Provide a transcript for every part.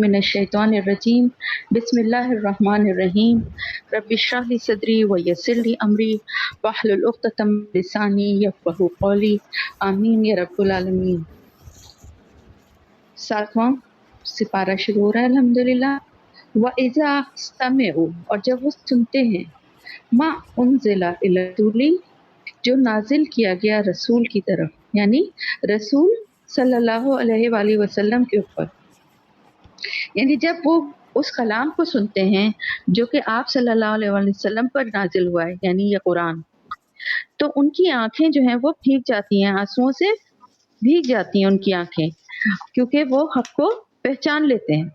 من الشیطان الرجیم بسم اللہ الرحمن الرحیم رب اشرح لی صدری ویسر لی امری واحلل عقدۃ من لسانی یفقہوا قولی آمین یا رب العالمین۔ 7واں سپارہ شروع ہو رہا ہے الحمدللہ۔ وَإِذَا سَمِعُوا اور جب وہ سنتے ہیں مَا أُنزِلَ إِلَى الرَّسُولِ جو نازل کیا گیا رسول کی طرف، یعنی رسول صلی اللہ علیہ وآلہ وسلم کے اوپر، یعنی جب وہ اس کلام کو سنتے ہیں جو کہ آپ صلی اللہ علیہ وآلہ وسلم پر نازل ہوا ہے، یعنی یہ قرآن، تو ان کی آنکھیں جو ہیں وہ بھیگ جاتی ہیں، آنسوؤں سے بھیگ جاتی ہیں ان کی آنکھیں، کیونکہ وہ حق کو پہچان لیتے ہیں۔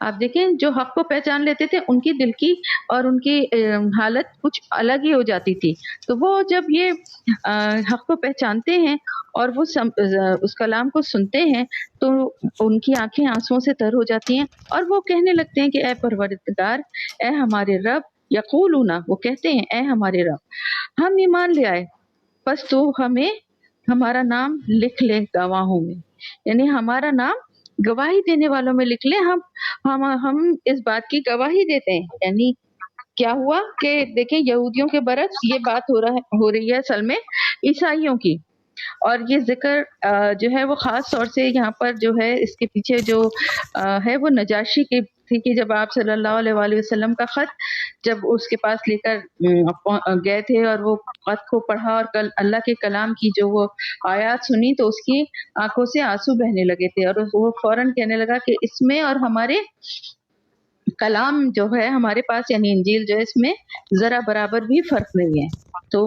آپ دیکھیں جو حق کو پہچان لیتے تھے ان کی دل کی اور ان کی حالت کچھ الگ ہی ہو جاتی تھی، تو وہ جب یہ حق کو پہچانتے ہیں اور وہ اس کلام کو سنتے ہیں تو ان کی آنکھیں آنسوؤں سے تر ہو جاتی ہیں اور وہ کہنے لگتے ہیں کہ اے پروردگار، اے ہمارے رب، یقولون وہ کہتے ہیں اے ہمارے رب ہم ایمان لے آئے، پس تو ہمیں ہمارا نام لکھ لے گواہوں میں، یعنی ہمارا نام گواہی دینے والوں میں لکھ لیں، ہم اس بات کی گواہی دیتے ہیں۔ یعنی کیا ہوا کہ دیکھیں یہودیوں کے برعکس یہ بات ہو رہی ہے اصل میں عیسائیوں کی، اور یہ ذکر جو ہے وہ خاص طور سے یہاں پر جو ہے اس کے پیچھے جو ہے وہ نجاشی کی تھی، کہ جب آپ صلی اللہ علیہ وآلہ وسلم کا خط جب اس کے پاس لے کر گئے تھے اور وہ خط کو پڑھا اور اللہ کے کلام کی جو وہ آیات سنی تو اس کی آنکھوں سے آنسو بہنے لگے تھے، اور وہ فوراً کہنے لگا کہ اس میں اور ہمارے کلام جو ہے ہمارے پاس یعنی انجیل جو ہے اس میں ذرا برابر بھی فرق نہیں ہے۔ تو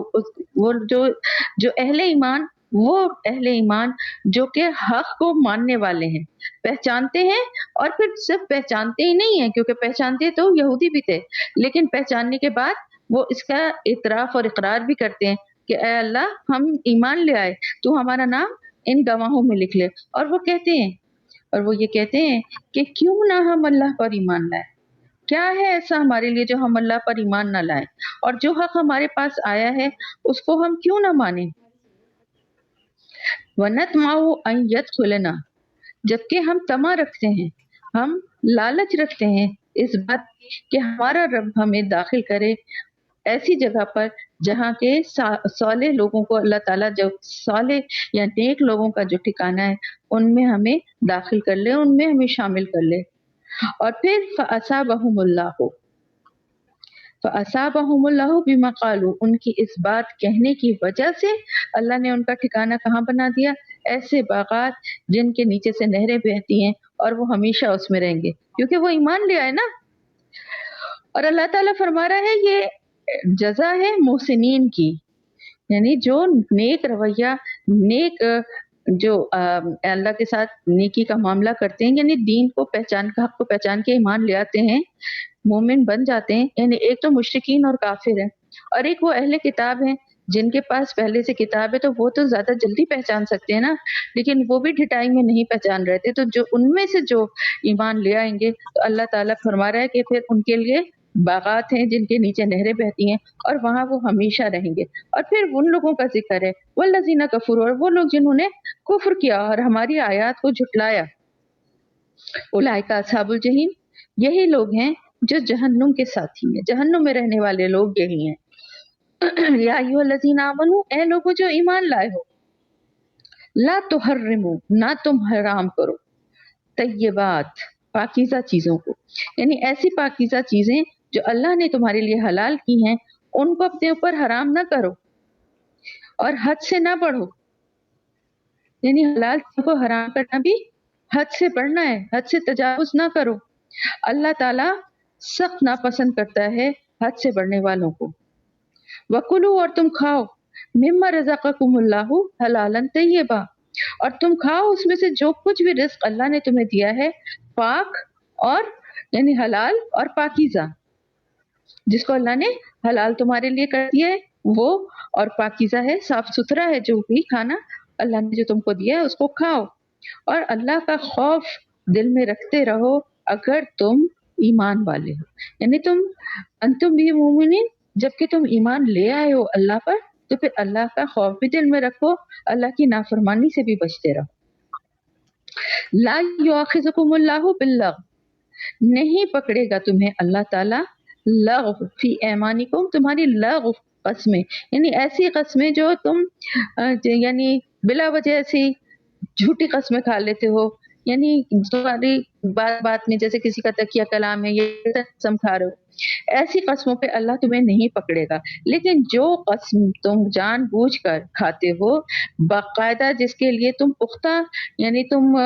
وہ جو اہل ایمان، وہ اہل ایمان جو کہ حق کو ماننے والے ہیں، پہچانتے ہیں، اور پھر صرف پہچانتے ہی نہیں ہیں، کیونکہ پہچانتے تو یہودی بھی تھے، لیکن پہچاننے کے بعد وہ اس کا اعتراف اور اقرار بھی کرتے ہیں کہ اے اللہ ہم ایمان لے آئے، تو ہمارا نام ان گواہوں میں لکھ لے۔ اور وہ کہتے ہیں، اور وہ یہ کہتے ہیں کہ کیوں نہ ہم اللہ پر ایمان لائیں، کیا ہے ایسا ہمارے لیے جو ہم اللہ پر ایمان نہ لائیں، اور جو حق ہمارے پاس آیا ہے اس کو ہم کیوں نہ مانیں۔ وَنَطْمَعُ أَن يَدْخُلَنَا جبکہ ہم طمع رکھتے ہیں، ہم لالچ رکھتے ہیں اس بات کہ ہمارا رب ہمیں داخل کرے ایسی جگہ پر جہاں کے صالح لوگوں کو اللہ تعالیٰ جو صالح یا نیک لوگوں کا جو ٹھکانہ ہے ان میں ہمیں داخل کر لے، ان میں ہمیں شامل کر لے۔ اور پھر فَأَصَابَهُمُ اللَّهُ فَأَصَابَهُمُ اللَّهُ بِمَا قَالُوا ان کی اس بات کہنے کی وجہ سے اللہ نے ان کا ٹھکانہ کہاں بنا دیا؟ ایسے باغات جن کے نیچے سے نہریں بہتی ہیں اور وہ ہمیشہ اس میں رہیں گے، کیونکہ وہ ایمان لے آئے نا۔ اور اللہ تعالیٰ فرما رہا ہے یہ جزا ہے محسنین کی، یعنی جو نیک رویہ، نیک جو اللہ کے ساتھ نیکی کا معاملہ کرتے ہیں، یعنی دین کو پہچان کا حق کو پہچان کے ایمان لے آتے ہیں، مومن بن جاتے ہیں۔ یعنی ایک تو مشرکین اور کافر ہیں، اور ایک وہ اہل کتاب ہیں جن کے پاس پہلے سے کتاب ہے، تو وہ تو زیادہ جلدی پہچان سکتے ہیں نا، لیکن وہ بھی ڈھٹائی میں نہیں پہچان رہے تھے۔ تو جو ان میں سے جو ایمان لے آئیں گے تو اللہ تعالیٰ فرما رہا ہے کہ پھر ان کے لیے باغات ہیں جن کے نیچے نہریں بہتی ہیں اور وہاں وہ ہمیشہ رہیں گے۔ اور پھر ان لوگوں کا ذکر ہے والذین کفروا، اور وہ لوگ جنہوں نے کفر کیا اور ہماری آیات کو جھٹلایا، اولئک اصحاب الجحیم، یہی لوگ ہیں جو جہنم کے ساتھی ہیں، جہنم میں رہنے والے لوگ یہی ہیں۔ یا ایھا الذین آمنوا، اے لوگوں جو ایمان لائے ہو، لا تحرموا نہ تم حرام کرو، طیبات پاکیزہ چیزوں کو، یعنی ایسی پاکیزہ چیزیں جو اللہ نے تمہارے لیے حلال کی ہیں ان کو اپنے اوپر حرام نہ کرو، اور حد سے نہ بڑھو، یعنی حلال کو حرام کرنا بھی حد سے بڑھنا ہے، حد سے تجاوز نہ کرو۔ اللہ تعالیٰ سخت ناپسند کرتا ہے حد سے بڑھنے والوں کو۔ وَكُلُوا اور تم کھاؤ، مما رزقکم اللہ حلالا طیبا، اور تم کھاؤ اس میں سے جو کچھ بھی رزق اللہ نے تمہیں دیا ہے، پاک اور یعنی حلال اور پاکیزہ، جس کو اللہ نے حلال تمہارے لیے کر دیا ہے وہ، اور پاکیزہ ہے، صاف ستھرا ہے، جو بھی کھانا اللہ نے جو تم کو دیا ہے اس کو کھاؤ، اور اللہ کا خوف دل میں رکھتے رہو اگر تم ایمان والے ہو، یعنی انتم بھی مومنین، جبکہ تم ایمان لے آئے ہو اللہ پر، تو پھر اللہ کا خوف بھی دل میں رکھو، اللہ کی نافرمانی سے بھی بچتے رہو۔ لا یؤاخذکم اللہ باللغو، نہیں پکڑے گا تمہیں اللہ تعالیٰ لغو فی ایمانکم، تمہاری لغو قسمیں، یعنی ایسی قسمیں جو تم یعنی بلا وجہ ایسی جھوٹی قسمیں کھا لیتے ہو، یعنی تمہاری بات بات میں جیسے کسی کا تکیہ کلام ہے، یہ قسم کھا رہے ہو، ایسی قسموں پہ اللہ تمہیں نہیں پکڑے گا۔ لیکن جو قسم تم جان بوجھ کر کھاتے ہو باقاعدہ، جس کے لیے تم پختہ یعنی تم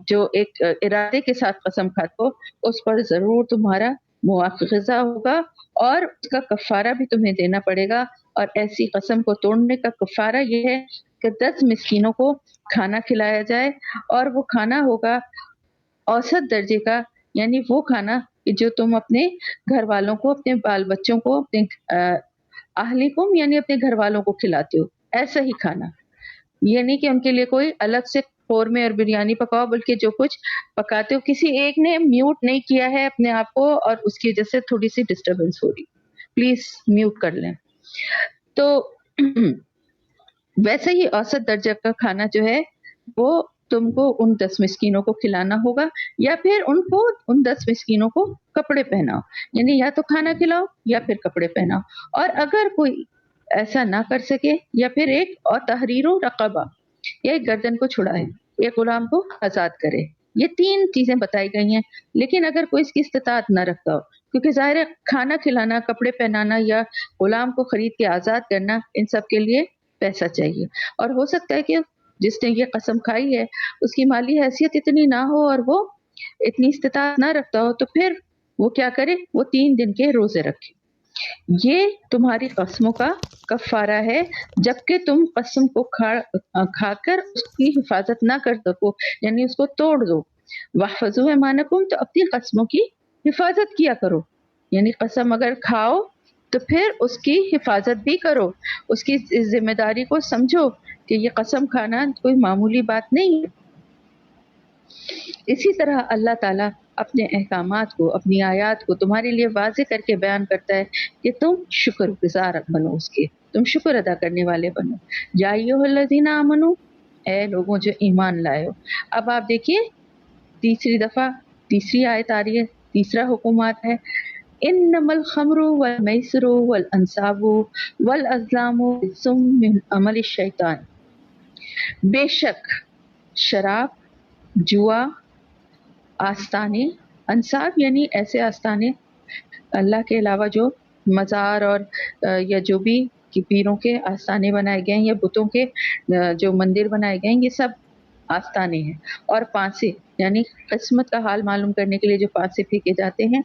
جو ایک ارادے کے ساتھ قسم کھاتے ہو، اس پر ضرور تمہارا مواخذہ ہوگا اور اس کا کفارہ بھی تمہیں دینا پڑے گا۔ اور ایسی قسم کو توڑنے کا کفارہ یہ ہے کہ 10 مسکینوں کو کھانا کھلایا جائے، اور وہ کھانا ہوگا اوسط درجے کا، یعنی وہ کھانا کہ جو تم اپنے گھر والوں کو، اپنے بال بچوں کو، اپنے اہلیکم یعنی اپنے گھر والوں کو کھلاتے ہو، ایسا ہی کھانا، یعنی کہ ان کے لیے کوئی الگ سے قورمے اور بریانی پکاؤ، بلکہ جو کچھ پکاتے ہو، کسی ایک نے میوٹ نہیں کیا ہے اپنے آپ کو اور اس کی وجہ سے تھوڑی سی ڈسٹربنس ہو رہی، پلیز میوٹ کر لیں۔ تو ویسے ہی اوسط درجہ کا کھانا جو ہے وہ تم کو ان 10 مسکینوں کو کھلانا ہوگا، یا پھر ان 10 مسکینوں کو کپڑے پہناؤ، یعنی یا تو کھانا کھلاؤ یا پھر کپڑے پہناؤ۔ اور اگر کوئی ایسا نہ کر سکے، یا پھر ایک اور تحریر رقبہ، یا ایک گردن کو چھڑائے، ایک غلام کو آزاد کرے، یہ 3 چیزیں بتائی گئی ہیں۔ لیکن اگر کوئی اس کی استطاعت نہ رکھتا ہو، کیونکہ ظاہر ہے کھانا کھلانا، کپڑے پہنانا یا غلام کو خرید کے آزاد کرنا، ان سب کے لیے پیسہ چاہیے، اور ہو سکتا ہے کہ جس نے یہ قسم کھائی ہے اس کی مالی حیثیت اتنی نہ ہو اور وہ اتنی استطاعت نہ رکھتا ہو، تو پھر وہ کیا کرے، وہ 3 دن کے روزے رکھے۔ یہ تمہاری قسموں کا کفارہ ہے، جبکہ تم قسم کو کھا کر اس کی حفاظت نہ کر سکو، یعنی اس کو توڑ دو۔ واحفظوا ایمانکم، تو اپنی قسموں کی حفاظت کیا کرو، یعنی قسم اگر کھاؤ تو پھر اس کی حفاظت بھی کرو، اس کی ذمہ داری کو سمجھو کہ یہ قسم کھانا کوئی معمولی بات نہیں ہے۔ اسی طرح اللہ تعالیٰ اپنے احکامات کو، اپنی آیات کو تمہارے لیے واضح کر کے بیان کرتا ہے کہ تم شکر گزار بنو، اس کے تم شکر ادا کرنے والے بنو۔ یا ایھا الذین آمنو، اے لوگوں جو ایمان لائے ہو۔ اب آپ دیکھیے تیسری دفعہ تیسری آیت آ رہی ہے، تیسرا حکم آتا ہے، انما الخمر والمیسر والانصاب والازلام رجس من عمل الشیطان، بے شک شراب، جوا، آستانے، انصاب یعنی ایسے آستانے اللہ کے علاوہ جو مزار اور یا جو بھی پیروں کے آستانے بنائے گئے ہیں، یا بتوں کے جو مندر بنائے گئے ہیں، یہ سب آستانے ہیں۔ اور پانسے یعنی قسمت کا حال معلوم کرنے کے لیے جو پانسے پھینکے جاتے ہیں،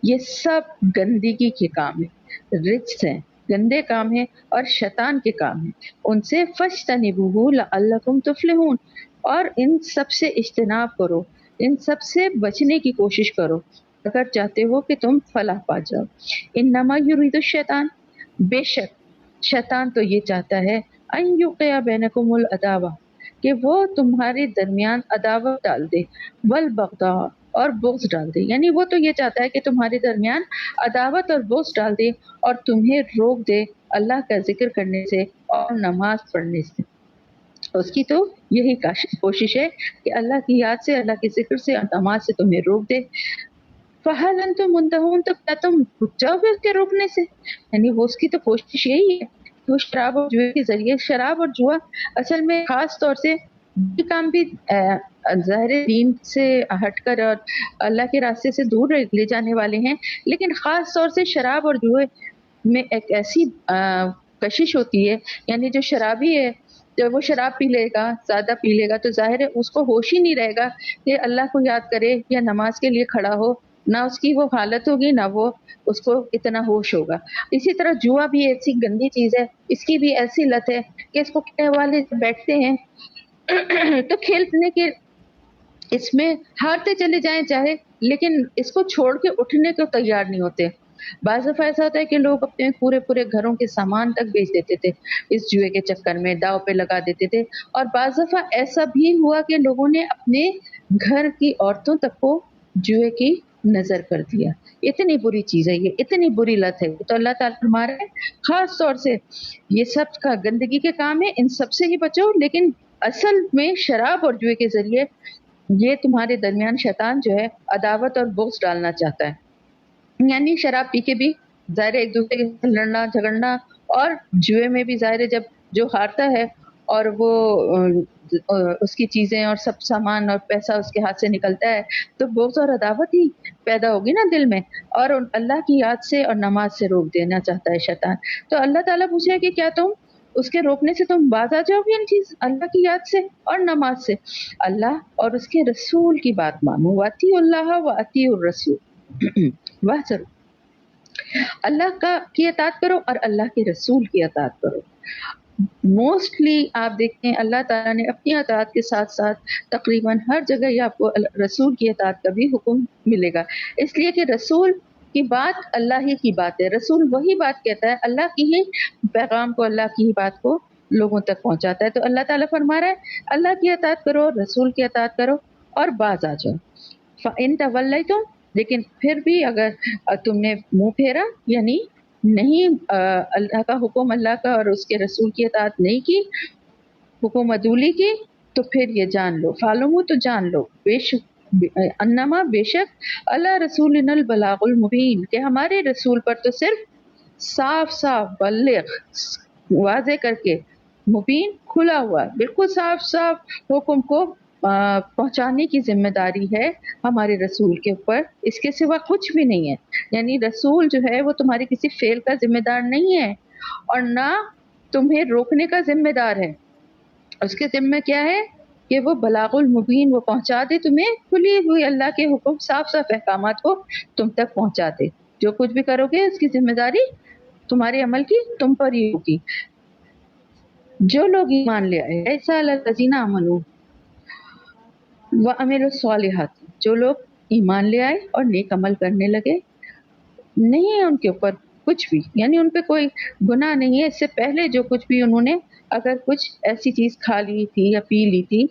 یہ سب گندگی کے کام ہیں، رجس ہیں، گندے کام ہیں اور شیطان کے کام ہیں، ان سے فاجتنبوہ لعلکم تفلحون، اور ان سب سے اجتناب کرو، ان سب سے بچنے کی کوشش کرو اگر چاہتے ہو کہ تم فلاح پا جاؤ۔ انما یرید الشیطان، بے شک شیطان تو یہ چاہتا ہے، ان یوقع بینکم العداوہ، کہ وہ تمہارے درمیان عداوت ڈال دے، والبغضاء اور بغض ڈال دے، یعنی وہ تو یہ چاہتا ہے کہ تمہارے درمیان عداوت اور بغض ڈال دے اور تمہیں روک دے اللہ کا ذکر کرنے سے اور نماز پڑھنے سے۔ اس کی تو یہی کوشش ہے کہ اللہ کی یاد سے، اللہ کے ذکر سے اور نماز سے تمہیں روک دے۔ فَهَلْ أَنْتُمْ مُنْتَهُونَ، تو کیا تم رک جاؤ گے اس کے روکنے سے؟ یعنی وہ اس کی تو کوشش یہی ہے کہ وہ شراب اور جوئے کے ذریعے، شراب اور جوا اصل میں خاص طور سے یہ کام بھی ظاہر دین سے ہٹ کر اور اللہ کے راستے سے دور لے جانے والے ہیں، لیکن خاص طور سے شراب اور جوئے میں ایک ایسی کشش ہوتی ہے، یعنی جو شرابی ہے جب وہ شراب پی لے گا، زیادہ پی لے گا، تو ظاہر ہے اس کو ہوش ہی نہیں رہے گا کہ اللہ کو یاد کرے یا نماز کے لیے کھڑا ہو، نہ اس کی وہ حالت ہوگی، نہ وہ اس کو اتنا ہوش ہوگا۔ اسی طرح جوا بھی ایسی گندی چیز ہے، اس کی بھی ایسی لت ہے کہ اس کو کھیلنے والے بیٹھتے ہیں تو کھیلنے کے اس میں ہارتے چلے جائیں چاہے، لیکن اس کو چھوڑ کے اٹھنے کو تیار نہیں ہوتے۔ بعض دفعہ ایسا ہوتا ہے کہ لوگ اپنے پورے پورے گھروں کے سامان تک بیچ دیتے تھے اس جوئے کے چکر میں، داؤ پہ لگا دیتے تھے، اور بعض دفعہ ایسا بھی ہوا کہ لوگوں نے اپنے گھر کی عورتوں تک کو جوئے کی نظر کر دیا۔ اتنی بری چیز ہے یہ، اتنی بری لت ہے، تو اللہ تعالیٰ ہمارے خاص طور سے یہ سب کا گندگی کے کام ہے، ان سب سے ہی بچو۔ لیکن اصل میں شراب اور جوئے کے ذریعے یہ تمہارے درمیان شیطان جو ہے عداوت اور بغض ڈالنا چاہتا ہے، یعنی شراب پی کے بھی ظاہر ہے ایک دوسرے کے ساتھ لڑنا جھگڑنا، اور جوئے میں بھی ظاہر ہے جب جو ہارتا ہے اور وہ اس کی چیزیں اور سب سامان اور پیسہ اس کے ہاتھ سے نکلتا ہے تو بغض اور عداوت ہی پیدا ہوگی نا دل میں، اور اللہ کی یاد سے اور نماز سے روک دینا چاہتا ہے شیطان۔ تو اللہ تعالیٰ پوچھ رہے ہیں کہ کیا تم اس کے روکنے سے تم باز آ جاؤ گے ان چیز اللہ کی یاد سے اور نماز سے؟ اللہ اور اس کے رسول کی بات مانو، واطیع اللہ و اطیع الرسول وہ ضرور اللہ کا کی اطاعت کرو اور اللہ کے رسول کی اطاعت کرو۔ موسٹلی آپ دیکھتے ہیں اللہ تعالیٰ نے اپنی اطاعت کے ساتھ ساتھ تقریباً ہر جگہ یہ آپ کو رسول کی اطاعت کا بھی حکم ملے گا، اس لیے کہ رسول کی بات اللہ ہی کی بات ہے، رسول وہی بات کہتا ہے، اللہ کی ہی پیغام کو، اللہ کی ہی بات کو لوگوں تک پہنچاتا ہے۔ تو اللہ تعالیٰ فرما رہا ہے اللہ کی اطاعت کرو، رسول کی اطاعت کرو اور باز آ جاؤ۔ فَإِن تَوَلَّيْتُمْ لیکن پھر بھی اگر تم نے منہ پھیرا، یعنی نہیں اللہ کا حکم، اللہ کا اور اس کے رسول کی اطاعت نہیں کی، حکم عدولی کی، تو پھر یہ جان لو، فالمو تو جان لو، بے شک انما بے شک اللہ رسولنا البلاغ المبین کہ ہمارے رسول پر تو صرف صاف صاف بلغ واضح کر کے، مبین کھلا ہوا بالکل صاف صاف حکم کو پہنچانے کی ذمہ داری ہے ہمارے رسول کے اوپر، اس کے سوا کچھ بھی نہیں ہے۔ یعنی رسول جو ہے وہ تمہارے کسی فعل کا ذمہ دار نہیں ہے اور نہ تمہیں روکنے کا ذمہ دار ہے، اس کے ذمہ کیا ہے کہ وہ بلاغ المبین، وہ پہنچا دے تمہیں کھلی ہوئی اللہ کے حکم، صاف صاف احکامات کو تم تک پہنچا دے۔ جو کچھ بھی کرو گے اس کی ذمہ داری تمہارے عمل کی تم پر ہی ہوگی۔ جو لوگ ایمان لے آئے ایسا الذین آمنوا وعملوا الصالحات، جو لوگ ایمان لے آئے اور نیک عمل کرنے لگے، نہیں ہے ان کے اوپر کچھ بھی، یعنی ان پہ کوئی گناہ نہیں ہے، اس سے پہلے جو کچھ بھی انہوں نے اگر کچھ ایسی چیز کھا لی تھی یا پی لی تھی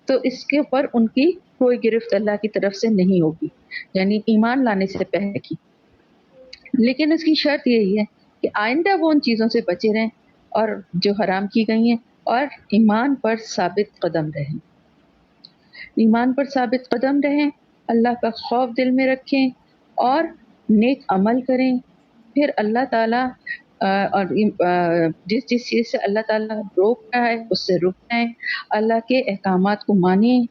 تو اس کے اوپر ان کی کوئی گرفت اللہ کی طرف سے نہیں ہوگی، یعنی ایمان لانے سے پہلے کی۔ لیکن اس کی شرط یہی ہے کہ آئندہ وہ ان چیزوں سے بچے رہیں اور جو حرام کی گئی ہیں، اور ایمان پر ثابت قدم رہیں، ایمان پر ثابت قدم رہیں، اللہ کا خوف دل میں رکھیں اور نیک عمل کریں۔ پھر اللہ تعالیٰ اور جس چیز سے اللہ تعالیٰ روک رہا ہے اس سے رک جائیں، اللہ کے احکامات کو مانیں،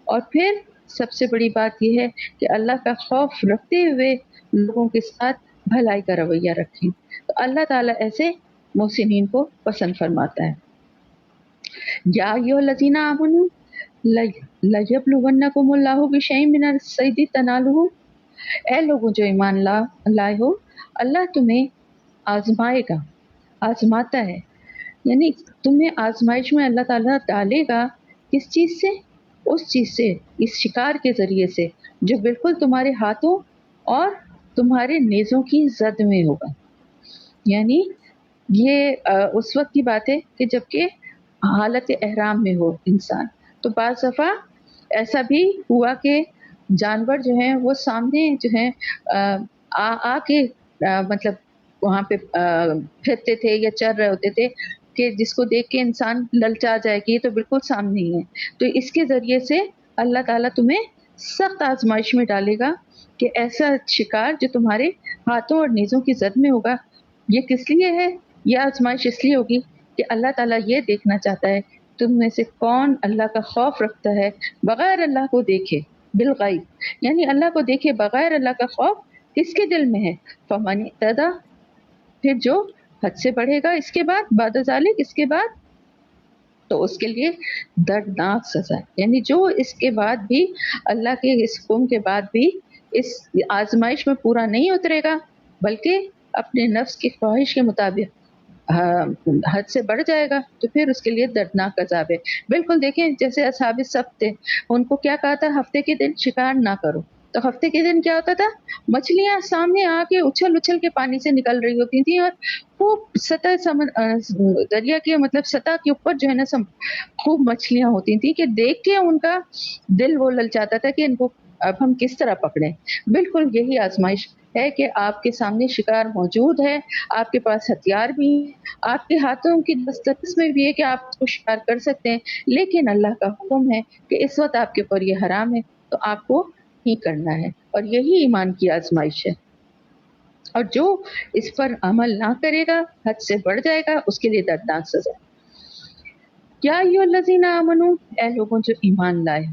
اور پھر سب سے بڑی بات یہ ہے کہ اللہ کا خوف رکھتے ہوئے لوگوں کے ساتھ بھلائی کا رویہ رکھیں، تو اللہ تعالیٰ ایسے محسنین کو پسند فرماتا ہے۔ یا ایھا الذین آمنوا لَیَبْلُوَنَّکُمُ اللّٰہُ بِشَیْءٍ مِّنَ الصَّیْدِ تَنَالُهُ، اے لوگوں جو ایمان لائے ہو، اللہ تمہیں آزمائے گا، آزماتا ہے، یعنی تمہیں آزمائش میں اللہ تعالیٰ ڈالے گا، کس چیز سے؟ اس چیز سے، اس شکار کے ذریعے سے جو بالکل تمہارے ہاتھوں اور تمہارے نیزوں کی زد میں ہوگا۔ یعنی یہ اس وقت کی بات ہے کہ جبکہ حالت احرام میں ہو انسان، تو بعض دفعہ ایسا بھی ہوا کہ جانور جو ہیں وہ سامنے جو ہیں آ کے مطلب وہاں پہ پھرتے تھے یا چر رہے ہوتے تھے کہ جس کو دیکھ کے انسان للچا جائے کہ یہ تو بالکل سامنے ہی ہے۔ تو اس کے ذریعے سے اللہ تعالیٰ تمہیں سخت آزمائش میں ڈالے گا کہ ایسا شکار جو تمہارے ہاتھوں اور نیزوں کی زد میں ہوگا۔ یہ کس لیے ہے؟ یہ آزمائش اس لیے ہوگی کہ اللہ تعالیٰ یہ دیکھنا چاہتا ہے تم میں سے کون اللہ کا خوف رکھتا ہے بغیر اللہ کو دیکھے، بالغیب، یعنی اللہ کو دیکھے بغیر اللہ کا خوف کس کے دل میں ہے؟ فمن اعتدی، پھر جو حد سے بڑھے گا اس کے بعد، بعد ذالک، اس کے بعد، تو اس کے لیے دردناک سزا ہے۔ یعنی جو اس کے بعد بھی اللہ کے اس حکم کے بعد بھی اس آزمائش میں پورا نہیں اترے گا بلکہ اپنے نفس کی خواہش کے مطابق حد سے بڑھ جائے گا، تو پھر اس کے لیے دردناک عذاب ہے۔ بالکل دیکھیں جیسے اصحاب السبت تھے، ان کو کیا کہا تھا؟ ہفتے کے دن شکار نہ کرو، تو ہفتے کے دن کیا ہوتا تھا؟ مچھلیاں سامنے آ کے اچھل اچھل کے پانی سے نکل رہی ہوتی تھیں، اور خوب سطح دریا کے مطلب سطح کے اوپر جو ہے نا خوب مچھلیاں ہوتی تھیں کہ دیکھ کے ان کا دل وہ للچاتا تھا کہ ان کو اب ہم کس طرح پکڑیں۔ بالکل یہی آزمائش ہے کہ آپ کے سامنے شکار موجود ہے، آپ کے پاس ہتھیار بھی ہیں، آپ کے ہاتھوں کی دسترس میں بھی ہے کہ آپ اس کو شکار کر سکتے ہیں، لیکن اللہ کا حکم ہے کہ اس وقت آپ کے اوپر یہ حرام ہے تو آپ کو ہی کرنا ہے، اور یہی ایمان کی آزمائش ہے۔ اور جو اس پر عمل نہ کرے گا، حد سے بڑھ جائے گا، اس کے لیے دردناک سزا ہے۔ کیا ایھا الذین آمنو، اے لوگوں جو ایمان لائے،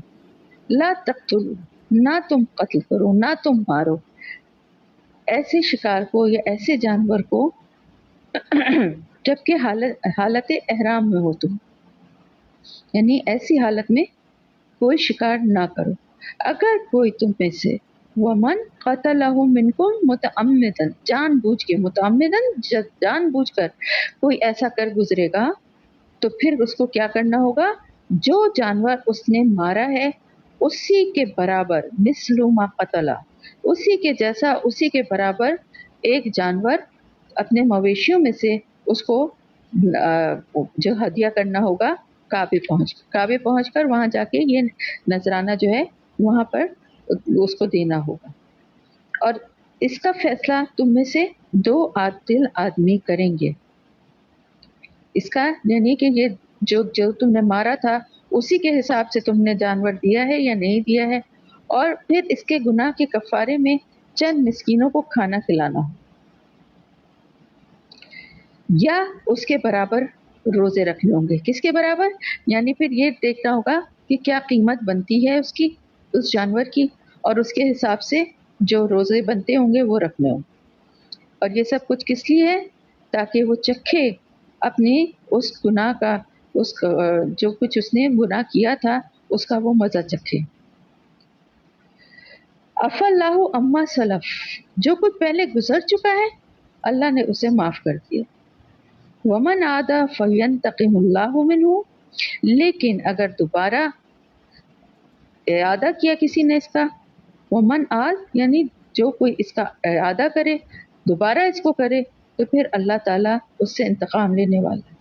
لا تقتلوا، نہ تم قتل کرو، نہ تم مارو، ایسے شکار کو یا ایسے جانور کو جبکہ حالت احرام میں ہو تم، یعنی ایسی حالت میں کوئی شکار نہ کرو۔ اگر کوئی تم میں سے ومن قتلہ منکم متعمدن، جان بوجھ کے، متعمدن جان بوجھ کر کوئی ایسا کر گزرے گا تو پھر اس کو کیا کرنا ہوگا؟ جو جانور اس نے مارا ہے اسی کے برابر، مثل ما قتلا، اسی کے جیسا، اسی کے برابر ایک جانور اپنے مویشیوں میں سے اس کو جو ہدیہ کرنا ہوگا کعبے پہنچ کر وہاں جا کے یہ نذرانہ جو ہے وہاں پر اس کو دینا ہوگا، اور اس کا فیصلہ تم میں سے 2 عادل آدمی کریں گے۔ اس کا یعنی کہ یہ جو تم نے مارا تھا اسی کے حساب سے تم نے جانور دیا ہے یا نہیں دیا ہے، اور پھر اس کے گناہ کے کفارے میں چند مسکینوں کو کھانا کھلانا ہو، یا اس کے برابر روزے رکھنے ہوں گے۔ کس کے برابر؟ یعنی پھر یہ دیکھنا ہوگا کہ کیا قیمت بنتی ہے اس کی، اس جانور کی، اور اس کے حساب سے جو روزے بنتے ہوں گے وہ رکھنے ہوں۔ اور یہ سب کچھ کس لیے ہے؟ تاکہ وہ چکھے اپنے اس گناہ کا، اس جو کچھ اس نے گناہ کیا تھا اس کا وہ مزہ چکھے۔ عفا اللہ عما سلف، جو کچھ پہلے گزر چکا ہے اللہ نے اسے معاف کر دیا۔ ومن عاد فینتقم اللہ منہ، لیکن اگر دوبارہ اعادہ کیا کسی نے اس کا، ومن عاد یعنی جو کوئی اس کا اعادہ کرے، دوبارہ اس کو کرے، تو پھر اللہ تعالیٰ اس سے انتقام لینے والا ہے،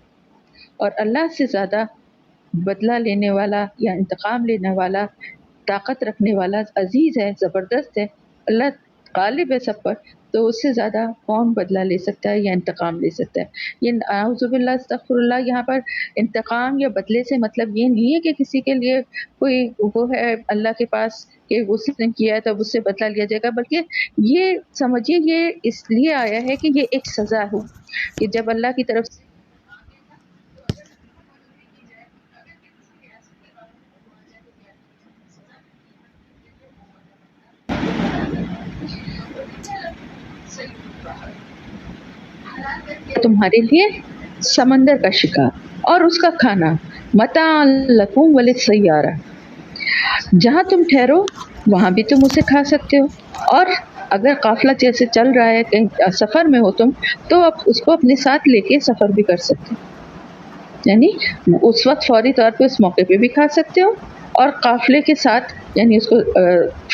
اور اللہ سے زیادہ بدلہ لینے والا یا انتقام لینے والا، طاقت رکھنے والا عزیز ہے، زبردست ہے، اللہ غالب ہے سب پر، تو اس سے زیادہ کون بدلہ لے سکتا ہے یا انتقام لے سکتا ہے۔ یہ اعوذ باللہ استغفر اللہ، یہاں پر انتقام یا بدلے سے مطلب یہ نہیں ہے کہ کسی کے لیے کوئی وہ ہے اللہ کے پاس کہ اس نے کیا ہے تو اس سے بدلہ لیا جائے گا، بلکہ یہ سمجھیے یہ اس لیے آیا ہے کہ یہ ایک سزا ہو کہ جب اللہ کی طرف سے تمہارے لیے سمندر کا شکار اور اس کا کھانا، متاع لکم وللسیارہ، جہاں تم ٹھہرو وہاں بھی تم اسے کھا سکتے ہو، اور اگر قافلہ جیسے چل رہا ہے کہیں سفر میں ہو تم تو اب اس کو اپنے ساتھ لے کے سفر بھی کر سکتے ہو، یعنی اس وقت فوری طور پہ اس موقع پہ بھی کھا سکتے ہو، اور قافلے کے ساتھ یعنی اس کو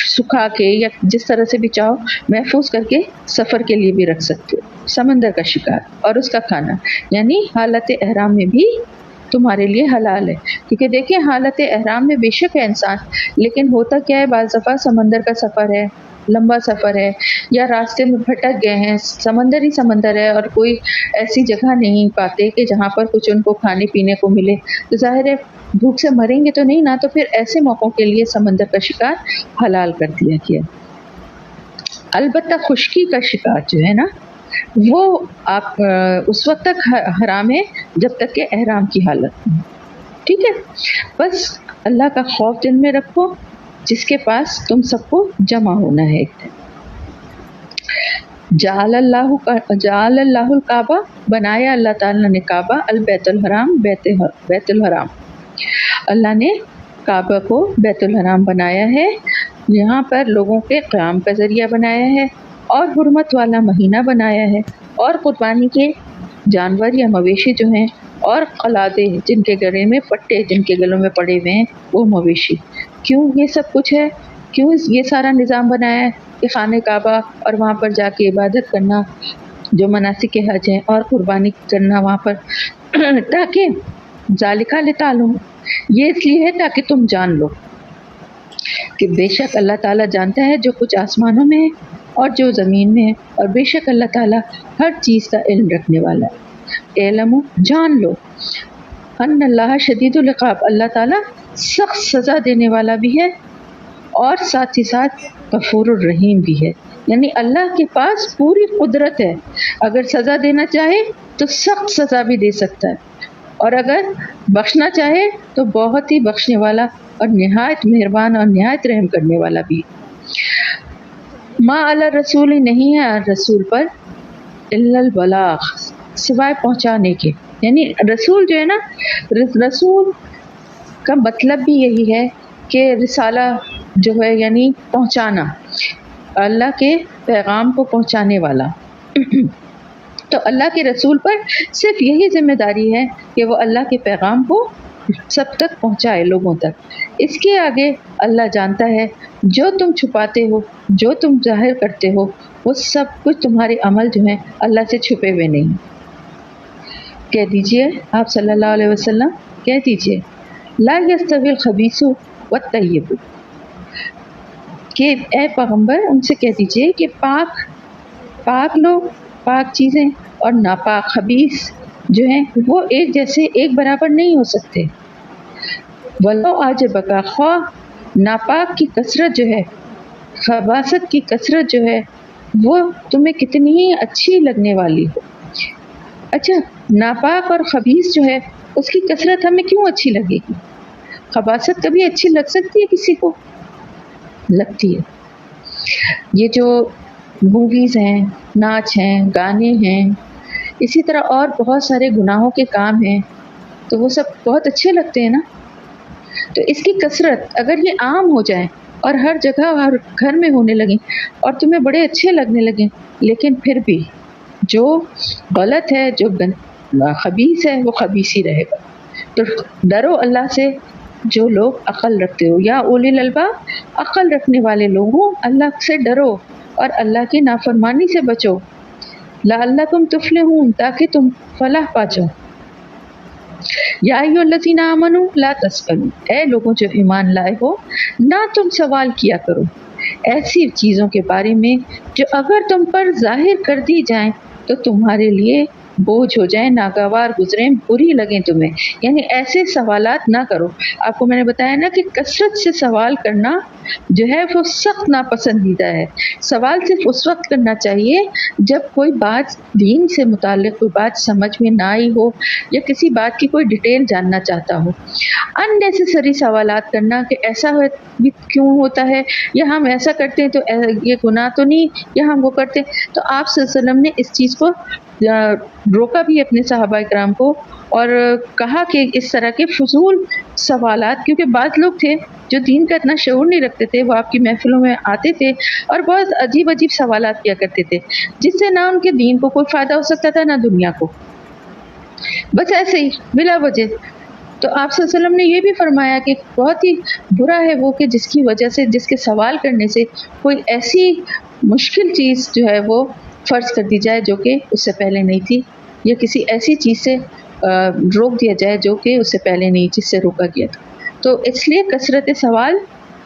سکھا کے یا جس طرح سے بھی چاہو محفوظ کر کے سفر کے لیے بھی رکھ سکتے ہو۔ سمندر کا شکار اور اس کا کھانا یعنی حالت احرام میں بھی تمہارے لیے حلال ہے، کیونکہ دیکھیں حالت احرام میں بے شک ہے انسان، لیکن ہوتا کیا ہے بعض دفعہ سمندر کا سفر ہے، لمبا سفر ہے، یا راستے میں بھٹک گئے ہیں، سمندر ہی سمندر ہے اور کوئی ایسی جگہ نہیں پاتے کہ جہاں پر کچھ ان کو کھانے پینے کو ملے، تو ظاہر ہے بھوک سے مریں گے تو نہیں نا، تو پھر ایسے موقعوں کے لیے سمندر کا شکار حلال کر دیا گیا۔ البتہ خشکی کا شکار جو ہے نا وہ آپ اس وقت تک حرام ہے جب تک کہ احرام کی حالت میں، ٹھیک ہے؟ بس اللہ کا خوف دل میں رکھو جس کے پاس تم سب کو جمع ہونا ہے ایک دن۔ جعل اللہ الکعبہ، بنایا اللہ تعالیٰ نے کعبہ، البیت الحرام، بیت الحرام، اللہ نے کعبہ کو بیت الحرام بنایا ہے، یہاں پر لوگوں کے قیام کا ذریعہ بنایا ہے، اور حرمت والا مہینہ بنایا ہے، اور قربانی کے جانور یا مویشی جو ہیں، اور قلادے جن کے گلے میں پٹے جن کے گلوں میں پڑے ہوئے ہیں وہ مویشی۔ کیوں یہ سب کچھ ہے؟ کیوں یہ سارا نظام بنایا ہے کہ خانہ کعبہ اور وہاں پر جا کے عبادت کرنا جو مناسک حج ہیں اور قربانی کرنا وہاں پر تاکہ ذالکہ لتعلم، یہ اس لیے ہے تاکہ تم جان لو کہ بے شک اللہ تعالیٰ جانتا ہے جو کچھ آسمانوں میں ہے اور جو زمین میں ہے، اور بے شک اللہ تعالیٰ ہر چیز کا علم رکھنے والا ہے۔ اعلموا، جان لو، ان اللہ شدید العقاب، اللہ تعالیٰ سخت سزا دینے والا بھی ہے اور ساتھ ہی ساتھ غفور الرحیم بھی ہے۔ یعنی اللہ کے پاس پوری قدرت ہے، اگر سزا دینا چاہے تو سخت سزا بھی دے سکتا ہے، اور اگر بخشنا چاہے تو بہت ہی بخشنے والا اور نہایت مہربان اور نہایت رحم کرنے والا بھی۔ ما علی الرسول، نہیں ہے رسول پر، الا البلاغ، سوائے پہنچانے کے۔ یعنی رسول جو ہے نا، رسول کا مطلب بھی یہی ہے کہ رسالہ جو ہے یعنی پہنچانا، اللہ کے پیغام کو پہنچانے والا۔ تو اللہ کے رسول پر صرف یہی ذمہ داری ہے کہ وہ اللہ کے پیغام کو سب تک پہنچائے، لوگوں تک۔ اس کے آگے اللہ جانتا ہے جو تم چھپاتے ہو، جو تم ظاہر کرتے ہو، وہ سب کچھ تمہارے عمل جو ہیں اللہ سے چھپے ہوئے نہیں۔ کہہ دیجئے آپ صلی اللہ علیہ وسلم، کہہ دیجئے لا یستوی الخبیث والطیب، کہ اے پیغمبر ان سے کہہ دیجئے کہ پاک لوگ، پاک چیزیں اور ناپاک خبیث جو ہیں وہ ایک جیسے، ایک برابر نہیں ہو سکتے۔ ولو اعجبک، خواہ ناپاک کی کثرت جو ہے، خباثت کی کثرت جو ہے وہ تمہیں کتنی ہی اچھی لگنے والی ہو۔ اچھا، ناپاک اور خبیث جو ہے اس کی کثرت ہمیں کیوں اچھی لگے گی؟ خباثت کبھی اچھی لگ سکتی ہے کسی کو؟ لگتی ہے۔ یہ جو موویز ہیں، ناچ ہیں، گانے ہیں، اسی طرح اور بہت سارے گناہوں کے کام ہیں، تو وہ سب بہت اچھے لگتے ہیں نا۔ تو اس کی کثرت اگر یہ عام ہو جائے اور ہر جگہ ہر گھر میں ہونے لگیں اور تمہیں بڑے اچھے لگنے لگیں، لیکن پھر بھی جو غلط ہے، جو خبیث ہے، وہ خبیث ہی رہے گا۔ تو ڈرو اللہ سے جو لوگ عقل رکھتے ہو، یا اولی الالباب، عقل رکھنے والے لوگوں، اللہ سے ڈرو اور اللہ کی نافرمانی سے بچو، لعلکم تفلحون، تاکہ تم فلاح پا جاؤ۔ یا ایھا الذین آمنوا لا تسألوا، اے لوگوں جو ایمان لائے ہو، نہ تم سوال کیا کرو ایسی چیزوں کے بارے میں جو اگر تم پر ظاہر کر دی جائیں تو تمہارے لیے بوجھ ہو جائیں، ناگوار گزریں، بری لگیں تمہیں۔ یعنی ایسے سوالات نہ کرو۔ آپ کو میں نے بتایا نا کہ کثرت سے سوال کرنا جو ہے وہ سخت ناپسندیدہ ہے۔ سوال صرف اس وقت کرنا چاہیے جب کوئی بات دین سے متعلق، کوئی بات سمجھ میں نہ آئی ہو یا کسی بات کی کوئی ڈیٹیل جاننا چاہتا ہو۔ اننیسیسری سوالات کرنا کہ ایسا بھی کیوں ہوتا ہے، یا ہم ایسا کرتے ہیں تو یہ گناہ تو نہیں، یا ہم وہ کرتے ہیں۔ تو آپ صلی اللہ علیہ وسلم نے اس چیز کو روکا بھی اپنے صحابہ کرام کو، اور کہا کہ اس طرح کے فضول سوالات، کیونکہ بعض لوگ تھے جو دین کا اتنا شعور نہیں رکھتے تھے، وہ آپ کی محفلوں میں آتے تھے اور بہت عجیب عجیب سوالات کیا کرتے تھے، جس سے نہ ان کے دین کو کوئی فائدہ ہو سکتا تھا، نہ دنیا کو، بس ایسے ہی بلا وجہ۔ تو آپ صلی اللہ علیہ وسلم نے یہ بھی فرمایا کہ بہت ہی برا ہے وہ کہ جس کی وجہ سے، جس کے سوال کرنے سے کوئی ایسی مشکل چیز جو ہے وہ فرض کر دی جائے جو کہ اس سے پہلے نہیں تھی، یا کسی ایسی چیز سے روک دیا جائے جو کہ اس سے پہلے نہیں، جس سے روکا گیا تھا۔ تو اس لیے کثرت سوال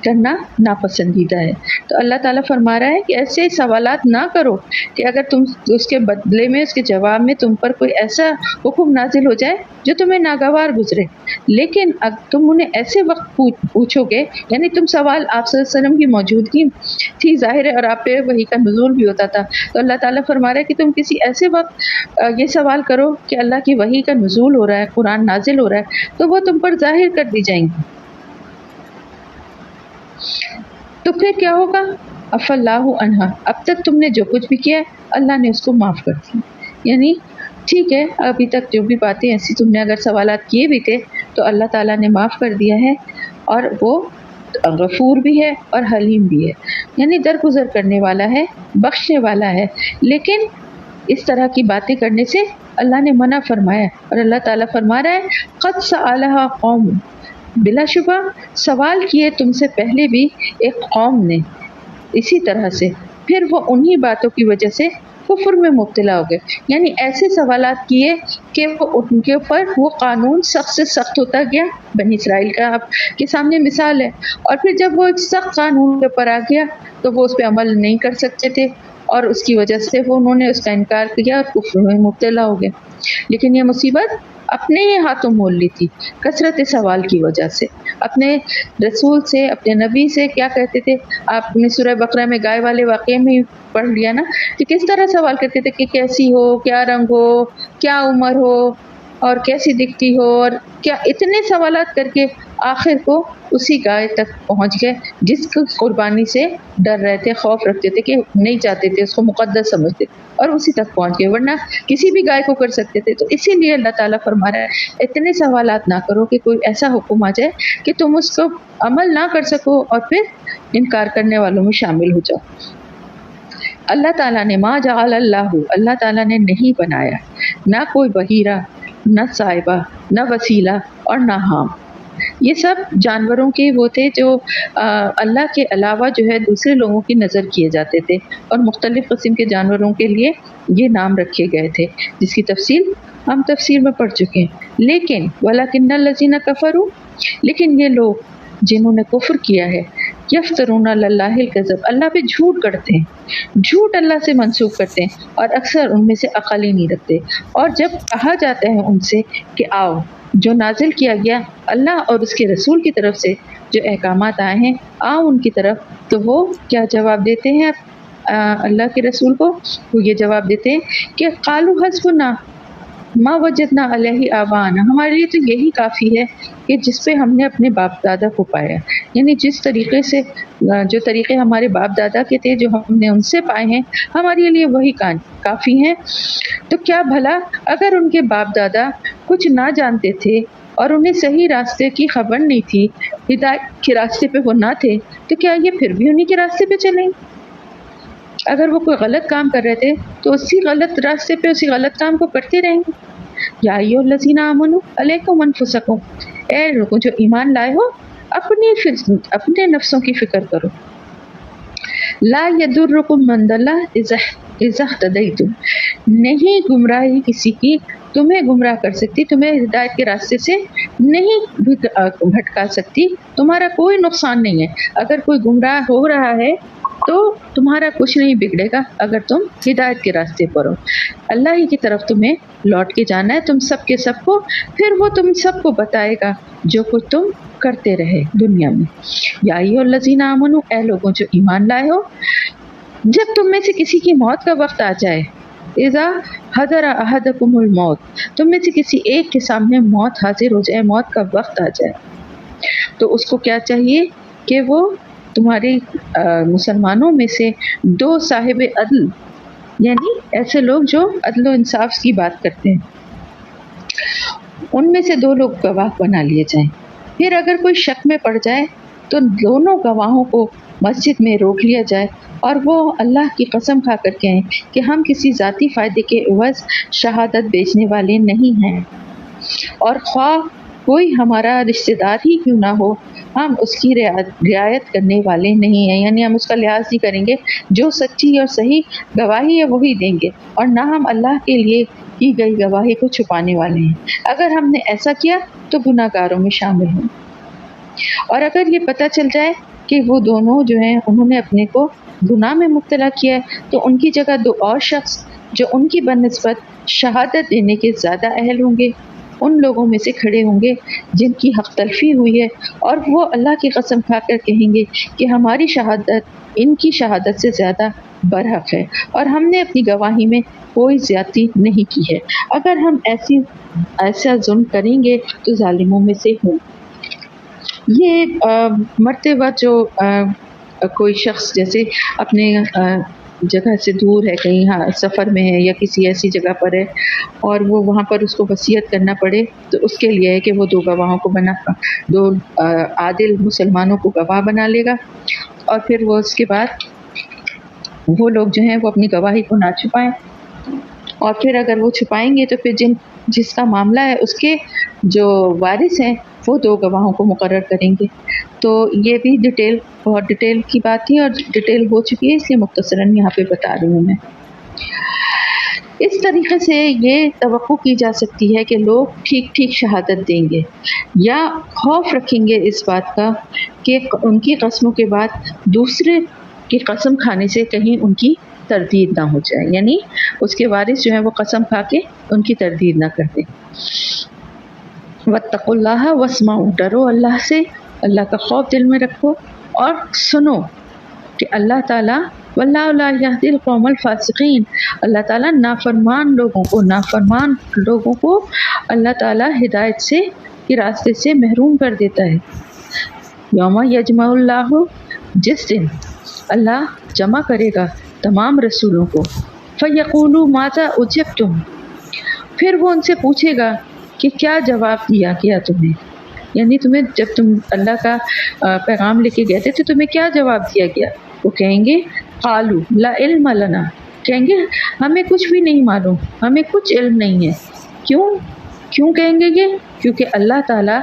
کرنا ناپسندیدہ ہے۔ تو اللہ تعالیٰ فرما رہا ہے کہ ایسے سوالات نہ کرو کہ اگر تم اس کے بدلے میں، اس کے جواب میں تم پر کوئی ایسا حکم نازل ہو جائے جو تمہیں ناگوار گزرے، لیکن اگر تم انہیں ایسے وقت پوچھو گے، یعنی تم سوال، آپ صلی اللہ علیہ وسلم کی موجودگی تھی ظاہر ہے اور آپ پہ وحی کا نزول بھی ہوتا تھا، تو اللہ تعالیٰ فرما رہا ہے کہ تم کسی ایسے وقت یہ سوال کرو کہ اللہ کی وحی کا نزول ہو رہا ہے، قرآن نازل ہو رہا ہے، تو وہ تم پر ظاہر کر دی جائیں گی۔ تو پھر کیا ہوگا؟ عفا اللہ عنہا، اب تک تم نے جو کچھ بھی کیا ہے اللہ نے اس کو معاف کر دیا۔ یعنی ٹھیک ہے، ابھی تک جو بھی باتیں ایسی تم نے اگر سوالات کیے بھی تھے تو اللہ تعالیٰ نے معاف کر دیا ہے، اور وہ غفور بھی ہے اور حلیم بھی ہے، یعنی درگزر کرنے والا ہے، بخشنے والا ہے۔ لیکن اس طرح کی باتیں کرنے سے اللہ نے منع فرمایا، اور اللہ تعالیٰ فرما رہا ہے قد سألہا قوم، بلا شبہ سوال کیے تم سے پہلے بھی ایک قوم نے اسی طرح سے، پھر وہ انہی باتوں کی وجہ سے کفر میں مبتلا ہو گئے۔ یعنی ایسے سوالات کیے کہ وہ ان کے اوپر وہ قانون سخت سے سخت ہوتا گیا. بنی اسرائیل کا آپ کے سامنے مثال ہے. اور پھر جب وہ ایک سخت قانون کے اوپر آ گیا تو وہ اس پہ عمل نہیں کر سکتے تھے، اور اس کی وجہ سے وہ انہوں نے اس کا انکار کیا اور کفر میں مبتلا ہو گئے. لیکن یہ مصیبت اپنے ہی ہاتھوں مول لی تھی کثرت سوال کی وجہ سے. اپنے رسول سے، اپنے نبی سے کیا کہتے تھے؟ آپ نے سورہ بقرہ میں گائے والے واقعے میں پڑھ لیا نا کہ کس طرح سوال کرتے تھے کہ کیسی ہو، کیا رنگ ہو، کیا عمر ہو، اور کیسی دکھتی ہو، اور کیا اتنے سوالات کر کے آخر کو اسی گائے تک پہنچ گئے جس کی قربانی سے ڈر رہے تھے، خوف رکھتے تھے، کہ نہیں چاہتے تھے، اس کو مقدس سمجھتے تھے، اور اسی تک پہنچ گئے. ورنہ کسی بھی گائے کو کر سکتے تھے. تو اسی لیے اللہ تعالیٰ فرما رہا ہے اتنے سوالات نہ کرو کہ کوئی ایسا حکم آ جائے کہ تم اس کو عمل نہ کر سکو اور پھر انکار کرنے والوں میں شامل ہو جاؤ. اللہ تعالیٰ نے ما جعل اللہ تعالیٰ نے نہیں بنایا نہ کوئی بحیرہ، نہ صائبہ، نہ وسیلہ اور نہ حام. یہ سب جانوروں کے وہ تھے جو اللہ کے علاوہ جو ہے دوسرے لوگوں کی نظر کیے جاتے تھے، اور مختلف قسم کے جانوروں کے لیے یہ نام رکھے گئے تھے جس کی تفصیل ہم تفسیر میں پڑھ چکے ہیں. لیکن وَلَكِنَّ الَّذِينَ كَفَرُوا، لیکن یہ لوگ جنہوں نے کفر کیا ہے، یفترون علی اللہ الکذب، اللہ پہ جھوٹ کرتے ہیں، جھوٹ اللہ سے منسوب کرتے ہیں، اور اکثر ان میں سے عقل ہی نہیں رکھتے. اور جب کہا جاتا ہے ان سے کہ آؤ جو نازل کیا گیا اللہ اور اس کے رسول کی طرف سے جو احکامات آئے ہیں، آؤ ان کی طرف، تو وہ کیا جواب دیتے ہیں اللہ کے رسول کو؟ وہ یہ جواب دیتے ہیں کہ قالوا حسبنا ما وجدنا علیہ آباءنا، ہمارے لیے تو یہی کافی ہے کہ جس پہ ہم نے اپنے باپ دادا کو پایا. یعنی جس طریقے سے جو طریقے ہمارے باپ دادا کے تھے جو ہم نے ان سے پائے ہیں، ہمارے لیے وہی کافی ہیں. تو کیا بھلا اگر ان کے باپ دادا کچھ نہ جانتے تھے اور انہیں صحیح راستے کی خبر نہیں تھی، ہدایت کے راستے پہ وہ نہ تھے، تو کیا یہ پھر بھی انہیں کے راستے پہ چلیں؟ اگر وہ کوئی غلط کام کر رہے تھے تو اسی غلط راستے پہ اسی غلط کام کو کرتے رہیں گے. یا ایھا الذین آمنوا علیکم انفسکم، اے لوگوں جو ایمان لائے ہو اپنے نفسوں کی فکر کرو. لا یضرکم من ضل اذا اهتدیتم، نہیں گمراہی کسی کی تمہیں گمراہ کر سکتی، تمہیں ہدایت کے راستے سے نہیں بھٹکا سکتی، تمہارا کوئی نقصان نہیں ہے. اگر کوئی گمراہ ہو رہا ہے تو تمہارا کچھ نہیں بگڑے گا اگر تم ہدایت کے راستے پر ہو. اللہ ہی کی طرف تمہیں لوٹ کے جانا ہے، تم سب کے سب کو، پھر وہ تم سب کو بتائے گا جو کچھ تم کرتے رہے دنیا میں. یا ایھا الذین آمنوا، اے لوگوں جو ایمان لائے ہو، جب تم میں سے کسی کی موت کا وقت آ جائے، اذا حضر احدکم الموت، تم میں سے کسی ایک کے سامنے موت حاضر ہو جائے، موت کا وقت آ جائے، تو اس کو کیا چاہیے کہ وہ تمہارے مسلمانوں میں سے دو صاحب عدل، یعنی ایسے لوگ جو عدل و انصاف کی بات کرتے ہیں، ان میں سے دو لوگ گواہ بنا لیے جائیں. پھر اگر کوئی شک میں پڑ جائے تو دونوں گواہوں کو مسجد میں روک لیا جائے، اور وہ اللہ کی قسم کھا کر کہیں کہ ہم کسی ذاتی فائدے کے عوض شہادت بیچنے والے نہیں ہیں، اور خواہ کوئی ہمارا رشتہ دار ہی کیوں نہ ہو، ہم اس کی رعایت کرنے والے نہیں ہیں. یعنی ہم اس کا لحاظ نہیں کریں گے، جو سچی اور صحیح گواہی ہے وہی دیں گے، اور نہ ہم اللہ کے لیے کی گئی گواہی کو چھپانے والے ہیں. اگر ہم نے ایسا کیا تو گناہ گاروں میں شامل ہوں. اور اگر یہ پتہ چل جائے کہ وہ دونوں جو ہیں انہوں نے اپنے کو گناہ میں مبتلا کیا ہے، تو ان کی جگہ دو اور شخص جو ان کی بنسبت شہادت دینے کے زیادہ اہل ہوں گے ان لوگوں میں سے کھڑے ہوں گے جن کی حق تلفی ہوئی ہے، اور وہ اللہ کی قسم کھا کر کہیں گے کہ ہماری شہادت ان کی شہادت سے زیادہ برحق ہے، اور ہم نے اپنی گواہی میں کوئی زیادتی نہیں کی ہے. اگر ہم ایسا ظلم کریں گے تو ظالموں میں سے ہوں. یہ مرتے وقت جو کوئی شخص جیسے اپنے جگہ سے دور ہے، کہیں سفر میں ہے یا کسی ایسی جگہ پر ہے، اور وہ وہاں پر اس کو وصیت کرنا پڑے، تو اس کے لیے ہے کہ وہ دو گواہوں کو دو عادل مسلمانوں کو گواہ بنا لے گا، اور پھر وہ اس کے بعد وہ لوگ جو ہیں وہ اپنی گواہی کو نہ چھپائیں، اور پھر اگر وہ چھپائیں گے تو پھر جس کا معاملہ ہے اس کے جو وارث ہیں وہ دو گواہوں کو مقرر کریں گے. تو یہ بھی بہت ڈیٹیل کی بات تھی، اور ڈیٹیل ہو چکی ہے، اس لیے مختصراً یہاں پہ بتا رہی ہوں میں. اس طریقے سے یہ توقع کی جا سکتی ہے کہ لوگ ٹھیک ٹھیک شہادت دیں گے یا خوف رکھیں گے اس بات کا کہ ان کی قسموں کے بعد دوسرے کی قسم کھانے سے کہیں ان کی تردید نہ ہو جائے، یعنی اس کے وارث جو ہیں وہ قسم کھا کے ان کی تردید نہ کر دیں۔ واتقوا اللہ واسمعوا، ڈرو اللہ سے، اللہ کا خوف دل میں رکھو اور سنو کہ اللہ تعالیٰ واللہ لا یہدی القوم الفاسقین، اللہ تعالیٰ نافرمان لوگوں کو اللہ تعالیٰ ہدایت سے کے راستے سے محروم کر دیتا ہے۔ یوم یجمع اللہ، جس دن اللہ جمع کرے گا تمام رسولوں کو، فیقولوا ماذا اجبتم، پھر وہ ان سے پوچھے گا کہ کیا جواب دیا گیا تمہیں، یعنی تمہیں جب تم اللہ کا پیغام لے کے گئے تھے تو تمہیں کیا جواب دیا گیا؟ وہ کہیں گے قالوا لا علم لنا، کہیں گے ہمیں کچھ بھی نہیں معلوم، ہمیں کچھ علم نہیں ہے۔ کیوں کہیں گے یہ؟ کیونکہ اللہ تعالیٰ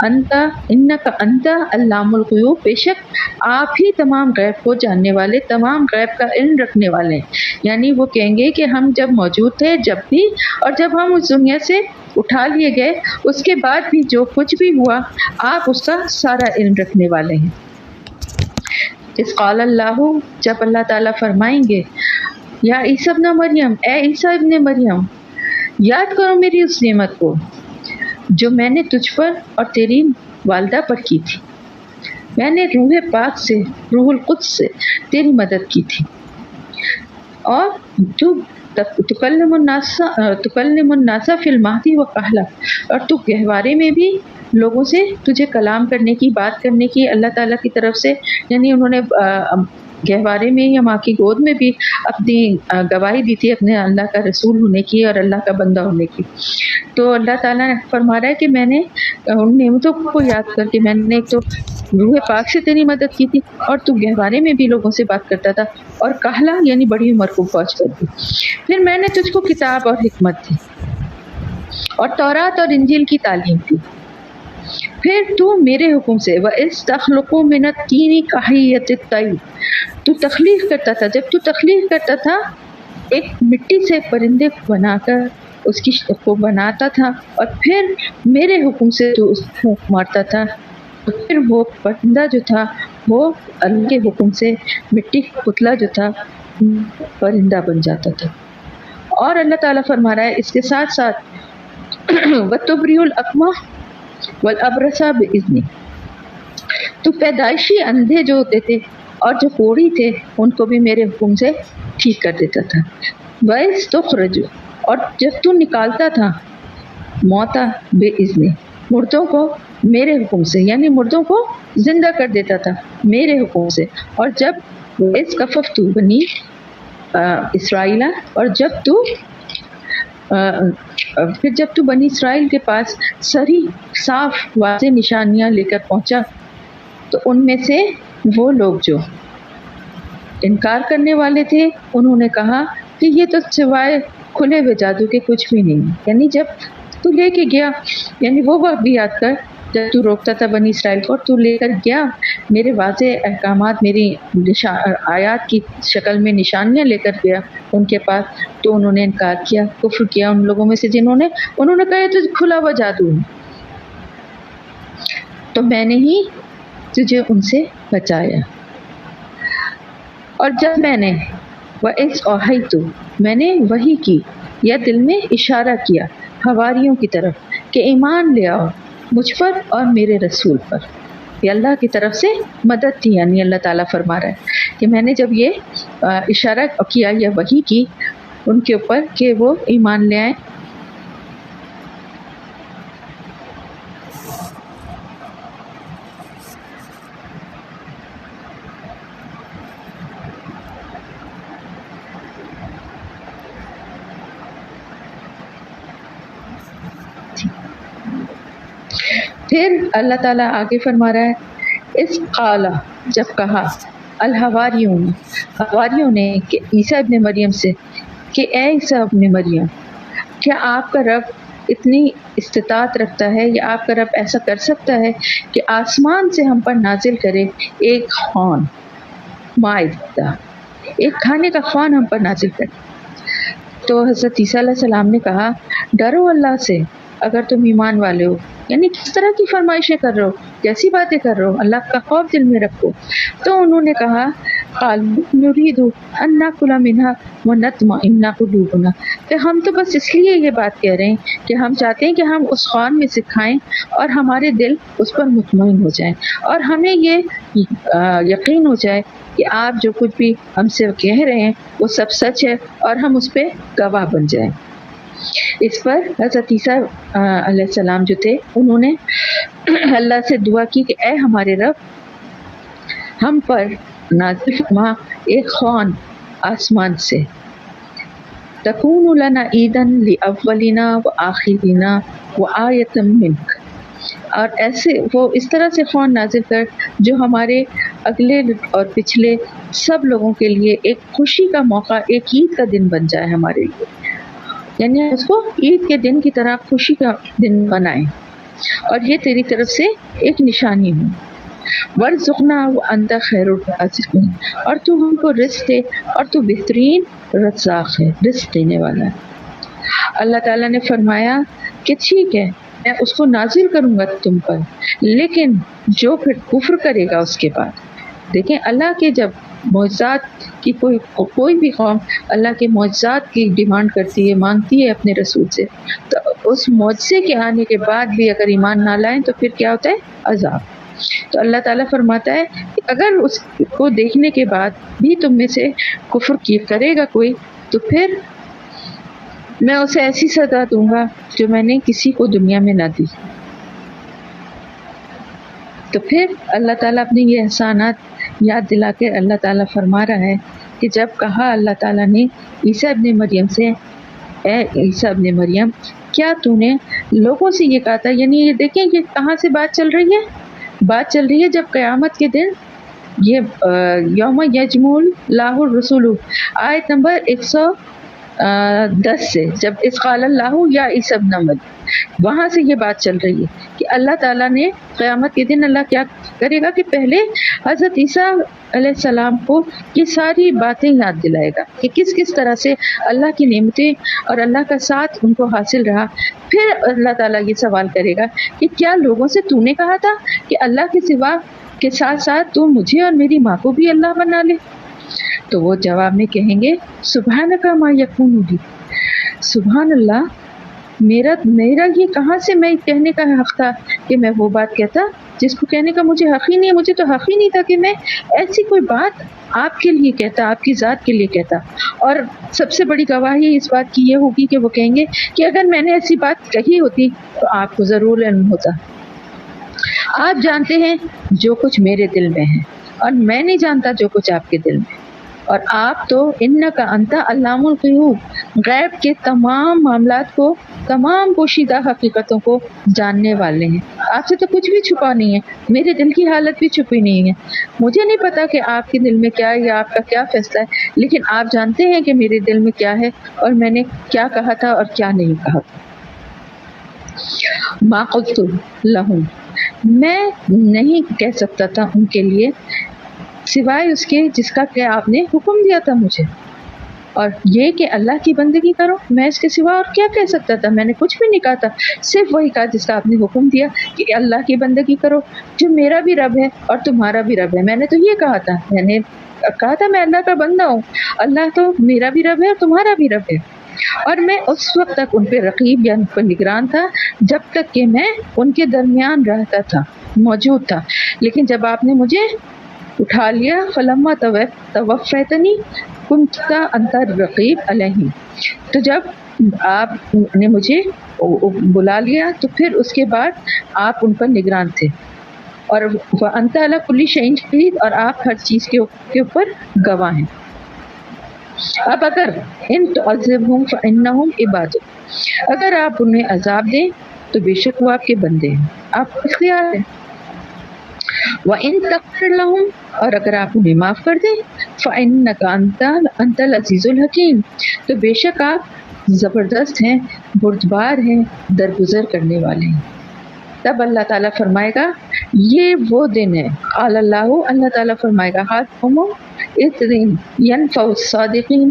انک انت علام الغیوب، بے شک آپ ہی تمام غیب کو جاننے والے، تمام غیب کا علم رکھنے والے ہیں۔ یعنی وہ کہیں گے کہ ہم جب موجود تھے، جب بھی، اور جب ہم اس دنیا سے اٹھا لیے گئے اس کے بعد بھی جو کچھ بھی ہوا آپ اس کا سارا علم رکھنے والے ہیں۔ اس قال اللہ، جب اللہ تعالیٰ فرمائیں گے یا عیسیٰ ابن مریم، اے عیسیٰ ابن مریم، یاد کرو میری اس نعمت کو جو میں نے تجھ پر اور تیری والدہ پر کی تھی، میں نے روح پاک سے، روح القدس سے تیری مدد کی تھی، اور تو تکلم الناس فی المہدی وکہلا، اور تو گہوارے میں بھی لوگوں سے تجھے کلام کرنے کی، بات کرنے کی اللہ تعالیٰ کی طرف سے، یعنی انہوں نے گہوارے میں یا ماں کی گود میں بھی اپنی گواہی دی تھی اپنے اللہ کا رسول ہونے کی اور اللہ کا بندہ ہونے کی۔ تو اللہ تعالیٰ نے فرما رہا ہے کہ میں نے ان نعمتوں کو یاد کر کے، میں نے ایک تو روح پاک سے تیری مدد کی تھی، اور تو گہوارے میں بھی لوگوں سے بات کرتا تھا، اور کہلا یعنی بڑی عمر کو پہنچ کر دی، پھر میں نے تجھ کو کتاب اور حکمت دی اور تورات اور انجیل کی تعلیم دی، پھر تو میرے حکم سے وَإِذْ تَخْلُقُ مِنَ الطِّينِ كَحِيَّةِ الطَّيْرِ، تو تخلیق کرتا تھا، جب تو تخلیق کرتا تھا ایک مٹی سے پرندے کو بنا کر اس کی شکل کو بناتا تھا، اور پھر میرے حکم سے تو اس کو مارتا تھا، تو پھر وہ پرندہ جو تھا وہ اللہ کے حکم سے مٹی کا پتلا جو تھا پرندہ بن جاتا تھا۔ اور اللہ تعالیٰ فرما رہا ہے اس کے ساتھ ساتھ وَتُبْرِئُ الْأَكْمَحَ وَالْأَبْرَصَ بِإِذْنِی، تو پیدائشی اندھے جو ہوتے تھے اور جو کوڑی تھے ان کو بھی میرے حکم سے ٹھیک کر دیتا تھا۔ وَإِذْ تُخْرِجُ، اور جب تو نکالتا تھا موتا بِإِذْنِی، مردوں کو میرے حکم سے، یعنی مردوں کو زندہ کر دیتا تھا میرے حکم سے، اور جب وَإِذْ كَفَفْتُ بَنِی اسرائیل، اور جب تو پھر جب تو بنی اسرائیل کے پاس صریح صاف واضح نشانیاں لے کر پہنچا، تو ان میں سے وہ لوگ جو انکار کرنے والے تھے انہوں نے کہا کہ یہ تو سوائے کھلے ہوئے جادو کے کچھ بھی نہیں، یعنی جب تو لے کے گیا، یعنی وہ وقت بھی یاد کر جب تو روکتا تھا بنی اسرائیل کو، اور تو لے کر گیا میرے واضح احکامات، میری آیات کی شکل میں نشانیاں لے کر گیا ان کے پاس، تو انہوں نے انکار کیا، کفر کیا ان لوگوں میں سے انہوں نے کہا یہ تو کھلا ہوا جادو ہے، تو میں نے ہی تجھے ان سے بچایا۔ اور جب میں نے وَإِذْ أَوْحَيْتُ، میں نے وحی کی یا دل میں اشارہ کیا حواریوں کی طرف کہ ایمان لے آؤ مجھ پر اور میرے رسول پر، یہ اللہ کی طرف سے مدد تھی، یعنی اللہ تعالیٰ فرما رہا ہے کہ میں نے جب یہ اشارہ کیا یا وحی کی ان کے اوپر کہ وہ ایمان لے آئیں، پھر اللہ تعالیٰ آگے فرما رہا ہے اس قالا، جب کہا حواریوں نے کہ عیسیٰ ابن مریم سے کہ اے عیسیٰ ابن مریم، کیا آپ کا رب اتنی استطاعت رکھتا ہے یا آپ کا رب ایسا کر سکتا ہے کہ آسمان سے ہم پر نازل کرے ایک خوان، مائدہ، ایک کھانے کا خوان ہم پر نازل کرے، تو حضرت عیسیٰ علیہ السلام نے کہا ڈرو اللہ سے اگر تم ایمان والے ہو، یعنی کس طرح کی فرمائشیں کر رہے ہو، کیسی باتیں کر رہے ہو، اللہ کا خوف دل میں رکھو۔ تو انہوں نے کہا قالوا نريد ان ناكل منها ونطمئن قلوبنا، کہ ہم تو بس اس لیے یہ بات کہہ رہے ہیں کہ ہم چاہتے ہیں کہ ہم اس خوان میں سے کھائیں اور ہمارے دل اس پر مطمئن ہو جائیں، اور ہمیں یہ یقین ہو جائے کہ آپ جو کچھ بھی ہم سے کہہ رہے ہیں وہ سب سچ ہے اور ہم اس پہ گواہ بن جائیں۔ اس پر حضرت عیسیٰ علیہ السلام جو تھے انہوں نے اللہ سے دعا کی کہ اے ہمارے رب، ہم پر نازل فرما ایک خوان آسمان سے، تکون لنا عیداً لاولنا وآخرنا وآیۃ منک، اور ایسے وہ اس طرح سے خوان نازل کر جو ہمارے اگلے اور پچھلے سب لوگوں کے لیے ایک خوشی کا موقع، ایک عید کا دن بن جائے ہمارے لیے، یعنی اس کو عید کے دن کی طرح خوشی کا دن بنائیں، اور یہ تیری طرف سے ایک نشانی ہو۔ وارزقنا وانت خیر الرازقین، اور تو ہم کو رزق دے اور تو بہترین رزاق ہے، رزق دینے والا ہے۔ اللہ تعالیٰ نے فرمایا کہ ٹھیک ہے میں اس کو نازل کروں گا تم پر، لیکن جو پھر کفر کرے گا اس کے بعد، دیکھیں اللہ کے جب معجزات کی کوئی بھی قوم اللہ کے معجزات کی ڈیمانڈ کرتی ہے، مانگتی ہے اپنے رسول سے، تو اس معجزے کے آنے کے بعد بھی اگر ایمان نہ لائیں تو پھر کیا ہوتا ہے؟ عذاب۔ تو اللہ تعالیٰ فرماتا ہے کہ اگر اس کو دیکھنے کے بعد بھی تم میں سے کفر کرے گا کوئی، تو پھر میں اسے ایسی سزا دوں گا جو میں نے کسی کو دنیا میں نہ دی۔ تو پھر اللہ تعالیٰ اپنے یہ احسانات یاد دلا کے اللہ تعالیٰ فرما رہا ہے کہ جب کہا اللہ تعالیٰ نے عیسیٰ ابن مریم سے، اے عیسیٰ ابن مریم کیا تو نے لوگوں سے یہ کہا تھا، یعنی یہ دیکھیں کہ کہاں سے بات چل رہی ہے، بات چل رہی ہے جب قیامت کے دن یہ یوم یجمع اللہ الرسول، آیت نمبر 110 سے، جب اذ قال اللہ یا عیسیٰ ابن مریم، وہاں سے یہ بات چل رہی ہے کہ اللہ تعالیٰ نے قیامت کے دن اللہ کیا کرے گا کہ پہلے حضرت عیسیٰ علیہ السلام کو یہ ساری باتیں یاد دلائے گا کہ کس کس طرح سے اللہ کی نعمتیں اور اللہ کا ساتھ ان کو حاصل رہا۔ پھر اللہ تعالیٰ یہ سوال کرے گا کہ کیا لوگوں سے تو نے کہا تھا کہ اللہ کے سوا کے ساتھ ساتھ تو مجھے اور میری ماں کو بھی اللہ بنا لے؟ تو وہ جواب میں کہیں گے سبحانک ما یکون لی، سبحان اللہ، میرا یہ کہاں سے میں کہنے کا حق تھا کہ میں وہ بات کہتا جس کو کہنے کا مجھے حق ہی نہیں ہے، مجھے تو حق ہی نہیں تھا کہ میں ایسی کوئی بات آپ کے لیے کہتا، آپ کی ذات کے لیے کہتا۔ اور سب سے بڑی گواہی اس بات کی یہ ہوگی کہ وہ کہیں گے کہ اگر میں نے ایسی بات کہی ہوتی تو آپ کو ضرور علم ہوتا۔ آپ جانتے ہیں جو کچھ میرے دل میں ہے اور میں نہیں جانتا جو کچھ آپ کے دل میں، اور آپ تو انک انت علام الغیوب، غیب کے تمام معاملات کو، تمام پوشیدہ حقیقتوں کو جاننے والے ہیں۔ آپ سے تو کچھ بھی چھپا نہیں ہے، میرے دل کی حالت بھی چھپی نہیں ہے، مجھے نہیں پتا کہ آپ کے دل میں کیا ہے یا آپ کا کیا فیصلہ ہے، لیکن آپ جانتے ہیں کہ میرے دل میں کیا ہے اور میں نے کیا کہا تھا اور کیا نہیں کہا تھا۔ ما قلت لہم، میں نہیں کہہ سکتا تھا ان کے لیے سوائے اس کے جس کا کہ آپ نے حکم دیا تھا مجھے، اور یہ کہ اللہ کی بندگی کرو، میں اس کے سوا اور کیا کہہ سکتا تھا؟ میں نے کچھ بھی نہیں کہا تھا، صرف وہی کہا جس کا آپ نے حکم دیا کہ اللہ کی بندگی کرو جو میرا بھی رب ہے اور تمہارا بھی رب ہے۔ میں نے تو یہ کہا تھا، میں نے کہا تھا میں اللہ کا بندہ ہوں، اللہ تو میرا بھی رب ہے اور تمہارا بھی رب ہے، اور میں اس وقت تک ان پہ رقیب یا ان پر نگران تھا جب تک کہ میں ان کے درمیان رہتا تھا، موجود تھا۔ لیکن جب آپ نے مجھے اٹھا لیا، فلما توفیتنی کنت انت الرقیب علیہم، تو جب آپ نے مجھے بلا لیا تو پھر اس کے بعد آپ ان پر نگران تھے، اور وانت علی کل شیء شہید، اور آپ ہر چیز کے اوپر گواہ ہیں۔ اب اگر ان تعذبہم فانہم عبادک، اگر آپ انہیں عذاب دیں تو بے شک وہ آپ کے بندے ہیں، آپ کا اختیار ہے۔ وَإِن تَغْفِرْ لَهُمْ، اور اگر آپ انہیں معاف کر دیں، فَإِنَّكَ أَنْتَ الْعَزِيزُ الْحَكِيمُ، تو بے شک آپ زبردست ہیں، بردبار ہیں، درگزر کرنے والے ہیں۔ تب اللہ تعالیٰ فرمائے گا یہ وہ دن ہے، قال اللہ، اللہ تعالیٰ فرمائے گا، ہاتھ قومو اس دن ینفع الصادقین،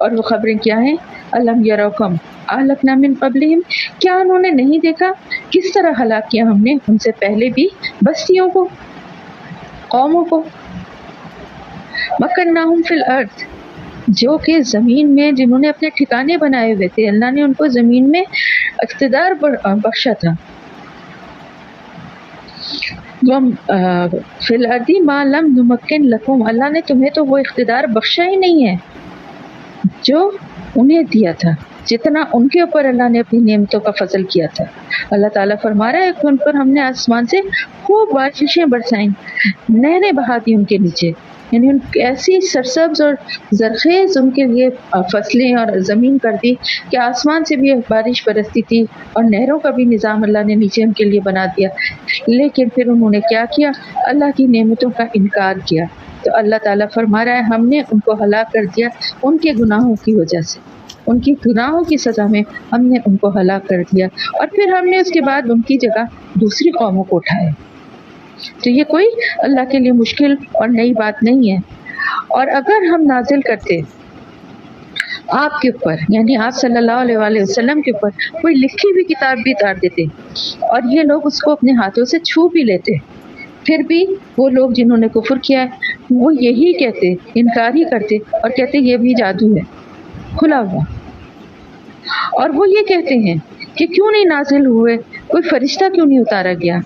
اور وہ خبریں کیا ہیں؟ الم یرکم اہلکنا من قبلہم، کیا انہوں نے نہیں دیکھا کس طرح ہلاک کیا ہم نے ان سے پہلے بھی بستیوں کو، قوموں کو. مکناہم فی الارض، جو کہ زمین میں جنہوں نے اپنے ٹھکانے بنائے ہوئے تھے، اللہ نے ان کو زمین میں اقتدار بخشا تھا. فی الارض ما لم نمکن لکم، اللہ نے تمہیں تو وہ اقتدار بخشا ہی نہیں ہے جو انہیں دیا تھا، جتنا ان کے اوپر اللہ نے اپنی نعمتوں کا فضل کیا تھا. اللہ تعالیٰ فرما رہا ہے کہ ان پر ہم نے آسمان سے خوب بارشیں برسائیں، نہریں بہا دی ان کے نیچے، یعنی ان ایسی سرسبز اور زرخیز ان کے لیے فصلیں اور زمین کر دی کہ آسمان سے بھی بارش برستی تھی اور نہروں کا بھی نظام اللہ نے نیچے ان کے لیے بنا دیا. لیکن پھر انہوں نے کیا کیا؟ اللہ کی نعمتوں کا انکار کیا. تو اللہ تعالیٰ فرما رہا ہے ہم نے ان کو ہلاک کر دیا ان کے گناہوں کی وجہ سے، ان کی گناہوں کی سزا میں ہم نے ان کو ہلاک کر دیا، اور پھر ہم نے اس کے بعد ان کی جگہ دوسری قوموں کو اٹھایا. تو یہ کوئی اللہ کے لیے مشکل اور نئی بات نہیں ہے. اور اگر ہم نازل کرتے آپ کے اوپر، یعنی آپ صلی اللہ علیہ وآلہ وسلم کے اوپر کوئی لکھی ہوئی کتاب بھی اتار دیتے اور یہ لوگ اس کو اپنے ہاتھوں سے چھو بھی لیتے، پھر بھی وہ لوگ جنہوں نے کفر کیا ہے وہ یہی کہتے، انکار ہی کرتے اور کہتے یہ بھی جادو ہے کھلا ہوا. اور وہ یہ کہتے ہیں کہ کیوں نہیں نازل ہوئے، کوئی فرشتہ کیوں نہیں اتارا گیا،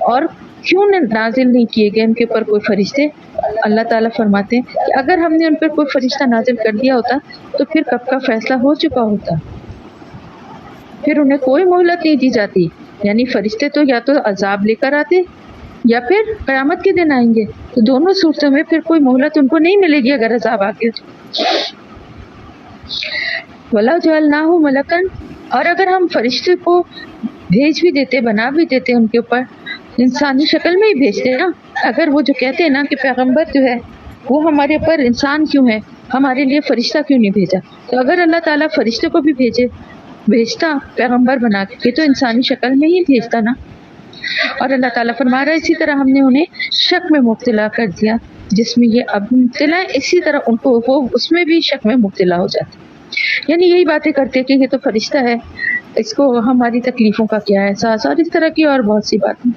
اور کیوں نازل نہیں کیے گئے ان کے اوپر کوئی فرشتے. اللہ تعالیٰ فرماتے ہیں کہ اگر ہم نے ان پر کوئی فرشتہ نازل کر دیا ہوتا تو پھر کب کا فیصلہ ہو چکا ہوتا، پھر انہیں کوئی مہلت نہیں دی جاتی. یعنی فرشتے تو یا تو عذاب لے کر آتے یا پھر قیامت کے دن آئیں گے، تو دونوں صورتوں میں پھر کوئی مہلت ان کو نہیں ملے گی اگر عذاب آ گیا. وَلَوْ جَعَلْنَاهُ مَلَكًا، اور اگر ہم فرشتے کو بھیج بھی دیتے، بنا بھی دیتے، ان کے اوپر انسانی شکل میں ہی بھیجتے نا. اگر وہ جو کہتے ہیں نا کہ پیغمبر جو ہے وہ ہمارے اوپر انسان کیوں ہے، ہمارے لیے فرشتہ کیوں نہیں بھیجا، تو اگر اللہ تعالیٰ فرشتے کو بھی بھیجتا پیغمبر بنا کے تو انسانی شکل میں ہی بھیجتا نا. اور اللہ تعالیٰ فرما رہا ہے اسی طرح ہم نے انہیں شک میں مبتلا کر دیا، جس میں یہ اب مبتلا ہے اسی طرح ان کو وہ اس میں بھی شک میں مبتلا ہو جاتے. یعنی یہی باتیں کرتے کہ یہ تو فرشتہ ہے، اس کو ہماری تکلیفوں کا کیا احساس، اور اس طرح کی اور بہت سی باتیں.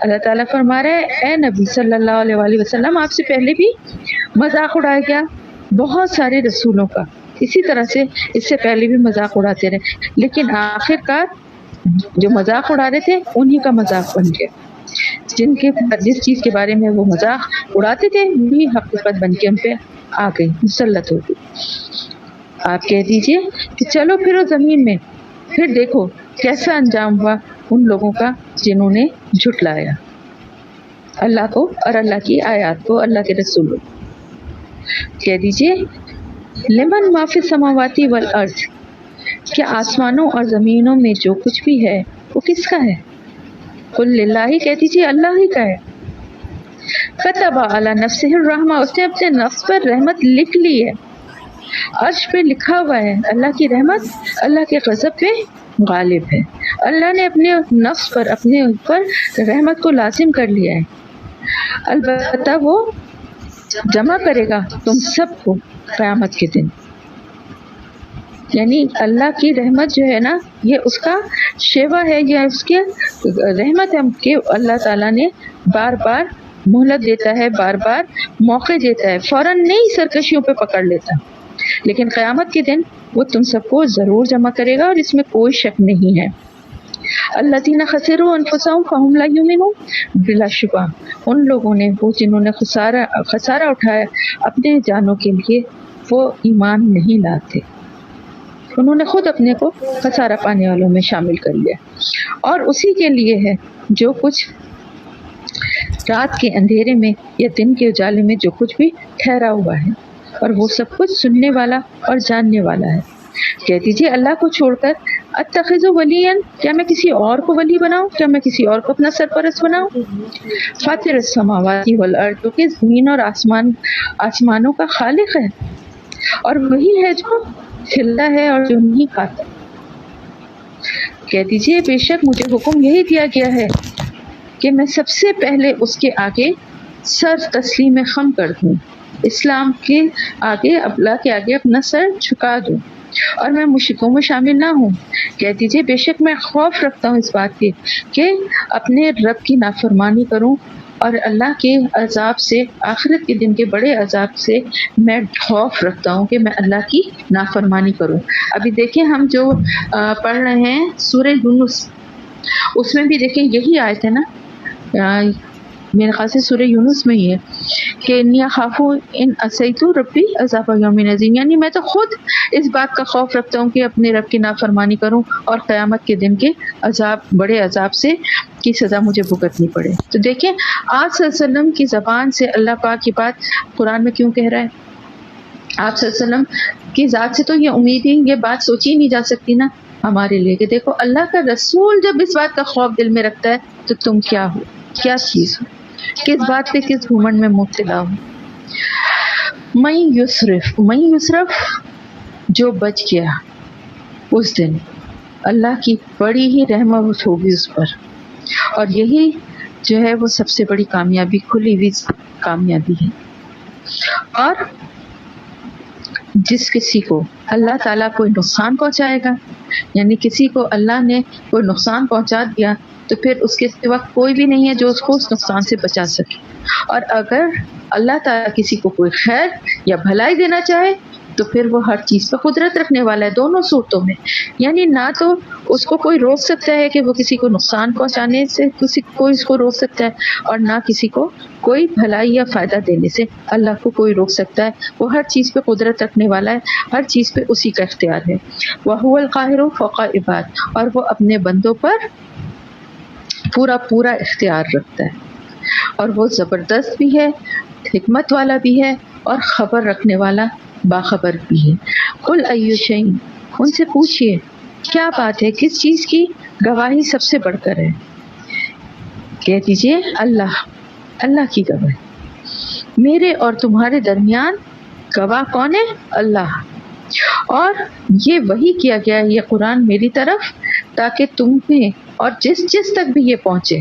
اللہ تعالیٰ فرما رہا ہے اے نبی صلی اللہ علیہ وآلہ وسلم، آپ سے پہلے بھی مذاق اڑایا گیا بہت سارے رسولوں کا، اسی طرح سے اس سے پہلے بھی مذاق اڑاتے رہے، لیکن آخر کار جو مذاق اڑا رہے تھے انہی کا مذاق بن گیا. جس چیز کے بارے میں وہ مذاق اڑاتے تھے وہی حقیقت بن کے ان پہ آ گئی، مسلط ہو گئی. آپ کہہ دیجئے کہ چلو پھرو زمین میں، پھر دیکھو کیسا انجام ہوا ان لوگوں کا جنہوں نے جھٹلایا اللہ کو اور اللہ کی آیات کو، اللہ کے رسولوں. کہہ دیجئے لمن ما فی السماوات والارض، کیا آسمانوں اور زمینوں میں جو کچھ بھی ہے وہ کس کا ہے؟ قل للہ، کہہ دیجئے اللہ ہی کا ہے. کتب علی نفسہ الرحمہ، اس نے اپنے نفس پر رحمت لکھ لی ہے، عرش پہ لکھا ہوا ہے اللہ کی رحمت اللہ کے غضب پہ غالب ہے. اللہ نے اپنے نفس پر، اپنے اوپر رحمت کو لازم کر لیا ہے. البتہ وہ جمع کرے گا تم سب کو قیامت کے دن. یعنی اللہ کی رحمت جو ہے نا یہ اس کا شیوا ہے، یہ اس کے رحمت ہے کہ اللہ تعالیٰ نے بار بار مہلت دیتا ہے، بار بار موقع دیتا ہے، فوراً نہیں سرکشیوں پہ پکڑ لیتا، لیکن قیامت کے دن وہ تم سب کو ضرور جمع کرے گا اور اس میں کوئی شک نہیں ہے. الذین خسروا انفسهم فهم لا یؤمنون، بلا شبہ ان لوگوں نے، وہ جنہوں نے خسارہ اٹھایا اپنے جانوں کے لیے، وہ ایمان نہیں لاتے. انہوں نے خود اپنے کو خسارہ پانے والوں میں شامل کر لیا. اور اسی کے لیے ہے جو کچھ رات کے اندھیرے میں یا دن کے اجالے میں جو کچھ بھی ٹھہرا ہوا ہے، اور وہ سب کچھ سننے والا اور جاننے والا ہے. کہہ دیجیے اللہ کو چھوڑ کر اتخذ ولیا، کیا میں کسی اور کو ولی بناؤں، کیا میں کسی اور کو اپنا سرپرست بناؤں. فاطر السماوات والارض، کہ زمین اور آسمانوں کا خالق ہے، اور وہی ہے جو کھلتا ہے اور جو نہیں کھاتا. کہہ دیجیے بے شک مجھے حکم یہی دیا گیا ہے کہ میں سب سے پہلے اس کے آگے سر تسلیم خم کر دوں، اسلام کے آگے اللہ کے آگے اپنا سر جھکا دوں اور میں مشرکوں میں شامل نہ ہوں. کہہ دیجیے بے شک میں خوف رکھتا ہوں اس بات کی کہ اپنے رب کی نافرمانی کروں اور اللہ کے عذاب سے، آخرت کے دن کے بڑے عذاب سے میں خوف رکھتا ہوں کہ میں اللہ کی نافرمانی کروں. ابھی دیکھیں ہم جو پڑھ رہے ہیں سورہ یونس، اس میں بھی دیکھیں یہی آیت ہے نا، میرے خیال سے سورہ یونس میں ہی ہے کہ انی اخاف ان عصیت ربی عذاب یوم عظیم، یعنی میں تو خود اس بات کا خوف رکھتا ہوں کہ اپنے رب کی نافرمانی کروں اور قیامت کے دن کے عذاب، بڑے عذاب سے کی سزا مجھے بھگتنی پڑے. تو دیکھیں آپ صلی اللہ علیہ وسلم کی زبان سے اللہ پاک کی بات قرآن میں کیوں کہہ رہا ہے. آپ صلی اللہ علیہ وسلم کی ذات سے تو یہ امید ہی، یہ بات سوچی نہیں جا سکتی نا ہمارے لیے کہ دیکھو اللہ کا رسول جب اس بات کا خوف دل میں رکھتا ہے تو تم کیا ہو، کیا چیز ہو، کس بات پہ کس گھمنڈ میں مبتلا ہو. من یسرف جو بچ گیا اس دن اللہ کی بڑی ہی رحمت ہوگی اس پر، اور یہی جو ہے وہ سب سے بڑی کامیابی، کھلی ہوئی کامیابی ہے. اور جس کسی کو اللہ تعالیٰ کوئی نقصان پہنچائے گا، یعنی کسی کو اللہ نے کوئی نقصان پہنچا دیا تو پھر اس کے سوا کوئی بھی نہیں ہے جو اس کو اس نقصان سے بچا سکے. اور اگر اللہ تعالیٰ کسی کو کوئی خیر یا بھلائی دینا چاہے تو پھر وہ ہر چیز پہ قدرت رکھنے والا ہے دونوں صورتوں میں. یعنی نہ تو اس کو کوئی روک سکتا ہے کہ وہ کسی کو نقصان پہنچانے سے کوئی اس کو روک سکتا ہے، اور نہ کسی کو کوئی بھلائی یا فائدہ دینے سے اللہ کو کوئی روک سکتا ہے. وہ ہر چیز پہ قدرت رکھنے والا ہے، ہر چیز پہ اسی کا اختیار ہے. وَهُوَ الْقَاهِرُ فَوْقَ الْعِبَادِ، اور وہ اپنے بندوں پر پورا اختیار رکھتا ہے، اور وہ زبردست بھی ہے، حکمت والا بھی ہے، اور خبر رکھنے والا باخبر بھی ہے. قُلْ أَيُّ شَيْءٍ، ان سے پوچھئے کیا بات ہے، کس چیز کی گواہی سب سے بڑھ کر ہے. کہہ دیجئے اللہ کی گواہی. میرے اور تمہارے درمیان گواہ کون ہے؟ اللہ. اور یہ وحی کیا گیا ہے یہ قرآن میری طرف تاکہ تمہیں اور جس تک بھی یہ پہنچے